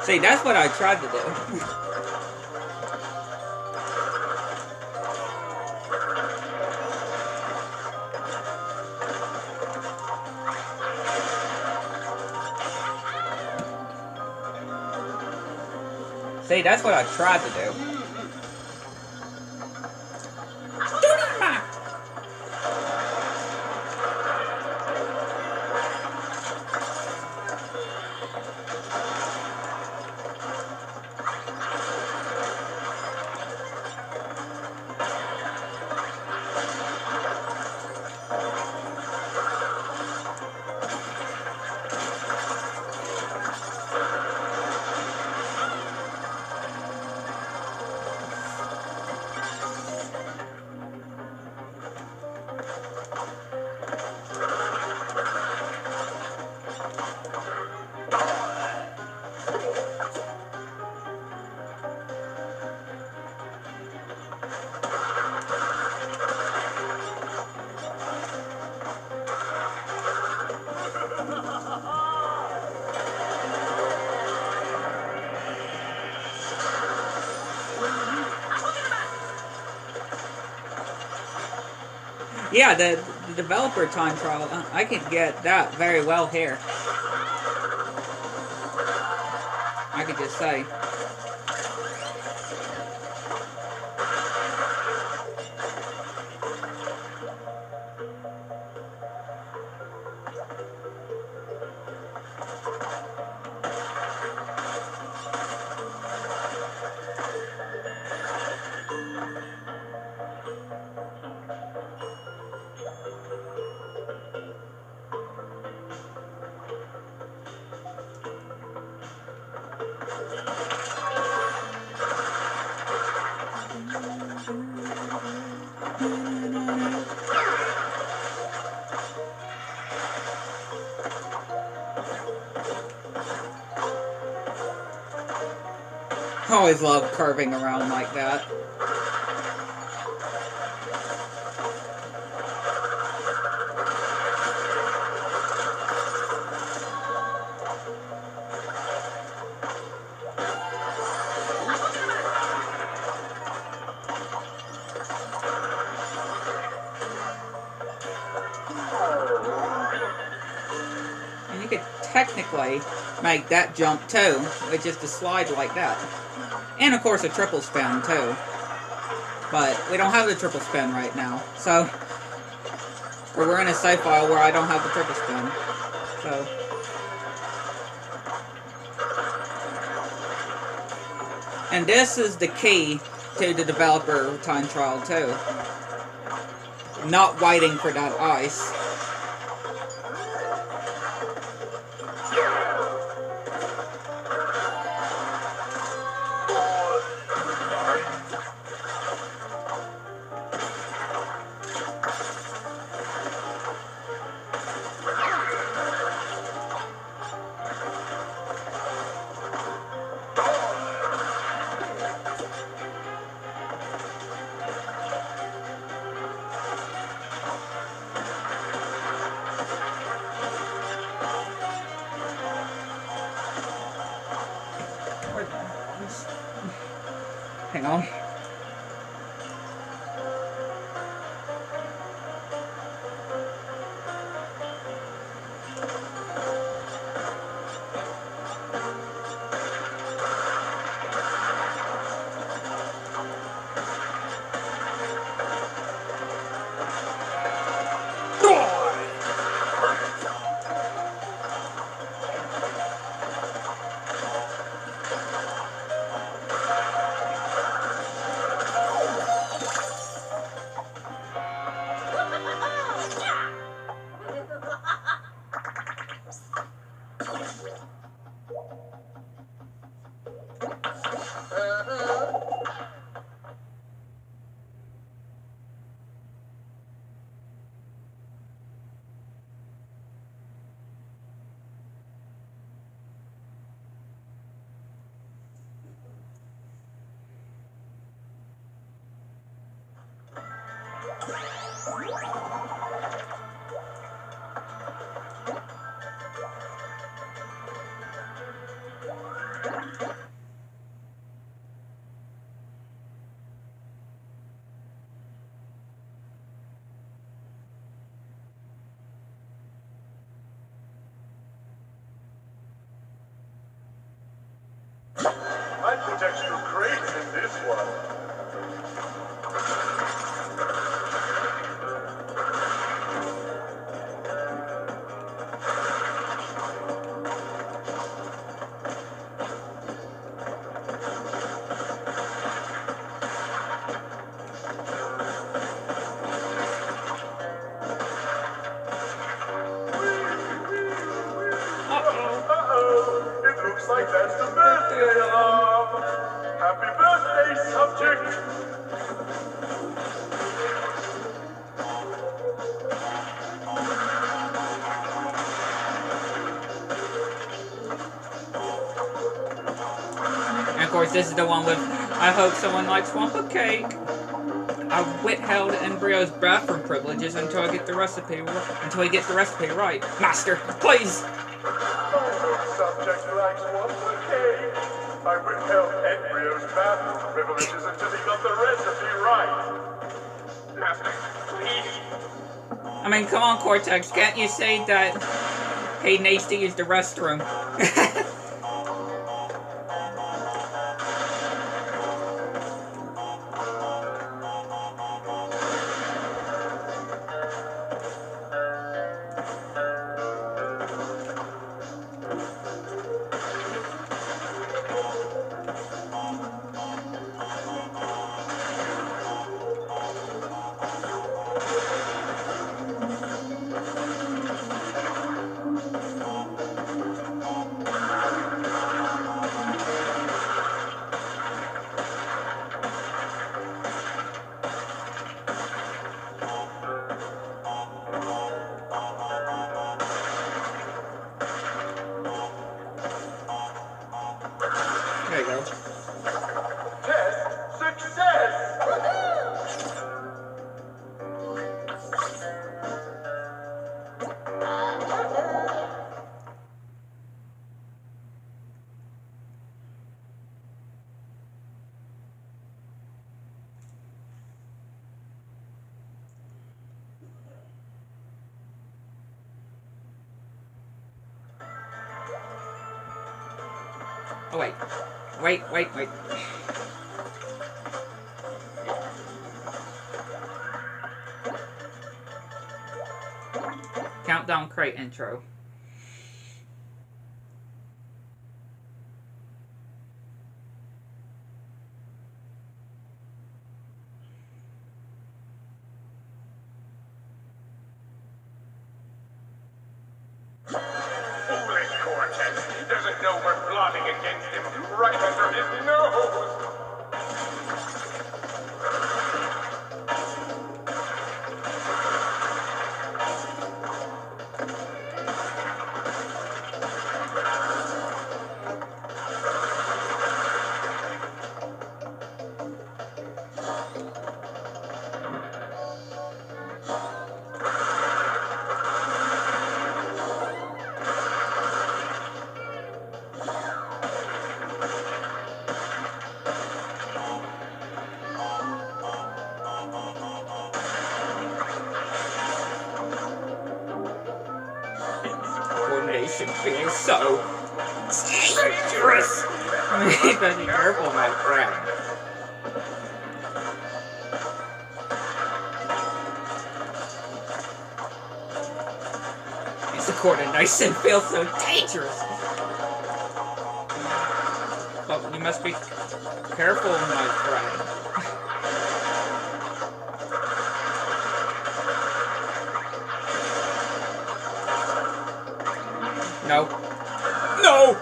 See, that's what I tried to do. See, that's what I tried to do. Yeah, the developer time trial, I could get that very well here. I could just say. I always love curving around like that. And you could technically make that jump too, with just a slide like that. And of course a triple spin too. But we don't have the triple spin right now. So, or we're in a save file where I don't have the triple spin. So. And this is the key to the developer time trial too. Not waiting for that ice. Hang on. I'd put extra crates in this one. Uh-oh. It looks like that's the birthday alarm. Happy birthday, subject. And of course, this is the one with, I hope someone likes wumpa cake. I withheld embryo's bathroom privileges until I get the recipe, until he gets the recipe right. Master, please! Subject likes wumpa cake. I withheld embryo's bathroom privileges until he got the recipe right. Master, please. I mean, come on, Cortex, can't you say that he needs to use the restroom? There you go. Test success! Oh, wait. Wait. Countdown crate intro. Foolish Cortex. He doesn't know we're plotting against him right under his nose. Coordination feels so dangerous. You better be careful, my friend. This coordination feels so dangerous. But you must be careful, my friend. No. No!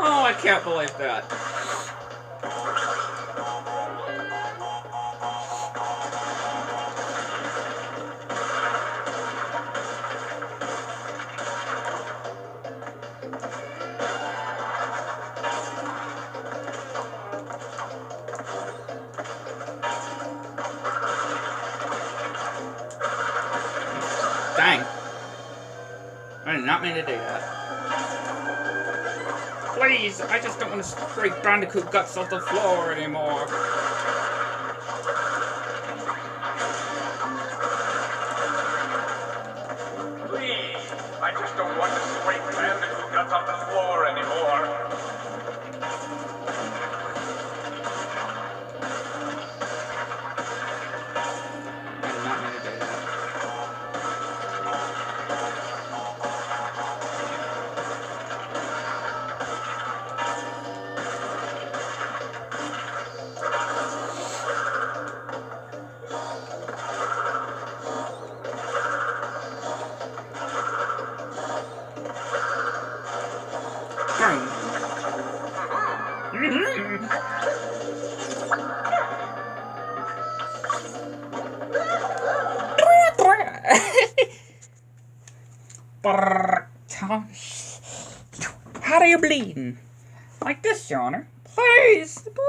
Oh, I can't believe that. Dang. I did not mean to do that. Please, I just don't want to scrape bandicoot guts off the floor anymore. Please, I just don't want to scrape bandicoot guts off the floor anymore. I did not mean to do that. How are you bleeding? Like this, Your Honor. Please, please.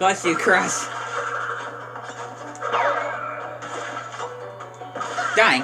Bless you, Chris. Dang.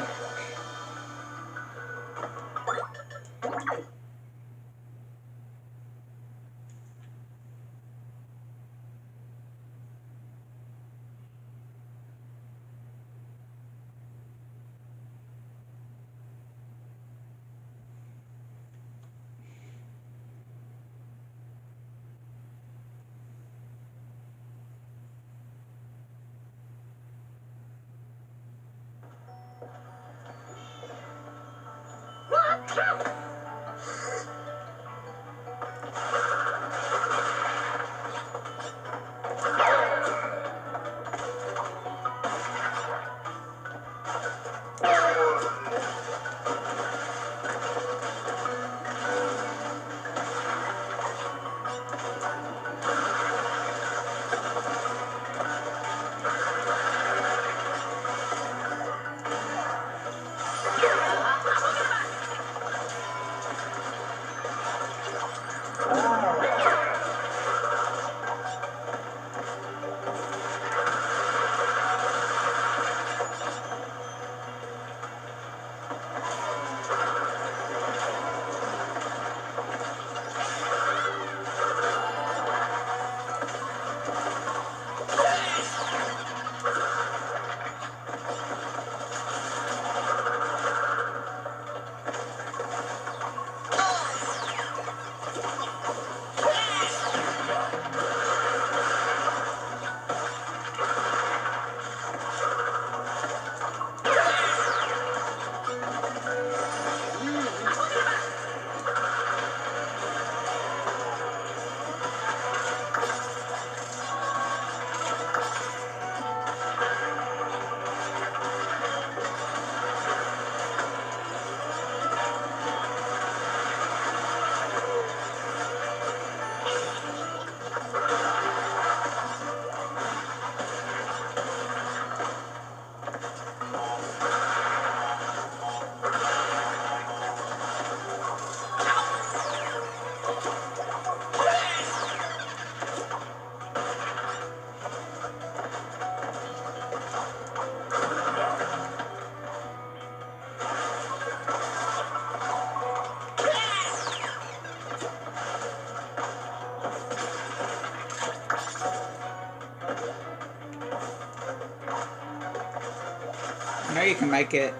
Now you can make it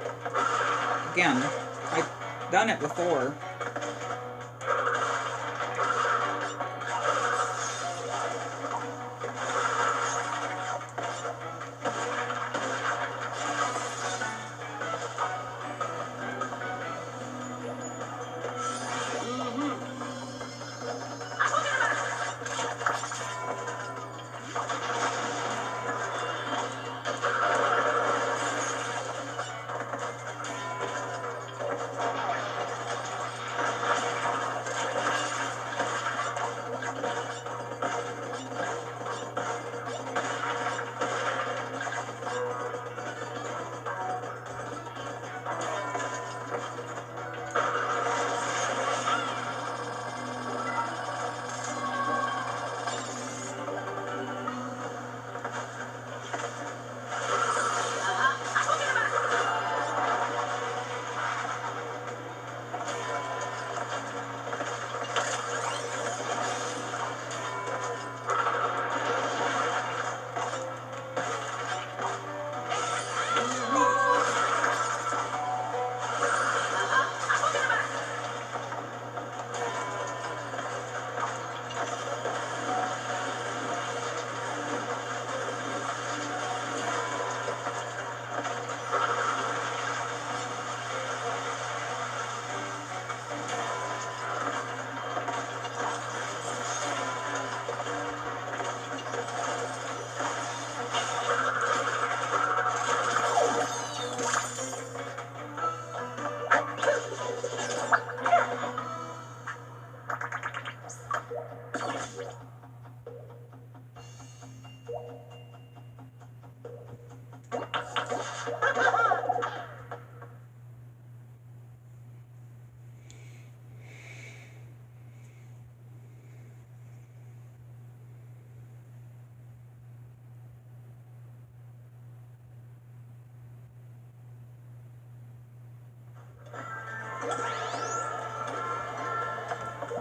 again. I've done it before.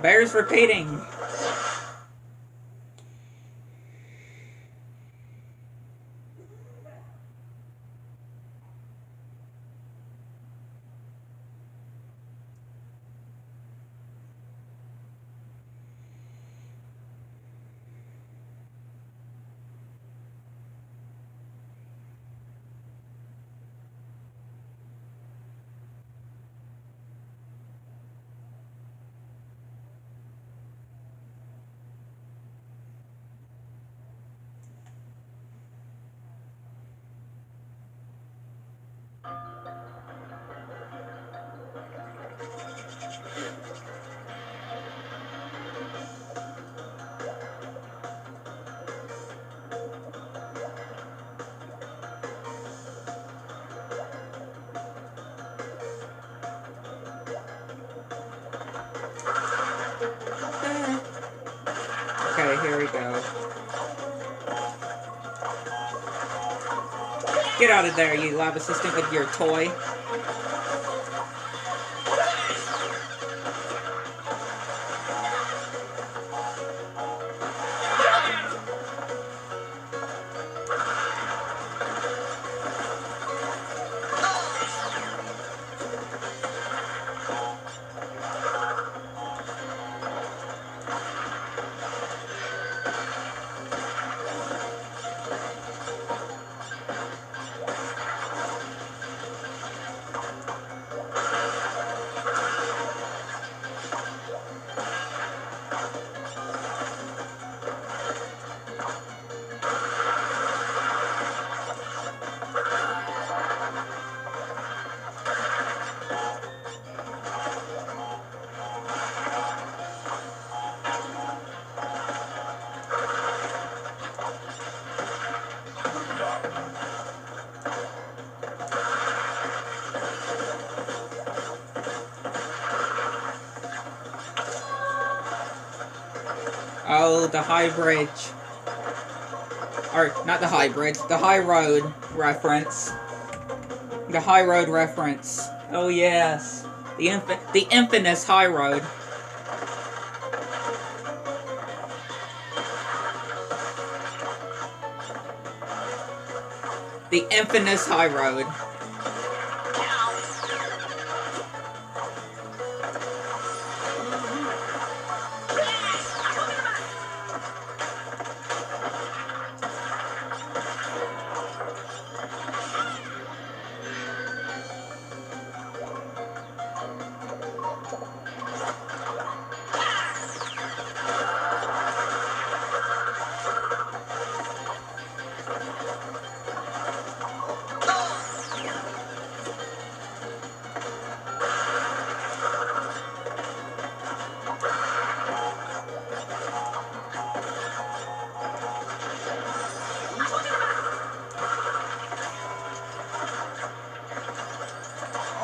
Bears repeating. Okay, here we go. Get out of there, you lab assistant, with your toy. Oh, the high bridge. Or, not the high bridge, the high road reference. The high road reference. Oh yes. The infamous high road. The infamous high road.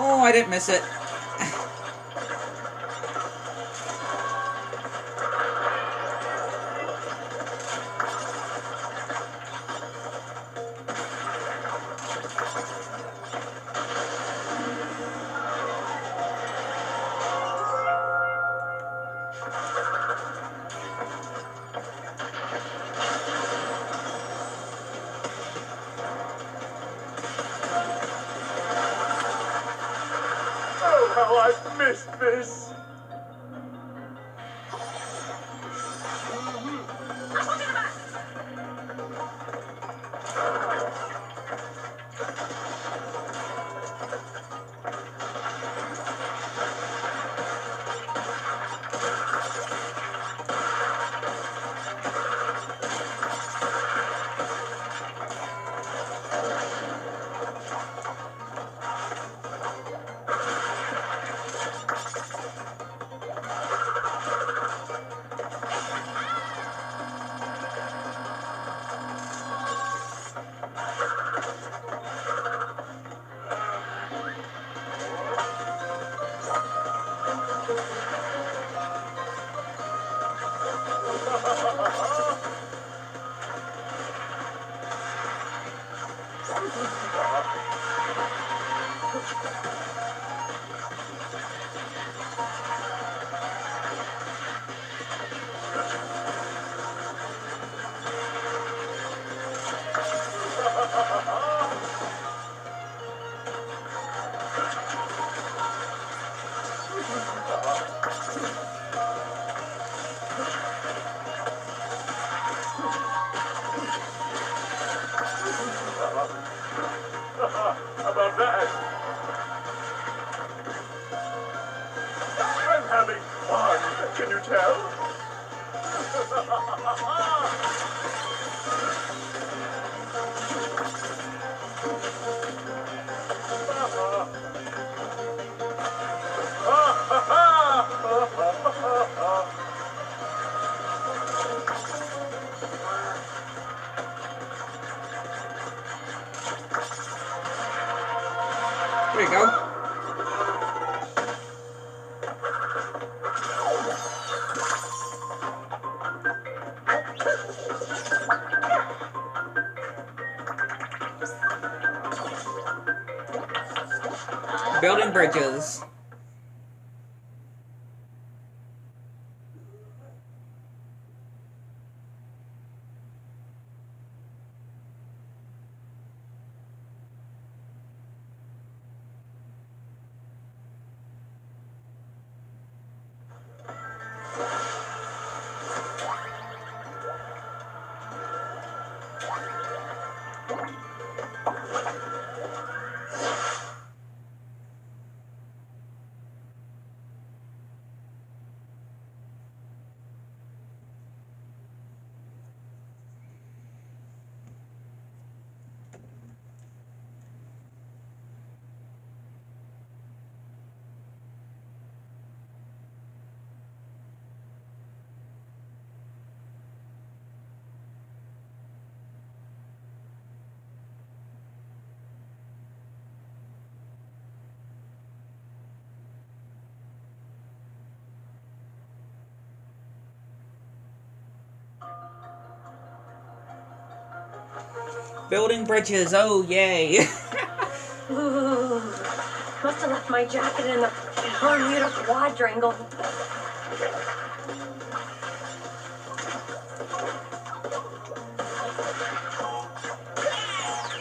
Oh, I didn't miss it. Oh, how I've missed this! There you go. Building bridges. Building bridges, oh yay. Ooh, must have left my jacket in the Bermuda Quadrangle.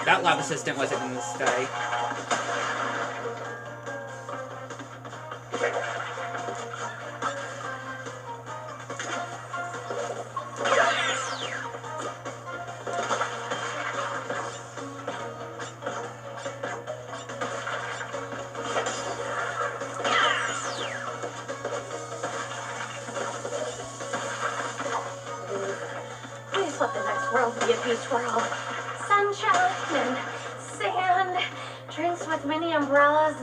That lab assistant wasn't going to stay. Please let the next world be a beach world. Sunshine and sand, drinks with mini umbrellas.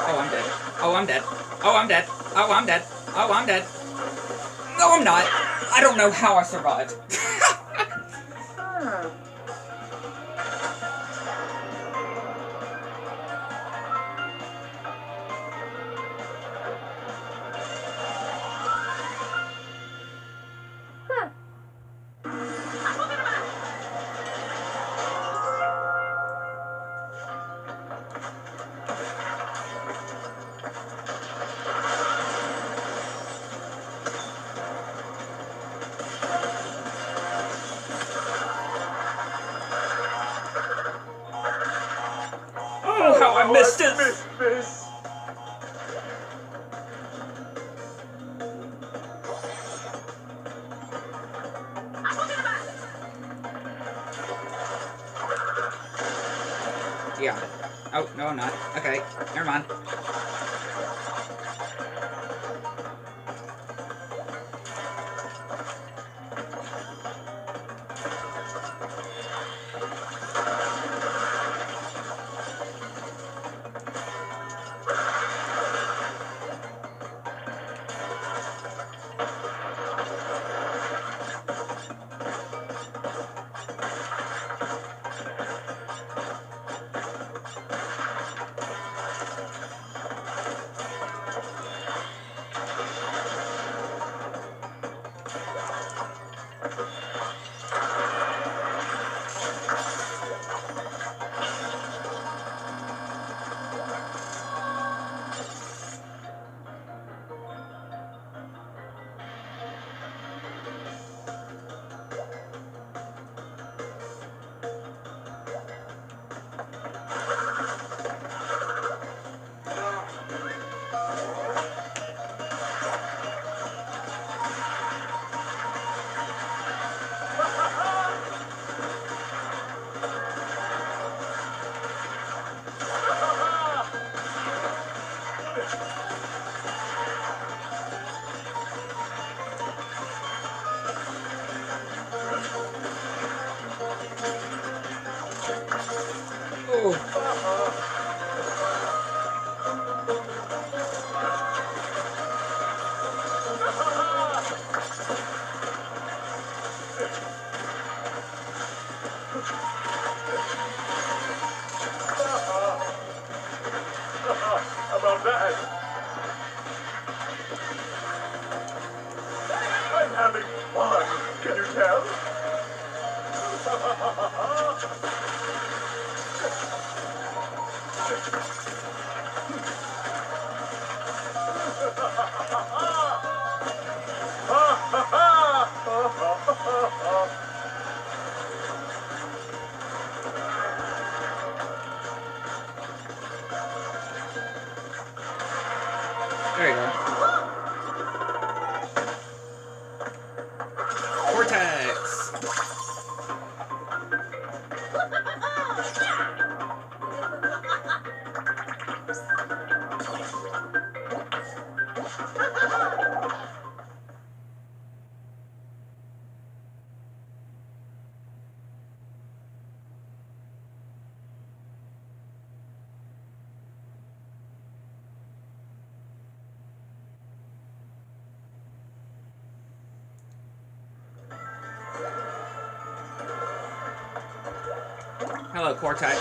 Oh, I'm dead. Oh, I'm dead. Oh, I'm dead. Oh, I'm dead. Oh, I'm dead. No, I'm not. I don't know how I survived. Oh, how I missed it! This. Yeah. Oh, no, I'm not. Okay, never mind. How about that? I'm having fun. Can you tell? There you go. Vortex! Hello, Cortex.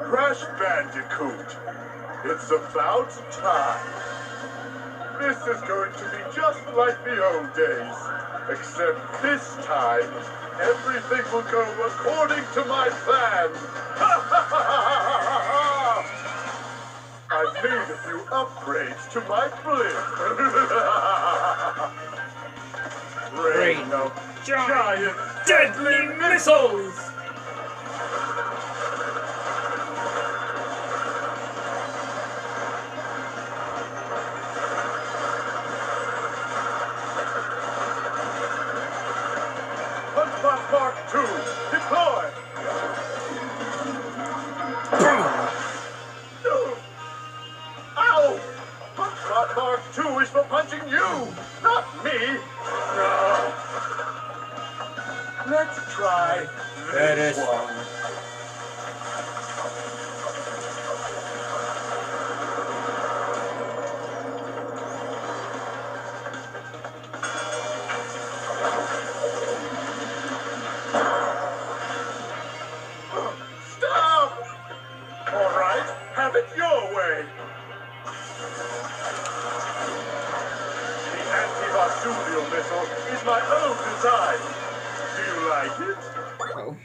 Crash Bandicoot, it's about time. This is going to be just like the old days, except this time, everything will go according to my plan. I've made a few upgrades to my blimp. Rain of giant deadly missiles! Mark 2, deploy! No! Ow! Punchbot Mark 2 is for punching you, not me! No. Let's try this one. Have it your way. The anti-Vasulial missile is my own design. Do you like it? Oh.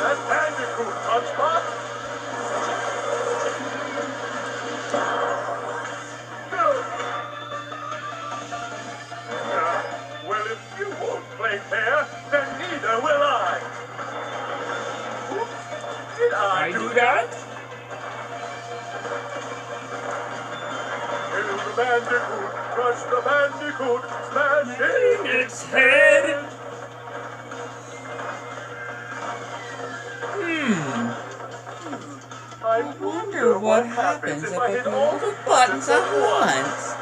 That bandicoot, Punchbot! No! Well, if you won't play fair, then neither will I! Oops. Did I do that? Kill the bandicoot, crush the bandicoot, smash in its head! I Wonder what happens if I hit all the buttons at once.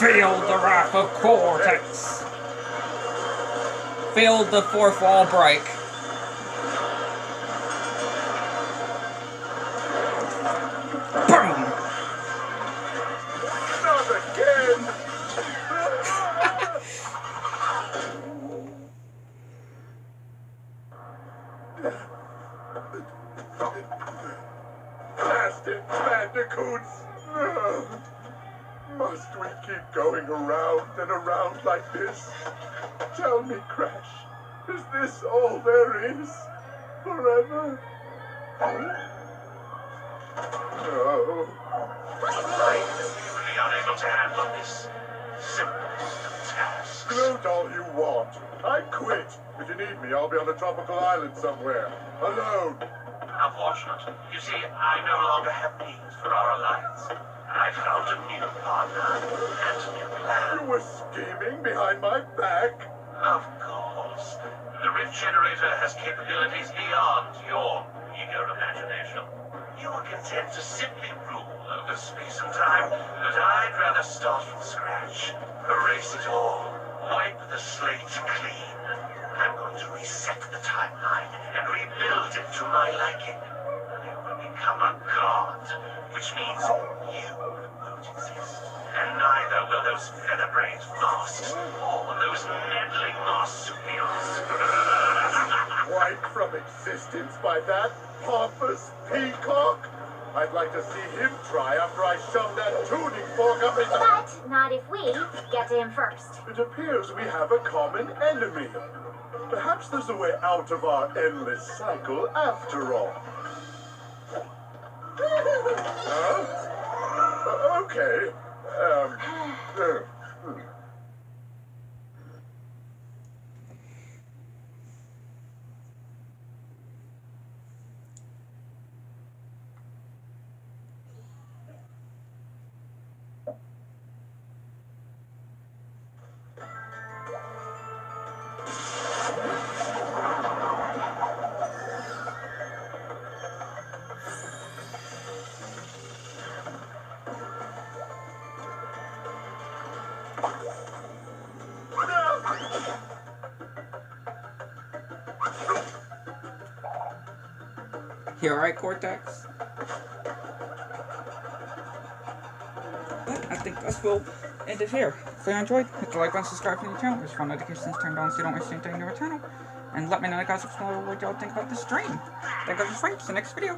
Feel the wrath of Cortex. Feel the fourth wall break. Boom! Not again! Blasted bandicoots! Must we keep going around and around like this? Tell me, Crash, is this all there is? Forever? No. I'm delighted that we were unable to handle this simple task. Gloat all you want. I quit. If you need me, I'll be on a tropical island somewhere. Alone. Unfortunate. You see, I no longer have needs for our alliance. I found a new partner and a new plan. You were scheming behind my back? Of course. The Rift Generator has capabilities beyond your eager imagination. You were content to simply rule over space and time, but I'd rather start from scratch. Erase it all. Wipe the slate clean. I'm going to reset the timeline and rebuild it to my liking. I will become a god, which means you won't exist. And neither will those feather-brained masks or those meddling marsupials. Wiped from existence by that pompous peacock? I'd like to see him try after I shove that tuning fork up his... But not if we get to him first. It appears we have a common enemy. Perhaps there's a way out of our endless cycle after all. Huh? Okay. You alright, Cortex? But I think this will end it here. If you enjoyed, hit the like button, subscribe to the channel. There's phone notifications turned on so you don't miss anything new on the channel. And let me know in the comments below what y'all think about the stream. Thank you guys for watching. See you next video.